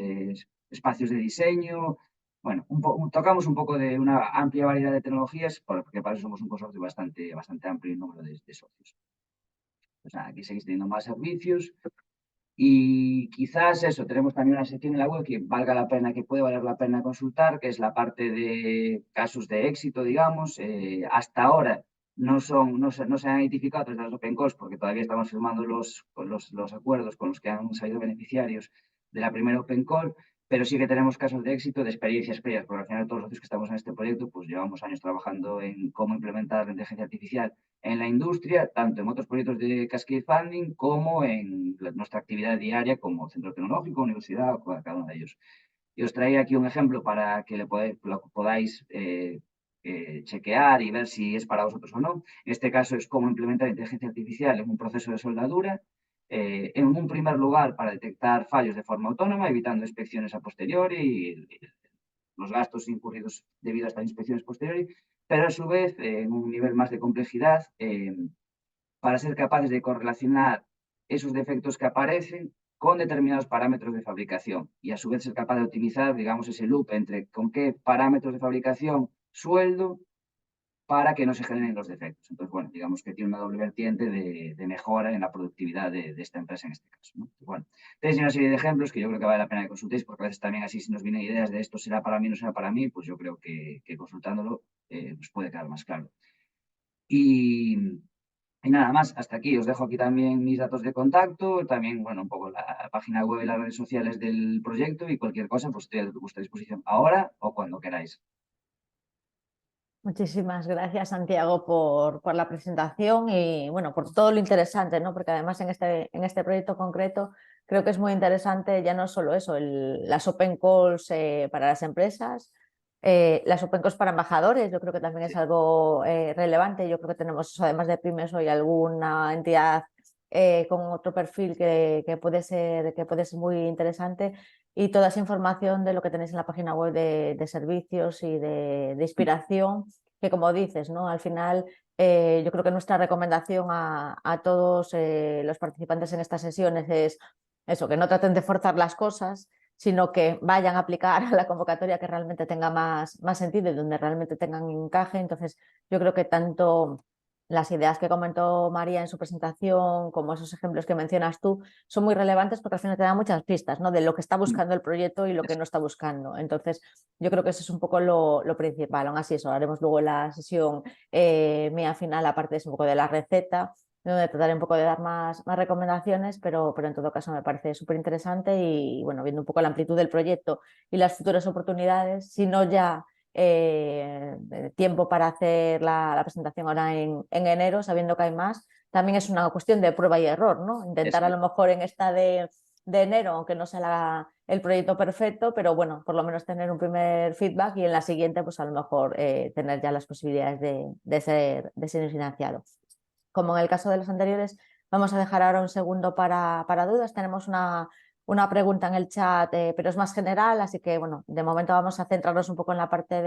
Speaker 4: espacios de diseño. Bueno, tocamos un poco de una amplia variedad de tecnologías porque para eso somos un consorcio bastante amplio en número de socios. Pues nada, aquí seguís teniendo más servicios. Y quizás eso, tenemos también una sección en la web que valga la pena, que puede valer la pena consultar, que es la parte de casos de éxito, digamos. Hasta ahora no se han identificado a través de las Open Calls porque todavía estamos firmando los acuerdos con los que han salido beneficiarios de la primera Open Call, pero sí que tenemos casos de éxito de experiencias previas, porque al final todos los que estamos en este proyecto pues llevamos años trabajando en cómo implementar la inteligencia artificial en la industria, tanto en otros proyectos de Cascade Funding como en nuestra actividad diaria como centro tecnológico, universidad o cada uno de ellos. Y os traía aquí un ejemplo para que lo podáis chequear y ver si es para vosotros o no. En este caso es cómo implementar inteligencia artificial en un proceso de soldadura. En un primer lugar, para detectar fallos de forma autónoma, evitando inspecciones a posteriori y los gastos incurridos debido a estas inspecciones posteriores, pero a su vez, en un nivel más de complejidad, para ser capaces de correlacionar esos defectos que aparecen con determinados parámetros de fabricación y a su vez ser capaz de optimizar, digamos, ese loop entre con qué parámetros de fabricación sueldo para que no se generen los defectos. Entonces, bueno, digamos que tiene una doble vertiente de mejora en la productividad de esta empresa en este caso, ¿no? Bueno, tenéis una serie de ejemplos que yo creo que vale la pena que consultéis, porque a veces también así si nos vienen ideas de esto será para mí, no será para mí, pues yo creo que consultándolo os puede quedar más claro. Y nada más, hasta aquí. Os dejo aquí también mis datos de contacto, también, bueno, un poco la página web y las redes sociales del proyecto y cualquier cosa, pues estoy a vuestra disposición ahora o cuando queráis.
Speaker 1: Muchísimas gracias, Santiago, por la presentación y bueno, por todo lo interesante, ¿no? Porque además en este proyecto concreto creo que es muy interesante ya no solo eso, las open calls para las empresas, las open calls para embajadores, yo creo que también es algo relevante. Yo creo que tenemos, además de pymes, hoy alguna entidad con otro perfil que puede ser muy interesante. Y toda esa información de lo que tenéis en la página web de servicios y de inspiración, que como dices, ¿no? Al final yo creo que nuestra recomendación a todos los participantes en estas sesiones es eso, que no traten de forzar las cosas, sino que vayan a aplicar a la convocatoria que realmente tenga más sentido y donde realmente tengan encaje. Entonces, yo creo que tanto las ideas que comentó María en su presentación, como esos ejemplos que mencionas tú, son muy relevantes porque al final te dan muchas pistas, ¿no? De lo que está buscando el proyecto y lo que no está buscando. Entonces, yo creo que eso es un poco lo principal. Aún así, eso haremos luego en la sesión mía final, aparte es un poco de la receta, donde trataré un poco de dar más recomendaciones, pero en todo caso me parece súper interesante y, bueno, viendo un poco la amplitud del proyecto y las futuras oportunidades, si no ya tiempo para hacer la presentación ahora en enero, sabiendo que hay más, también es una cuestión de prueba y error, ¿no? Intentar a lo mejor en esta de enero, aunque no sea el proyecto perfecto, pero bueno, por lo menos tener un primer feedback y en la siguiente, pues a lo mejor tener ya las posibilidades de ser financiado. Como en el caso de los anteriores, vamos a dejar ahora un segundo para dudas. Tenemos una pregunta en el chat, pero es más general, así que bueno, de momento vamos a centrarnos un poco en la parte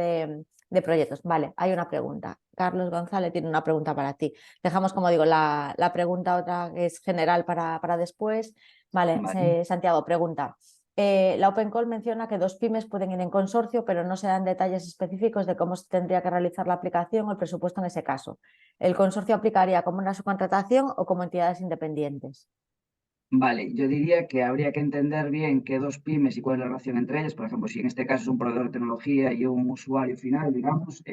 Speaker 1: de proyectos. Vale, hay una pregunta. Carlos González tiene una pregunta para ti. Dejamos, como digo, la pregunta otra que es general para después. Vale, Santiago, pregunta. La Open Call menciona que 2 pymes pueden ir en consorcio, pero no se dan detalles específicos de cómo se tendría que realizar la aplicación o el presupuesto en ese caso. ¿El consorcio aplicaría como una subcontratación o como entidades independientes?
Speaker 4: Vale, yo diría que habría que entender bien qué 2 pymes y cuál es la relación entre ellas. Por ejemplo, si en este caso es un proveedor de tecnología y un usuario final, digamos,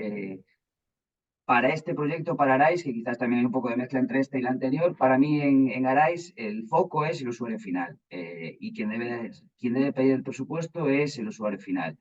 Speaker 4: para este proyecto, para Arais, que quizás también hay un poco de mezcla entre este y el anterior, para mí en Arais el foco es el usuario final y quien debe pedir el presupuesto es el usuario final.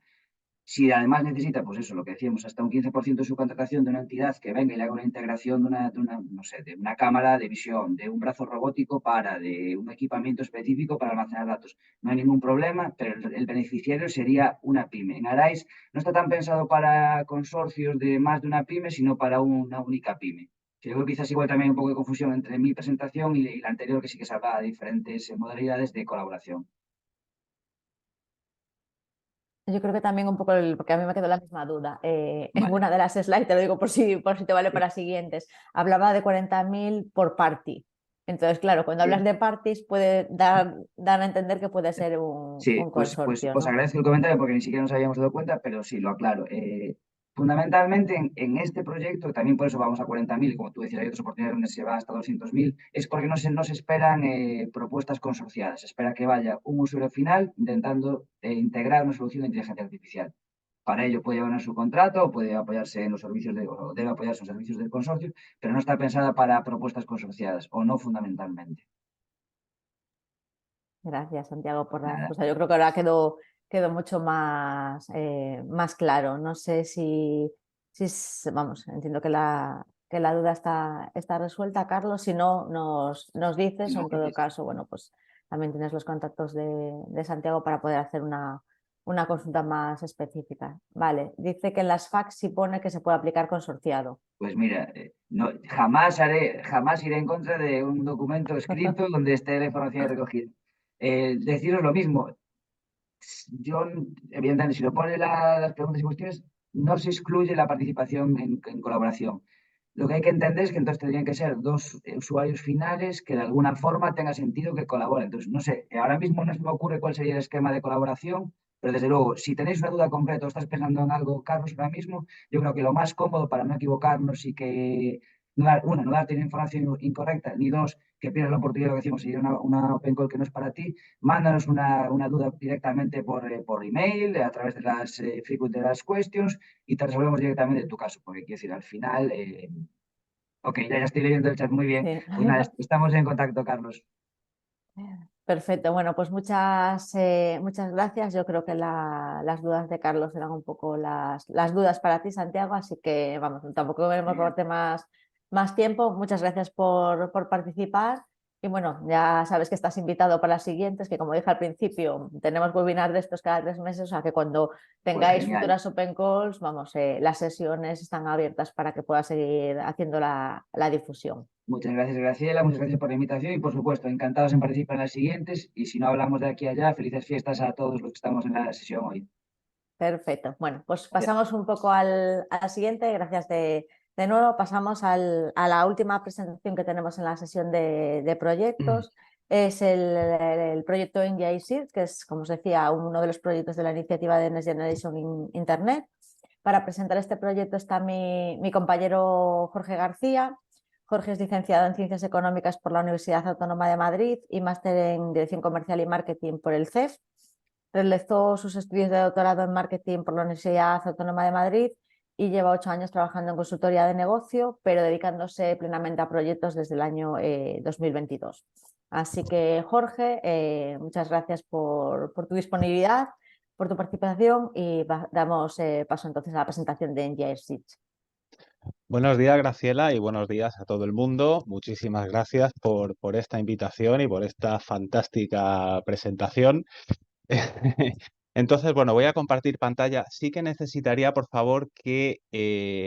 Speaker 4: Si además necesita, pues eso, lo que decíamos, hasta un 15% de su contratación de una entidad que venga y le haga una integración no sé, de una cámara de visión, de un brazo robótico de un equipamiento específico para almacenar datos, no hay ningún problema, pero el beneficiario sería una pyme. En Arais no está tan pensado para consorcios de más de una pyme, sino para una única pyme. Yo creo que quizás igual también hay un poco de confusión entre mi presentación y la anterior, que sí que se habla de diferentes modalidades de colaboración.
Speaker 1: Yo creo que también un poco, porque a mí me quedó la misma duda. En
Speaker 4: Vale.
Speaker 1: una de las slides, te lo digo por si te vale para siguientes, hablaba de 40.000 por party. Entonces, claro, cuando hablas de parties puede dar a entender que puede ser un
Speaker 4: Sí, pues
Speaker 1: consorcio,
Speaker 4: os
Speaker 1: ¿no?
Speaker 4: agradezco el comentario porque ni siquiera nos habíamos dado cuenta, pero sí, lo aclaro. Fundamentalmente en este proyecto, también por eso vamos a 40.000, como tú decías, hay otras oportunidades donde se va hasta 200.000, es porque no se esperan propuestas consorciadas, se espera que vaya un usuario final intentando integrar una solución de inteligencia artificial. Para ello puede llevar su contrato o puede apoyarse en los servicios o debe apoyarse en los servicios del consorcio, pero no está pensada para propuestas consorciadas o no fundamentalmente.
Speaker 1: Gracias, Santiago, por la
Speaker 4: Nada.
Speaker 1: respuesta. Yo creo que ahora quedó mucho más claro. No sé vamos, entiendo que la duda está resuelta, Carlos. Si no, nos dices, o en todo caso, bueno, pues también tienes los contactos de Santiago para poder hacer una consulta más específica. Vale, dice que en las FAQs sí pone que se puede aplicar consorciado.
Speaker 4: Pues mira, jamás iré en contra de un documento escrito donde esté la información recogida. Deciros lo mismo. Yo, evidentemente, si lo pone las preguntas y cuestiones, no se excluye la participación en colaboración. Lo que hay que entender es que entonces tendrían que ser 2 usuarios finales que de alguna forma tenga sentido que colaboren. Entonces, no sé, ahora mismo no se me ocurre cuál sería el esquema de colaboración, pero desde luego, si tenéis una duda concreta o estás pensando en algo, Carlos, ahora mismo, yo creo que lo más cómodo para no equivocarnos y que, no darte una información incorrecta, ni dos, que pierdas la oportunidad, lo que decimos, si una open call que no es para ti, mándanos una duda directamente por email, a través de las frequent asked questions, y te resolvemos directamente tu caso, porque quiero decir, al final, ok, ya estoy leyendo el chat, muy bien.
Speaker 1: Sí.
Speaker 4: Pues nada, estamos en contacto, Carlos.
Speaker 1: Perfecto, bueno, pues muchas gracias. Yo creo que las dudas de Carlos eran un poco las dudas para ti, Santiago, así que vamos, tampoco queremos
Speaker 4: Genial.
Speaker 1: robarte más tiempo. Muchas gracias por participar. Y bueno, ya sabes que estás invitado para las siguientes, que como dije al principio, tenemos webinar de estos cada 3 meses, o sea que cuando tengáis
Speaker 4: genial.
Speaker 1: futuras open calls, vamos, las sesiones están abiertas para que puedas seguir haciendo la difusión.
Speaker 4: Muchas gracias, Graciela, muchas gracias por la invitación y, por supuesto, encantados en participar en las siguientes. Y si no hablamos de aquí a allá, felices fiestas a todos los que estamos en la sesión hoy.
Speaker 1: Perfecto. Bueno, pues pasamos un poco a la siguiente. Gracias de nuevo. Pasamos a la última presentación que tenemos en la sesión de proyectos. Es el proyecto NGI Search, que es, como os decía, uno de los proyectos de la iniciativa de Next Generation Internet. Para presentar este proyecto está mi compañero Jorge García. Jorge es licenciado en Ciencias Económicas por la Universidad Autónoma de Madrid y máster en Dirección Comercial y Marketing por el CEF. Realizó sus estudios de doctorado en marketing por la Universidad Autónoma de Madrid y lleva 8 años trabajando en consultoría de negocio, pero dedicándose plenamente a proyectos desde el año 2022. Así que, Jorge, muchas gracias por tu disponibilidad, por tu participación y damos paso entonces a la presentación de NGI Search.
Speaker 5: Buenos días, Graciela, y buenos días a todo el mundo. Muchísimas gracias por esta invitación y por esta fantástica presentación. Entonces, bueno, voy a compartir pantalla. Sí que necesitaría, por favor, que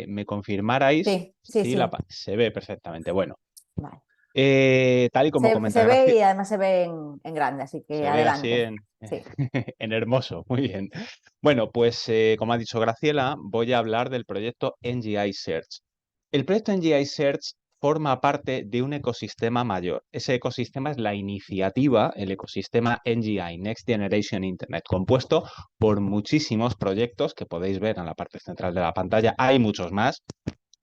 Speaker 5: me confirmarais
Speaker 1: Sí.
Speaker 5: se ve perfectamente. Bueno,
Speaker 1: Vale.
Speaker 5: tal y como comenta
Speaker 1: Se ve
Speaker 5: Graciela,
Speaker 1: y además se ve en grande, así que
Speaker 5: se ve así
Speaker 1: adelante. Sí.
Speaker 5: en hermoso, muy bien. Bueno, pues como ha dicho Graciela, voy a hablar del proyecto NGI Search. El proyecto NGI Search forma parte de un ecosistema mayor. Ese ecosistema es la iniciativa, el ecosistema NGI, Next Generation Internet, compuesto por muchísimos proyectos que podéis ver en la parte central de la pantalla. Hay muchos más,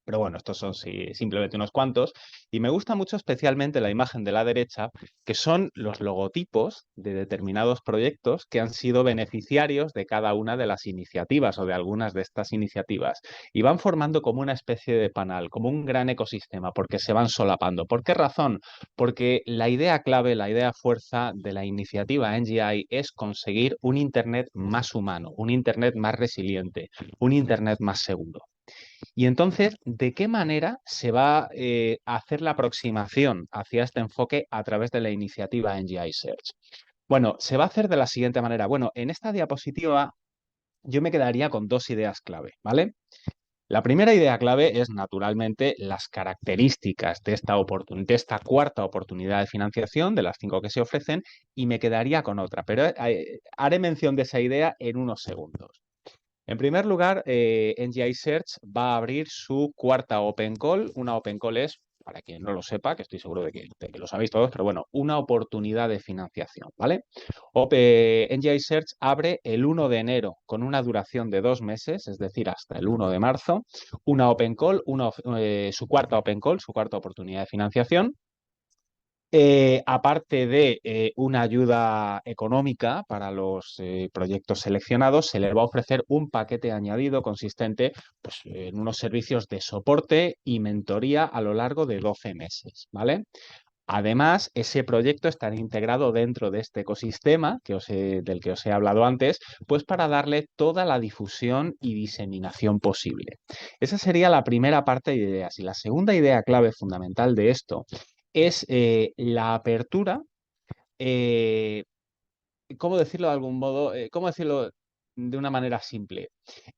Speaker 5: pero bueno, estos son simplemente unos cuantos. Y me gusta mucho especialmente la imagen de la derecha, que son los logotipos de determinados proyectos que han sido beneficiarios de cada una de las iniciativas o de algunas de estas iniciativas. Y van formando como una especie de panal, como un gran ecosistema, porque se van solapando. ¿Por qué razón? Porque la idea clave, la idea fuerza de la iniciativa NGI es conseguir un Internet más humano, un Internet más resiliente, un Internet más seguro. Y entonces, ¿de qué manera se va a hacer la aproximación hacia este enfoque a través de la iniciativa NGI Search? Bueno, se va a hacer de la siguiente manera. Bueno, en esta diapositiva yo me quedaría con 2 ideas clave, ¿vale? La primera idea clave es, naturalmente, las características de esta cuarta oportunidad de financiación, de las 5 que se ofrecen, y me quedaría con otra, pero haré mención de esa idea en unos segundos. En primer lugar, NGI Search va a abrir su cuarta Open Call. Una Open Call es, para quien no lo sepa, que estoy seguro de que lo sabéis todos, pero bueno, una oportunidad de financiación, ¿vale? NGI Search abre el 1 de enero con una duración de 2 meses, es decir, hasta el 1 de marzo, una Open Call, su cuarta Open Call, su cuarta oportunidad de financiación. Aparte de una ayuda económica para los proyectos seleccionados, se les va a ofrecer un paquete añadido consistente pues, en unos servicios de soporte y mentoría a lo largo de 12 meses, ¿vale? Además, ese proyecto estará integrado dentro de este ecosistema del que os he hablado antes, pues para darle toda la difusión y diseminación posible. Esa sería la primera parte de ideas. Y la segunda idea clave fundamental de esto es la apertura, ¿cómo decirlo de algún modo? ¿Cómo decirlo de una manera simple?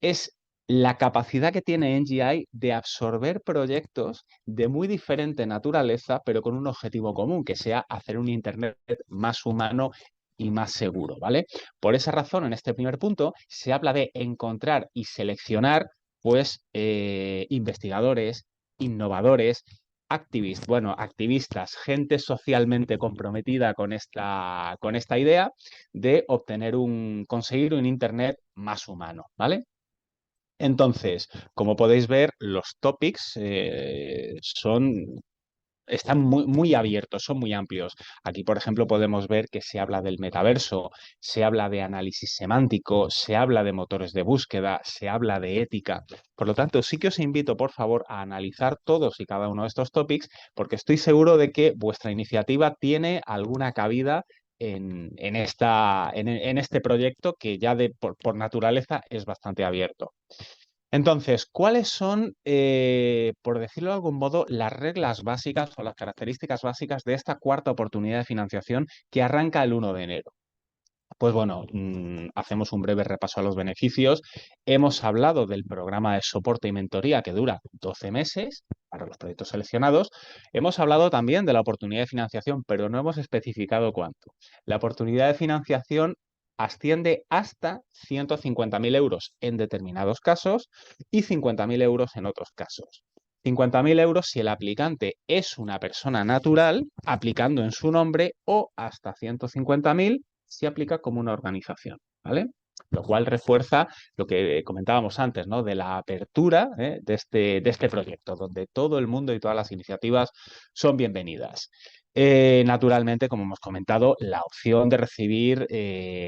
Speaker 5: Es la capacidad que tiene NGI de absorber proyectos de muy diferente naturaleza, pero con un objetivo común, que sea hacer un Internet más humano y más seguro, ¿vale? Por esa razón, en este primer punto, se habla de encontrar y seleccionar, pues, investigadores, innovadores, activistas, gente socialmente comprometida con esta idea de conseguir un Internet más humano, ¿vale? Entonces, como podéis ver, los topics están muy abiertos, son muy amplios. Aquí, por ejemplo, podemos ver que se habla del metaverso, se habla de análisis semántico, se habla de motores de búsqueda, se habla de ética. Por lo tanto, sí que os invito, por favor, a analizar todos y cada uno de estos topics, porque estoy seguro de que vuestra iniciativa tiene alguna cabida en este proyecto que ya por naturaleza es bastante abierto. Entonces, ¿cuáles son, por decirlo de algún modo, las reglas básicas o las características básicas de esta cuarta oportunidad de financiación que arranca el 1 de enero? Pues bueno, hacemos un breve repaso a los beneficios. Hemos hablado del programa de soporte y mentoría que dura 12 meses para los proyectos seleccionados. Hemos hablado también de la oportunidad de financiación, pero no hemos especificado cuánto. La oportunidad de financiación asciende hasta 150.000 euros en determinados casos y 50.000 euros en otros casos. 50.000 euros si el aplicante es una persona natural, aplicando en su nombre, o hasta 150.000 si aplica como una organización, ¿vale? Lo cual refuerza lo que comentábamos antes, ¿no? De la apertura de este proyecto, donde todo el mundo y todas las iniciativas son bienvenidas. Naturalmente, como hemos comentado, la opción de recibir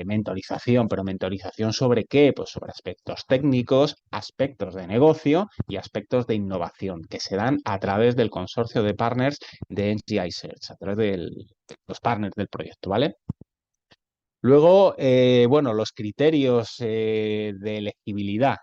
Speaker 5: mentorización, pero mentorización ¿sobre qué? Pues sobre aspectos técnicos, aspectos de negocio y aspectos de innovación que se dan a través del consorcio de partners de NGI Search, a través de los partners del proyecto, ¿vale? Luego, bueno, los criterios de elegibilidad,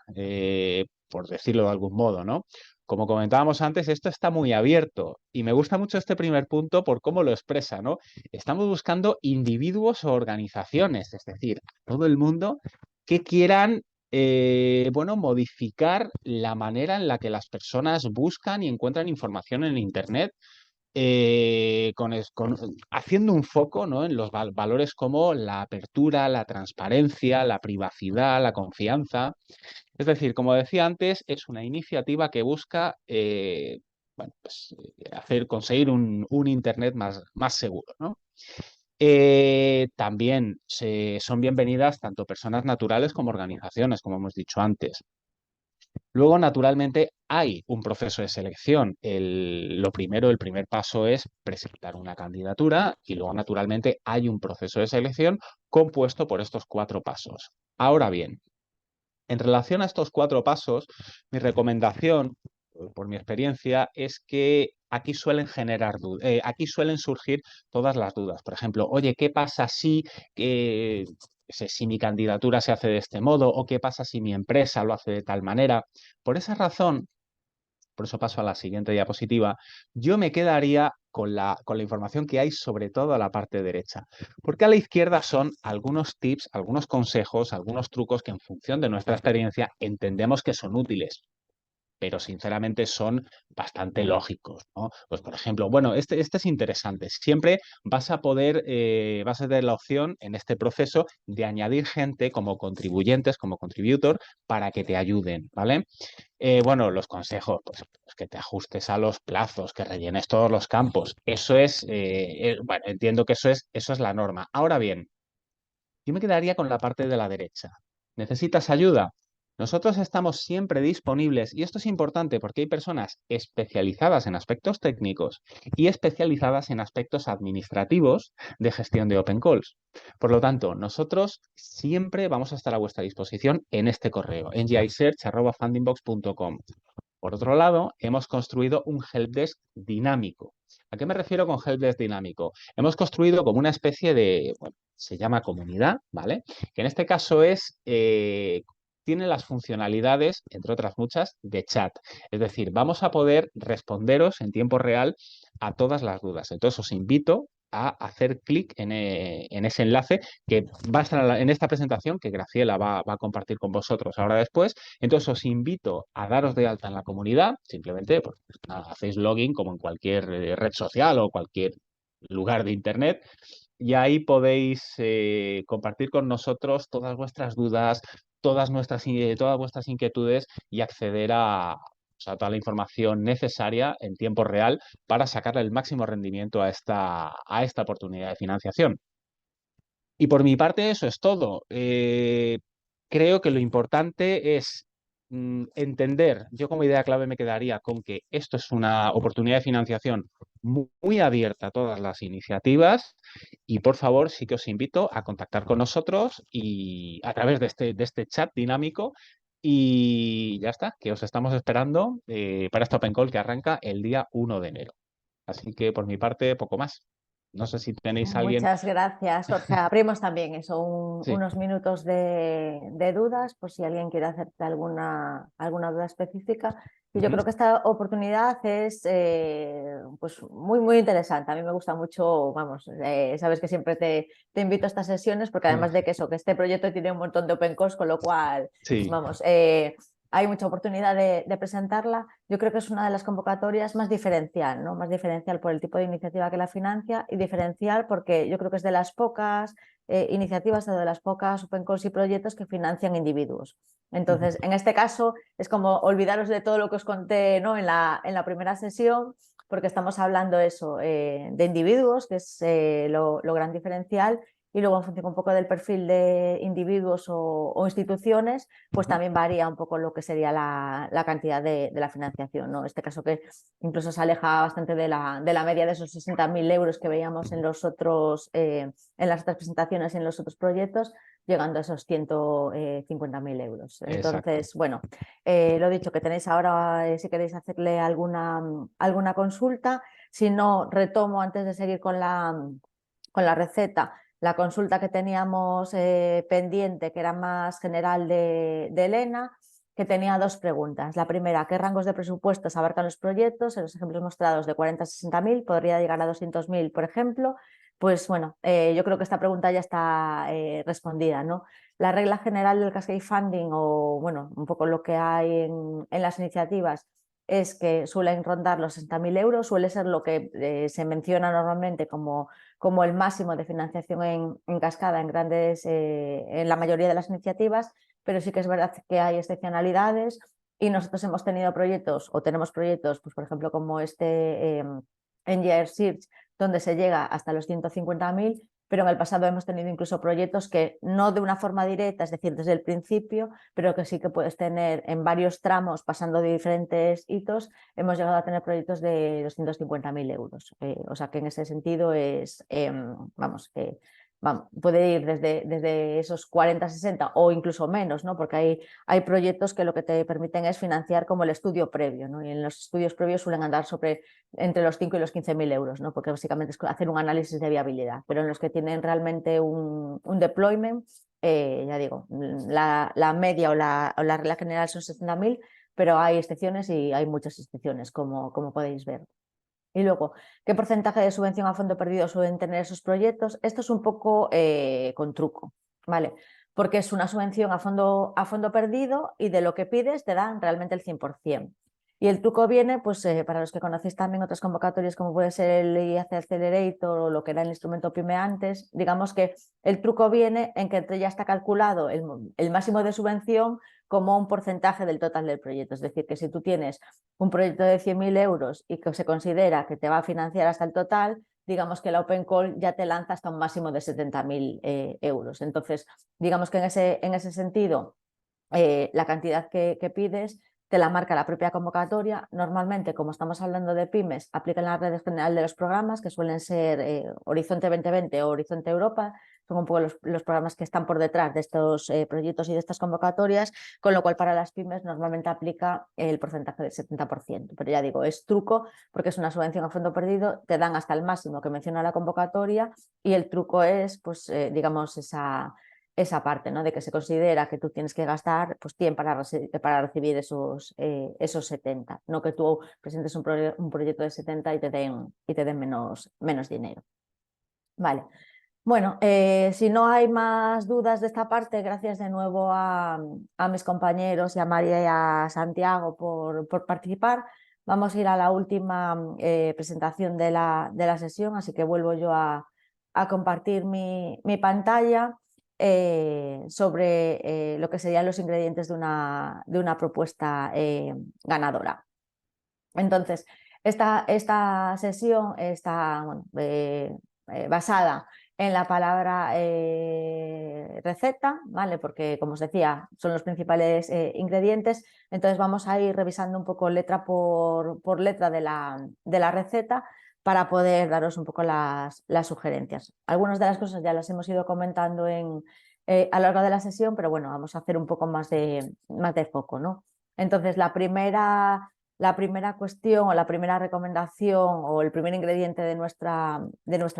Speaker 5: por decirlo de algún modo, ¿no? Como comentábamos antes, esto está muy abierto y me gusta mucho este primer punto por cómo lo expresa, ¿no? Estamos buscando individuos o organizaciones, es decir, todo el mundo que quieran, bueno, modificar la manera en la que las personas buscan y encuentran información en Internet haciendo un foco, ¿no? En los valores como la apertura, la transparencia, la privacidad, la confianza. Es decir, como decía antes, es una iniciativa que busca bueno, pues, conseguir un Internet más seguro, ¿no? También son bienvenidas tanto personas naturales como organizaciones, como hemos dicho antes. Luego, naturalmente, hay un proceso de selección. El primer paso es presentar una candidatura y luego, naturalmente, hay un proceso de selección compuesto por estos 4 pasos. Ahora bien, en relación a estos 4 pasos, mi recomendación, por mi experiencia, es que aquí suelen aquí suelen surgir todas las dudas. Por ejemplo, oye, ¿qué pasa si mi candidatura se hace de este modo? ¿O qué pasa si mi empresa lo hace de tal manera? Por esa razón, por eso paso a la siguiente diapositiva, yo me quedaría con la información que hay sobre todo a la parte derecha. Porque a la izquierda son algunos tips, algunos consejos, algunos trucos que en función de nuestra experiencia entendemos que son útiles, pero sinceramente son bastante lógicos, ¿no? Pues por ejemplo, bueno, este es interesante. Siempre vas a tener la opción en este proceso de añadir gente como contribuyentes, como contributor, para que te ayuden, ¿vale? Bueno, los consejos, pues que te ajustes a los plazos, que rellenes todos los campos. Eso bueno, entiendo que eso es la norma. Ahora bien, yo me quedaría con la parte de la derecha. ¿Necesitas ayuda? Nosotros estamos siempre disponibles y esto es importante porque hay personas especializadas en aspectos técnicos y especializadas en aspectos administrativos de gestión de open calls. Por lo tanto, nosotros siempre vamos a estar a vuestra disposición en este correo, ngisearch@fundingbox.com. Por otro lado, hemos construido un helpdesk dinámico. ¿A qué me refiero con helpdesk dinámico? Hemos construido como una especie de, bueno, se llama comunidad, ¿vale? Que en este caso tiene las funcionalidades, entre otras muchas, de chat. Es decir, vamos a poder responderos en tiempo real a todas las dudas. Entonces, os invito a hacer clic en ese enlace que va a estar en esta presentación que Graciela va a compartir con vosotros ahora después. Entonces os invito a daros de alta en la comunidad, simplemente pues, nada, hacéis login como en cualquier red social o cualquier lugar de internet y ahí podéis compartir con nosotros todas vuestras dudas, todas vuestras inquietudes y acceder a o sea, toda la información necesaria en tiempo real para sacarle el máximo rendimiento a esta oportunidad de financiación. Y por mi parte eso es todo. Creo que lo importante es entender, yo como idea clave me quedaría con que esto es una oportunidad de financiación muy abierta a todas las iniciativas y por favor sí que os invito a contactar con nosotros y a través de este chat dinámico y ya está, que os estamos esperando para esta Open Call que arranca el día 1 de enero. Así que por mi parte poco más. No sé si tenéis a alguien.
Speaker 1: Muchas gracias, Jorge. Abrimos también eso,
Speaker 5: Sí.
Speaker 1: unos minutos de dudas, por si alguien quiere hacerte alguna duda específica. Y yo creo que esta oportunidad es pues muy interesante. A mí me gusta mucho, vamos, sabes que siempre te invito a estas sesiones porque además de que este proyecto tiene un montón de open calls, con lo cual,
Speaker 5: Sí.
Speaker 1: vamos, hay mucha oportunidad de presentarla. Yo creo que es una de las convocatorias más diferencial, ¿no? Más diferencial por el tipo de iniciativa que la financia y diferencial porque yo creo que es de las pocas iniciativas o de las pocas open calls y proyectos que financian individuos. Entonces, en este caso es como olvidaros de todo lo que os conté, ¿no? en la primera sesión, porque estamos hablando eso, de individuos, que es lo gran diferencial. Y luego, en función un poco del perfil de individuos o instituciones, pues también varía un poco lo que sería la cantidad de la financiación, ¿no? Este caso que incluso se aleja bastante de la media de esos 60.000 euros que veíamos en los otros, en las otras presentaciones y en los otros proyectos, llegando a esos 150.000 euros. Entonces,
Speaker 5: Exacto.
Speaker 1: bueno, lo dicho, que tenéis ahora, si queréis hacerle alguna consulta, si no, retomo antes de seguir con la receta. La consulta que teníamos pendiente, que era más general de Elena, que tenía dos preguntas. La primera, ¿qué rangos de presupuestos abarcan los proyectos? En los ejemplos mostrados de 40 a 60.000, podría llegar a 200.000, por ejemplo. Pues bueno, yo creo que esta pregunta ya está respondida, ¿no? La regla general del Cascade Funding, o bueno, un poco lo que hay en las iniciativas, es que suelen rondar los 60.000 euros, suele ser lo que se menciona normalmente como el máximo de financiación en cascada en la mayoría de las iniciativas, pero sí que es verdad que hay excepcionalidades y nosotros hemos tenido proyectos o tenemos proyectos, pues por ejemplo como NGR Search, donde se llega hasta los 150.000, pero en el pasado hemos tenido incluso proyectos que no de una forma directa, es decir, desde el principio, pero que sí que puedes tener en varios tramos, pasando de diferentes hitos, hemos llegado a tener proyectos de 250.000 euros. O sea que en ese sentido es, puede ir desde esos 40, 60 o incluso menos, ¿no? Porque hay proyectos que lo que te permiten es financiar como el estudio previo, ¿no? Y en los estudios previos suelen andar entre los 5 y los 15.000 euros, ¿no? Porque básicamente es hacer un análisis de viabilidad, pero en los que tienen realmente un deployment, ya digo, la media o la regla general son 60.000, pero hay excepciones y hay muchas excepciones, como podéis ver. Y luego, ¿qué porcentaje de subvención a fondo perdido suelen tener esos proyectos? Esto es un poco con truco, ¿vale? Porque es una subvención a fondo perdido y de lo que pides te dan realmente el 100%. Y el truco viene, pues para los que conocéis también otras convocatorias como puede ser el IAC Accelerator o lo que era el instrumento PYME antes, digamos que el truco viene en que ya está calculado el máximo de subvención como un porcentaje del total del proyecto. Es decir, que si tú tienes un proyecto de 100.000 euros y que se considera que te va a financiar hasta el total, digamos que la Open Call ya te lanza hasta un máximo de 70.000 euros. Entonces, digamos que en ese sentido, la cantidad que pides te la marca la propia convocatoria. Normalmente, como estamos hablando de pymes, aplican la red general de los programas, que suelen ser Horizonte 2020 o Horizonte Europa. Son un poco los programas que están por detrás de estos proyectos y de estas convocatorias, con lo cual para las pymes normalmente aplica el porcentaje del 70%. Pero ya digo, es truco porque es una subvención a fondo perdido, te dan hasta el máximo que menciona la convocatoria y el truco es, pues, digamos, esa parte, ¿no? De que se considera que tú tienes que gastar pues 100 para recibir esos 70, no que tú presentes un proyecto de 70 y te den menos dinero. Vale. Bueno, si no hay más dudas de esta parte, gracias de nuevo a mis compañeros y a María y a Santiago por participar. Vamos a ir a la última presentación de la sesión, así que vuelvo yo a compartir mi pantalla. sobre lo que serían los ingredientes de una propuesta ganadora. Entonces, esta sesión está basada en la palabra receta, ¿vale? Porque, como os decía, son los principales ingredientes. Entonces vamos a ir revisando un poco letra por letra de la receta para poder daros un poco las sugerencias. Algunas de las cosas ya las hemos ido comentando a lo largo de la sesión, pero bueno, vamos a hacer un poco más de foco, ¿no? Entonces, la primera cuestión o la primera recomendación o el primer ingrediente de nuestra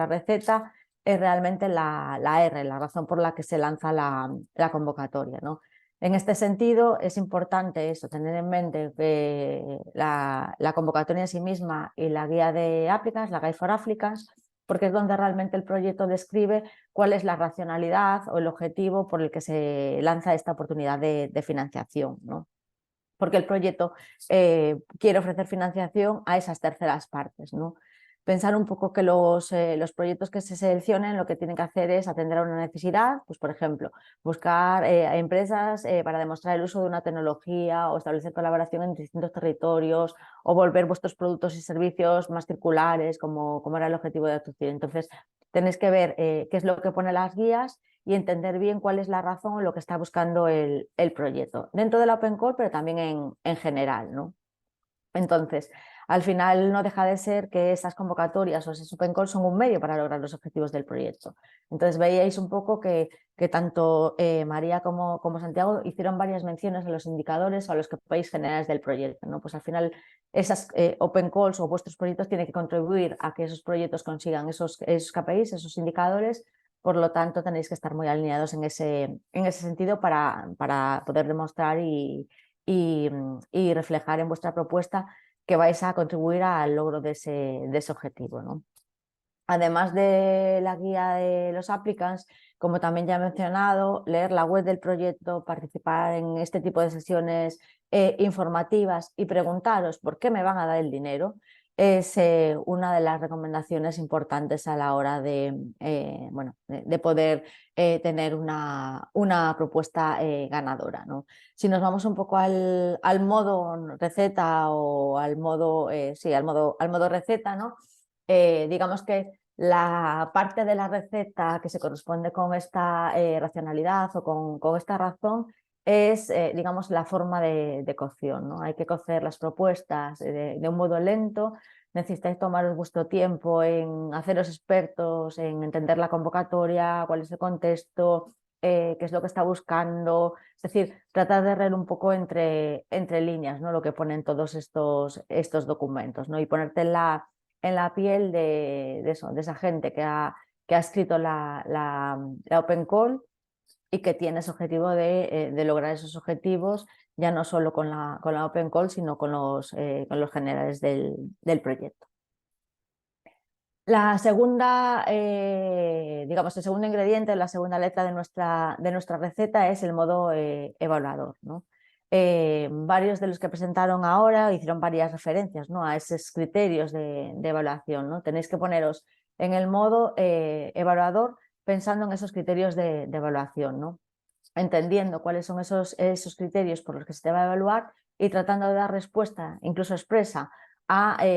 Speaker 1: receta es realmente la R, la razón por la que se lanza la convocatoria, ¿no? En este sentido, es importante eso, tener en mente que la convocatoria en sí misma y la guía de applicants, la Guide for Applicants, porque es donde realmente el proyecto describe cuál es la racionalidad o el objetivo por el que se lanza esta oportunidad de financiación, ¿no? Porque el proyecto quiere ofrecer financiación a esas terceras partes, ¿no? Pensar un poco que los proyectos que se seleccionen lo que tienen que hacer es atender a una necesidad, pues por ejemplo, buscar a empresas para demostrar el uso de una tecnología o establecer colaboración en distintos territorios o volver vuestros productos y servicios más circulares, como era el objetivo de actuación. Entonces, tenéis que ver qué es lo que pone las guías y entender bien cuál es la razón o lo que está buscando el proyecto, dentro de la Open Call, pero también en general, ¿no? Entonces, al final no deja de ser que esas convocatorias o esas Open Call son un medio para lograr los objetivos del proyecto. Entonces, veíais un poco que tanto María como Santiago hicieron varias menciones a los indicadores o a los KPIs generales del proyecto, ¿no? Pues al final esas Open Calls o vuestros proyectos tienen que contribuir a que esos proyectos consigan esos KPIs, esos indicadores. Por lo tanto, tenéis que estar muy alineados en ese sentido para poder demostrar y reflejar en vuestra propuesta que vais a contribuir al logro de ese objetivo, ¿no? Además de la guía de los applicants, como también ya he mencionado, leer la web del proyecto, participar en este tipo de sesiones informativas y preguntaros por qué me van a dar el dinero es una de las recomendaciones importantes a la hora de poder tener una propuesta ganadora, ¿no? Si nos vamos un poco al modo receta o al modo receta, ¿no? Digamos que la parte de la receta que se corresponde con esta racionalidad o con esta razón es, digamos, la forma de cocción, ¿no? Hay que cocer las propuestas de un modo lento, necesitáis tomaros vuestro tiempo en haceros expertos, en entender la convocatoria, cuál es el contexto, qué es lo que está buscando, es decir, tratar de leer un poco entre líneas, ¿no? Lo que ponen todos estos documentos, ¿no? Y ponerte en la piel de esa gente que ha escrito la Open Call y que tiene ese objetivo de lograr esos objetivos, ya no solo con la Open Call, sino con los generales del proyecto. La segunda, digamos, el segundo ingrediente, la segunda letra de nuestra receta es el modo evaluador, ¿no? Varios de los que presentaron ahora hicieron varias referencias, ¿no? A esos criterios de evaluación, ¿no? Tenéis que poneros en el modo evaluador pensando en esos criterios de evaluación, ¿no? Entendiendo cuáles son esos criterios por los que se te va a evaluar y tratando de dar respuesta, incluso expresa,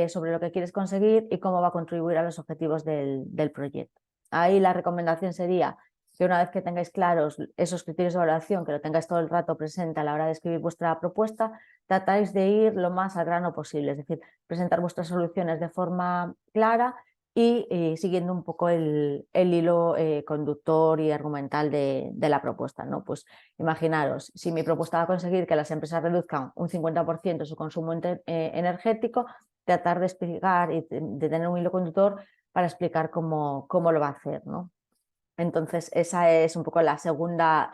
Speaker 1: sobre lo que quieres conseguir y cómo va a contribuir a los objetivos del proyecto. Ahí la recomendación sería que una vez que tengáis claros esos criterios de evaluación, que lo tengáis todo el rato presente a la hora de escribir vuestra propuesta, tratáis de ir lo más al grano posible, es decir, presentar vuestras soluciones de forma clara y siguiendo un poco el hilo conductor y argumental de la propuesta, ¿no? Pues imaginaros, si mi propuesta va a conseguir que las empresas reduzcan un 50% su consumo energético, tratar de explicar y de tener un hilo conductor para explicar cómo lo va a hacer, ¿no? Entonces, esa es un poco la segunda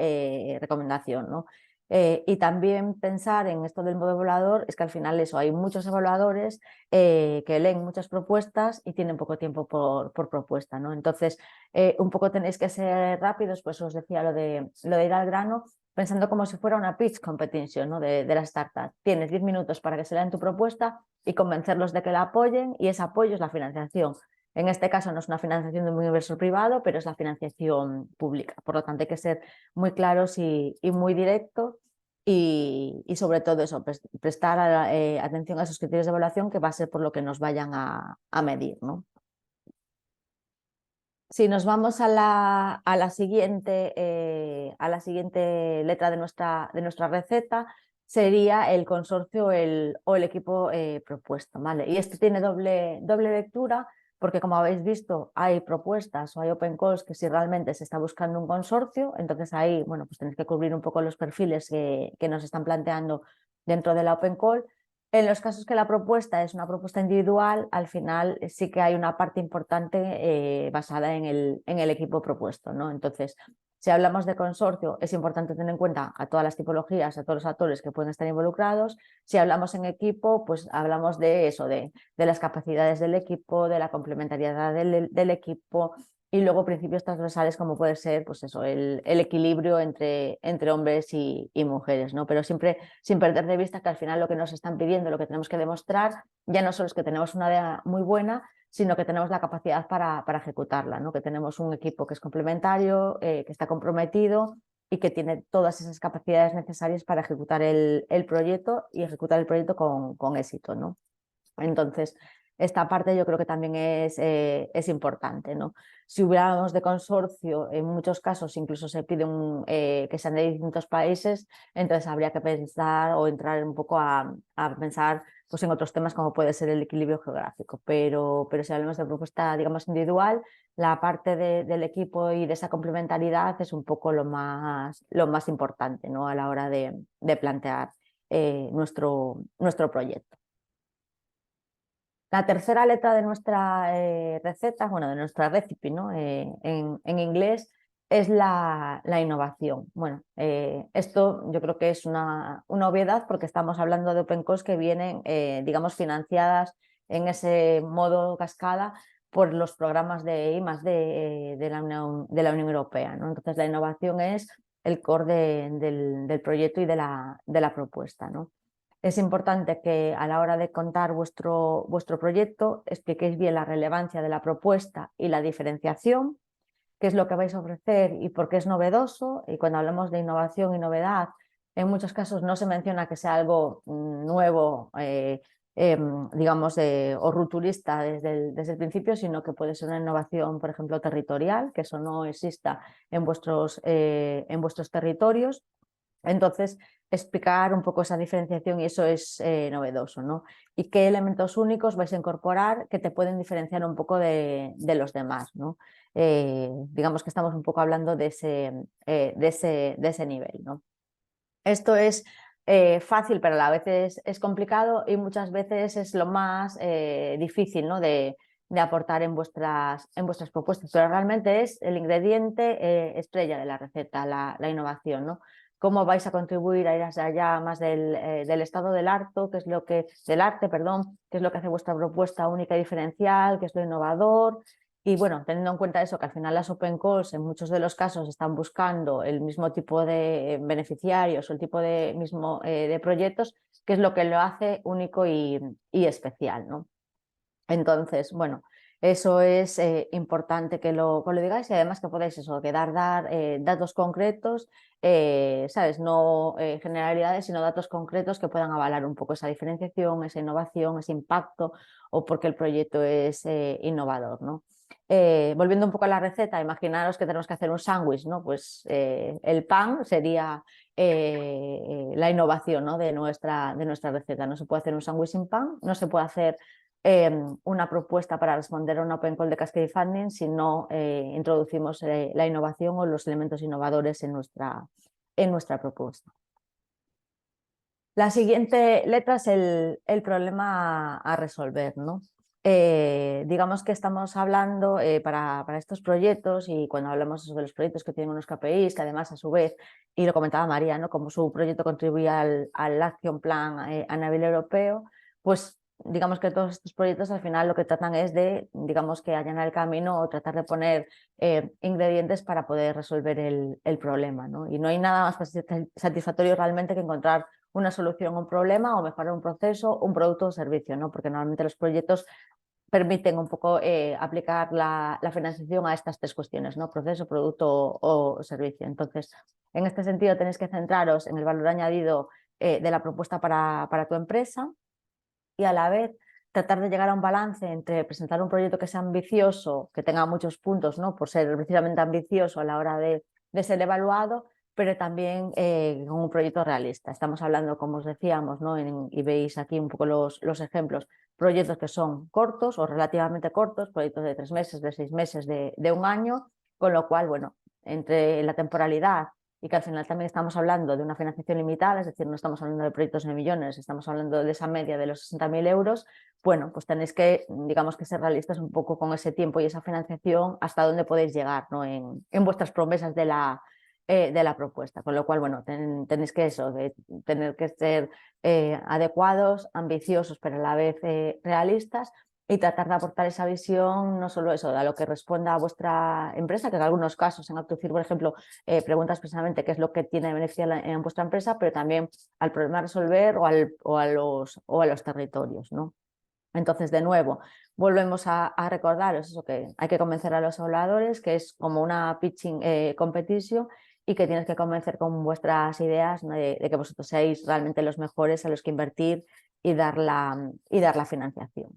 Speaker 1: recomendación, ¿no? Y también pensar en esto del modo evaluador, es que al final eso, hay muchos evaluadores que leen muchas propuestas y tienen poco tiempo por propuesta, ¿no? Entonces, un poco tenéis que ser rápidos, pues os decía lo de ir al grano, pensando como si fuera una pitch competition, ¿no? de la startup. Tienes 10 minutos para que se lean tu propuesta y convencerlos de que la apoyen y ese apoyo es la financiación. En este caso no es una financiación de un inversor privado, pero es la financiación pública. Por lo tanto, hay que ser muy claros y muy directos y sobre todo eso, prestar atención a esos criterios de evaluación, que va a ser por lo que nos vayan a medir, ¿no? Si nos vamos a la siguiente letra de nuestra receta, sería el consorcio o el equipo propuesto, ¿vale? Y esto tiene doble lectura, porque como habéis visto, hay propuestas o hay open calls que si realmente se está buscando un consorcio, entonces ahí, bueno, pues tenéis que cubrir un poco los perfiles que nos están planteando dentro de la open call. En los casos que la propuesta es una propuesta individual, al final sí que hay una parte importante basada en el equipo propuesto, ¿no? Entonces, si hablamos de consorcio, es importante tener en cuenta a todas las tipologías, a todos los actores que pueden estar involucrados. Si hablamos en equipo, pues hablamos de eso, de las capacidades del equipo, de la complementariedad del equipo, y luego principios transversales como puede ser, pues eso, el equilibrio entre hombres y mujeres, ¿no? Pero siempre sin perder de vista que al final lo que nos están pidiendo, lo que tenemos que demostrar, ya no solo es que tenemos una idea muy buena, sino que tenemos la capacidad para ejecutarla, ¿no? Que tenemos un equipo que es complementario, que está comprometido y que tiene todas esas capacidades necesarias para ejecutar el proyecto y ejecutar el proyecto con éxito, ¿no? Entonces, esta parte yo creo que también es importante, ¿no? Si hubiéramos de consorcio, en muchos casos incluso se pide que sean de distintos países, entonces habría que pensar o entrar un poco a pensar pues, en otros temas como puede ser el equilibrio geográfico, pero si hablamos de propuesta, digamos, individual, la parte del equipo y de esa complementariedad es un poco lo más importante, ¿no? A la hora de plantear nuestro proyecto. La tercera letra de nuestra receta, bueno, de nuestra recipe, ¿no? En inglés, es la innovación. Bueno, esto yo creo que es una obviedad porque estamos hablando de open calls que vienen, digamos, financiadas en ese modo cascada por los programas de I+D de la Unión Europea, ¿no? Entonces, la innovación es el core del proyecto y de la propuesta, ¿no? Es importante que a la hora de contar vuestro proyecto expliquéis bien la relevancia de la propuesta y la diferenciación, qué es lo que vais a ofrecer y por qué es novedoso. Y cuando hablamos de innovación y novedad, en muchos casos no se menciona que sea algo nuevo, digamos, o rupturista desde el principio, sino que puede ser una innovación, por ejemplo, territorial, que eso no exista en vuestros territorios. Entonces, explicar un poco esa diferenciación y eso es novedoso, ¿no? Y qué elementos únicos vais a incorporar que te pueden diferenciar un poco de los demás, ¿no? Digamos que estamos un poco hablando de ese nivel, ¿no? Esto es fácil, pero a la vez es complicado y muchas veces es lo más difícil, ¿no? de aportar en vuestras propuestas, pero realmente es el ingrediente estrella de la receta, la innovación, ¿no? Cómo vais a contribuir a ir hacia allá más del estado del arte, qué es lo que hace vuestra propuesta única y diferencial, qué es lo innovador. Y bueno, teniendo en cuenta eso, que al final las open calls en muchos de los casos están buscando el mismo tipo de beneficiarios o el tipo de proyectos, que es lo que lo hace único y especial, ¿no? Entonces, bueno, eso es importante que lo digáis y además que podáis eso, dar datos concretos, ¿sabes? No generalidades, sino datos concretos que puedan avalar un poco esa diferenciación, esa innovación, ese impacto o porque el proyecto es innovador, ¿no? Volviendo un poco a la receta, imaginaros que tenemos que hacer un sándwich, ¿no? Pues el pan sería la innovación, ¿no? de nuestra receta. No se puede hacer un sándwich sin pan, no se puede hacer una propuesta para responder a una open call de Cascade Funding si no introducimos la innovación o los elementos innovadores en nuestra propuesta. La siguiente letra es el problema a resolver, ¿no? Digamos que estamos hablando para estos proyectos y cuando hablamos de los proyectos que tienen unos KPIs, que además a su vez, y lo comentaba María, ¿no? Como su proyecto contribuye al Action Plan a nivel europeo, pues digamos que todos estos proyectos al final lo que tratan es de, digamos, que allanar el camino o tratar de poner ingredientes para poder resolver el problema, ¿no? Y no hay nada más satisfactorio realmente que encontrar una solución a un problema o mejorar un proceso, un producto o servicio, ¿no? Porque normalmente los proyectos permiten un poco aplicar la financiación a estas 3 cuestiones, ¿no? Proceso, producto o servicio. Entonces, en este sentido tenéis que centraros en el valor añadido de la propuesta para tu empresa y a la vez tratar de llegar a un balance entre presentar un proyecto que sea ambicioso, que tenga muchos puntos, ¿no? Por ser precisamente ambicioso a la hora de ser evaluado, pero también con un proyecto realista. Estamos hablando, como os decíamos, ¿no? Y veis aquí un poco los ejemplos, proyectos que son cortos o relativamente cortos, proyectos de 3 meses, de 6 meses, de 1 año, con lo cual, bueno, entre la temporalidad y que al final también estamos hablando de una financiación limitada, es decir, no estamos hablando de proyectos de millones, estamos hablando de esa media de los 60.000 euros, bueno, pues tenéis que, digamos, que ser realistas un poco con ese tiempo y esa financiación, hasta dónde podéis llegar, ¿no? en vuestras promesas de la propuesta, con lo cual, bueno, tenéis que eso, de tener que ser adecuados, ambiciosos, pero a la vez realistas, y tratar de aportar esa visión, no solo eso, a lo que responda a vuestra empresa, que en algunos casos, en AptoCIR, por ejemplo, preguntas precisamente qué es lo que tiene de beneficio en vuestra empresa, pero también al problema a resolver o a los territorios, ¿no? Entonces, de nuevo, volvemos a recordaros eso, que hay que convencer a los habladores, que es como una pitching competition, y que tienes que convencer con vuestras ideas, ¿no? de que vosotros seáis realmente los mejores a los que invertir y dar la financiación.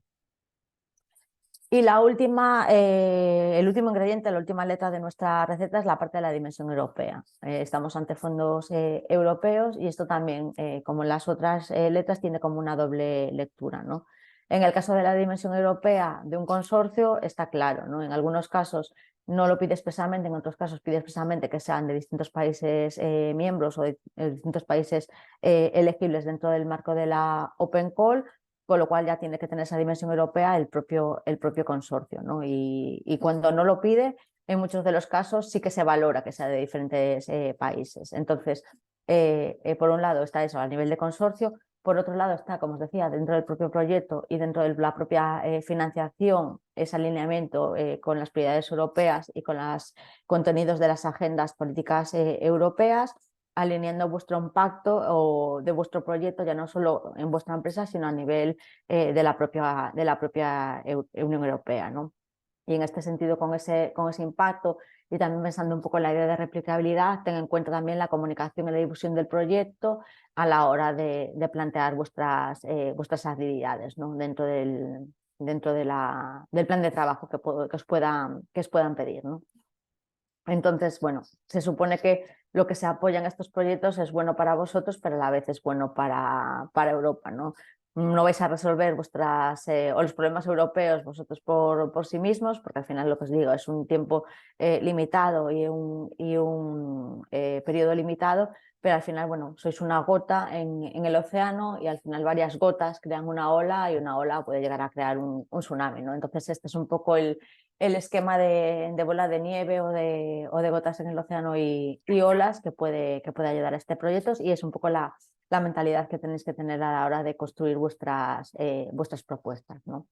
Speaker 1: Y la última, el último ingrediente, la última letra de nuestra receta es la parte de la dimensión europea. Estamos ante fondos europeos y esto también, como en las otras letras, tiene como una doble lectura, ¿no? En el caso de la dimensión europea de un consorcio está claro, ¿no? En algunos casos no lo pide expresamente, en otros casos pide expresamente que sean de distintos países miembros o de distintos países elegibles dentro del marco de la Open Call, con lo cual ya tiene que tener esa dimensión europea el propio consorcio, ¿no? Y cuando no lo pide, en muchos de los casos sí que se valora que sea de diferentes países. Entonces, por un lado está eso a nivel de consorcio, por otro lado está, como os decía, dentro del propio proyecto y dentro de la propia financiación, ese alineamiento con las prioridades europeas y con los contenidos de las agendas políticas europeas, alineando vuestro impacto o de vuestro proyecto ya no solo en vuestra empresa, sino a nivel de la propia Unión Europea, ¿no? Y en este sentido, con ese impacto y también pensando un poco en la idea de replicabilidad, ten en cuenta también la comunicación y la difusión del proyecto a la hora de plantear vuestras actividades, ¿no? dentro del plan de trabajo que os puedan pedir, ¿no? Entonces, bueno, se supone que lo que se apoya en estos proyectos es bueno para vosotros, pero a la vez es bueno para Europa, ¿no? No vais a resolver o los problemas europeos vosotros por sí mismos, porque al final lo que os digo es un tiempo limitado y un periodo limitado, pero al final, bueno, sois una gota en el océano y al final varias gotas crean una ola y una ola puede llegar a crear un tsunami, ¿no? Entonces este es un poco el esquema de bola de nieve o de gotas en el océano y olas que puede ayudar a este proyecto, y es un poco la mentalidad que tenéis que tener a la hora de construir vuestras propuestas, ¿no?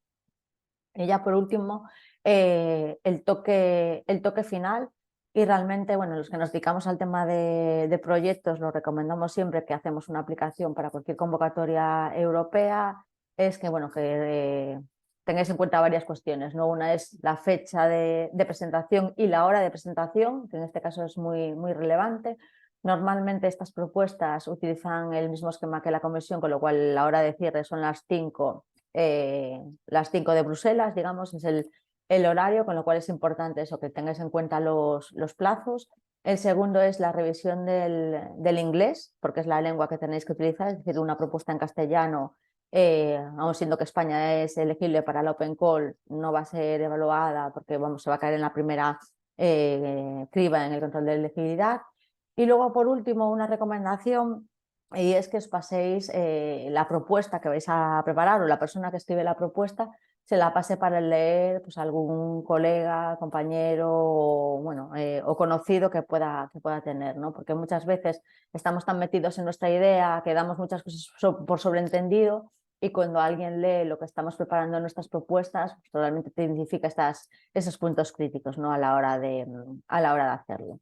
Speaker 1: Y ya por último, el toque final. Y realmente, bueno, los que nos dedicamos al tema de proyectos, lo recomendamos siempre que hacemos una aplicación para cualquier convocatoria europea, es que, bueno, que tengáis en cuenta varias cuestiones, ¿no? Una es la fecha de presentación y la hora de presentación, que en este caso es muy, muy relevante. Normalmente estas propuestas utilizan el mismo esquema que la comisión, con lo cual la hora de cierre son las 5 de Bruselas, digamos, es el horario, con lo cual es importante eso, que tengáis en cuenta los plazos. El segundo es la revisión del inglés, porque es la lengua que tenéis que utilizar, es decir, una propuesta en castellano, aun siendo que España es elegible para la Open Call, no va a ser evaluada porque se va a caer en la primera criba en el control de elegibilidad. Y luego, por último, una recomendación, y es que os paséis la propuesta que vais a preparar, o la persona que escribe la propuesta se la pase para leer pues, algún colega, compañero o, bueno, o conocido que pueda tener, ¿no? Porque muchas veces estamos tan metidos en nuestra idea que damos muchas cosas por sobreentendido, y cuando alguien lee lo que estamos preparando en nuestras propuestas, pues, realmente te identifica esos puntos críticos, ¿no? a la hora de hacerlo.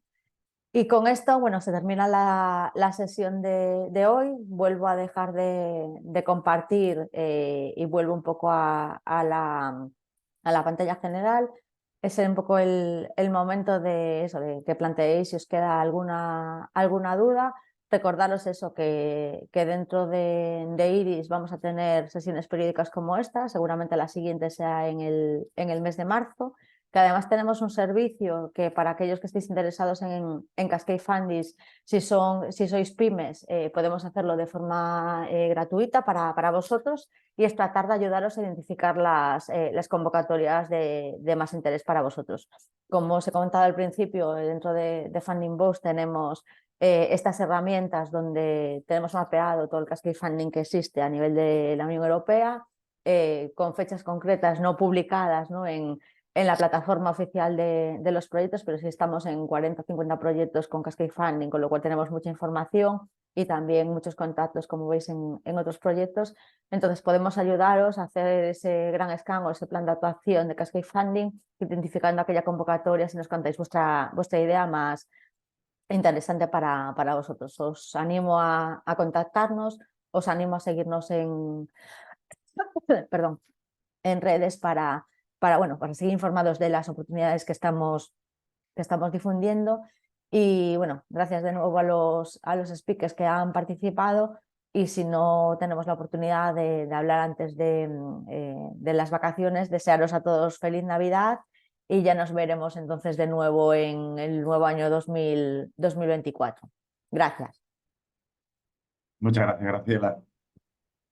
Speaker 1: Y con esto, bueno, se termina la sesión de hoy. Vuelvo a dejar de compartir y vuelvo un poco a a la pantalla general. Ese es un poco el momento de eso, de que planteéis si os queda alguna duda. Recordaros eso, que dentro de Iris vamos a tener sesiones periódicas como esta, seguramente la siguiente sea en el mes de marzo, que además tenemos un servicio que para aquellos que estéis interesados en Cascade Fundis, si sois pymes, podemos hacerlo de forma gratuita para vosotros, y es tratar de ayudaros a identificar las convocatorias de más interés para vosotros. Como os he comentado al principio, dentro de Funding Box tenemos estas herramientas donde tenemos mapeado todo el Cascade Funding que existe a nivel de la Unión Europea, con fechas concretas no publicadas, ¿no?, en la plataforma oficial de los proyectos, pero sí estamos en 40 o 50 proyectos con Cascade Funding, con lo cual tenemos mucha información y también muchos contactos, como veis, en otros proyectos. Entonces podemos ayudaros a hacer ese gran scan o ese plan de actuación de Cascade Funding, identificando aquella convocatoria si nos contáis vuestra idea más interesante para vosotros. Os animo a contactarnos, os animo a seguirnos perdón, en redes para seguir informados de las oportunidades que estamos difundiendo. Y bueno, gracias de nuevo a los speakers que han participado, y si no tenemos la oportunidad de hablar antes de las vacaciones, desearos a todos feliz Navidad, y ya nos veremos entonces de nuevo en el nuevo año 2024. Gracias.
Speaker 3: Muchas gracias, Graciela.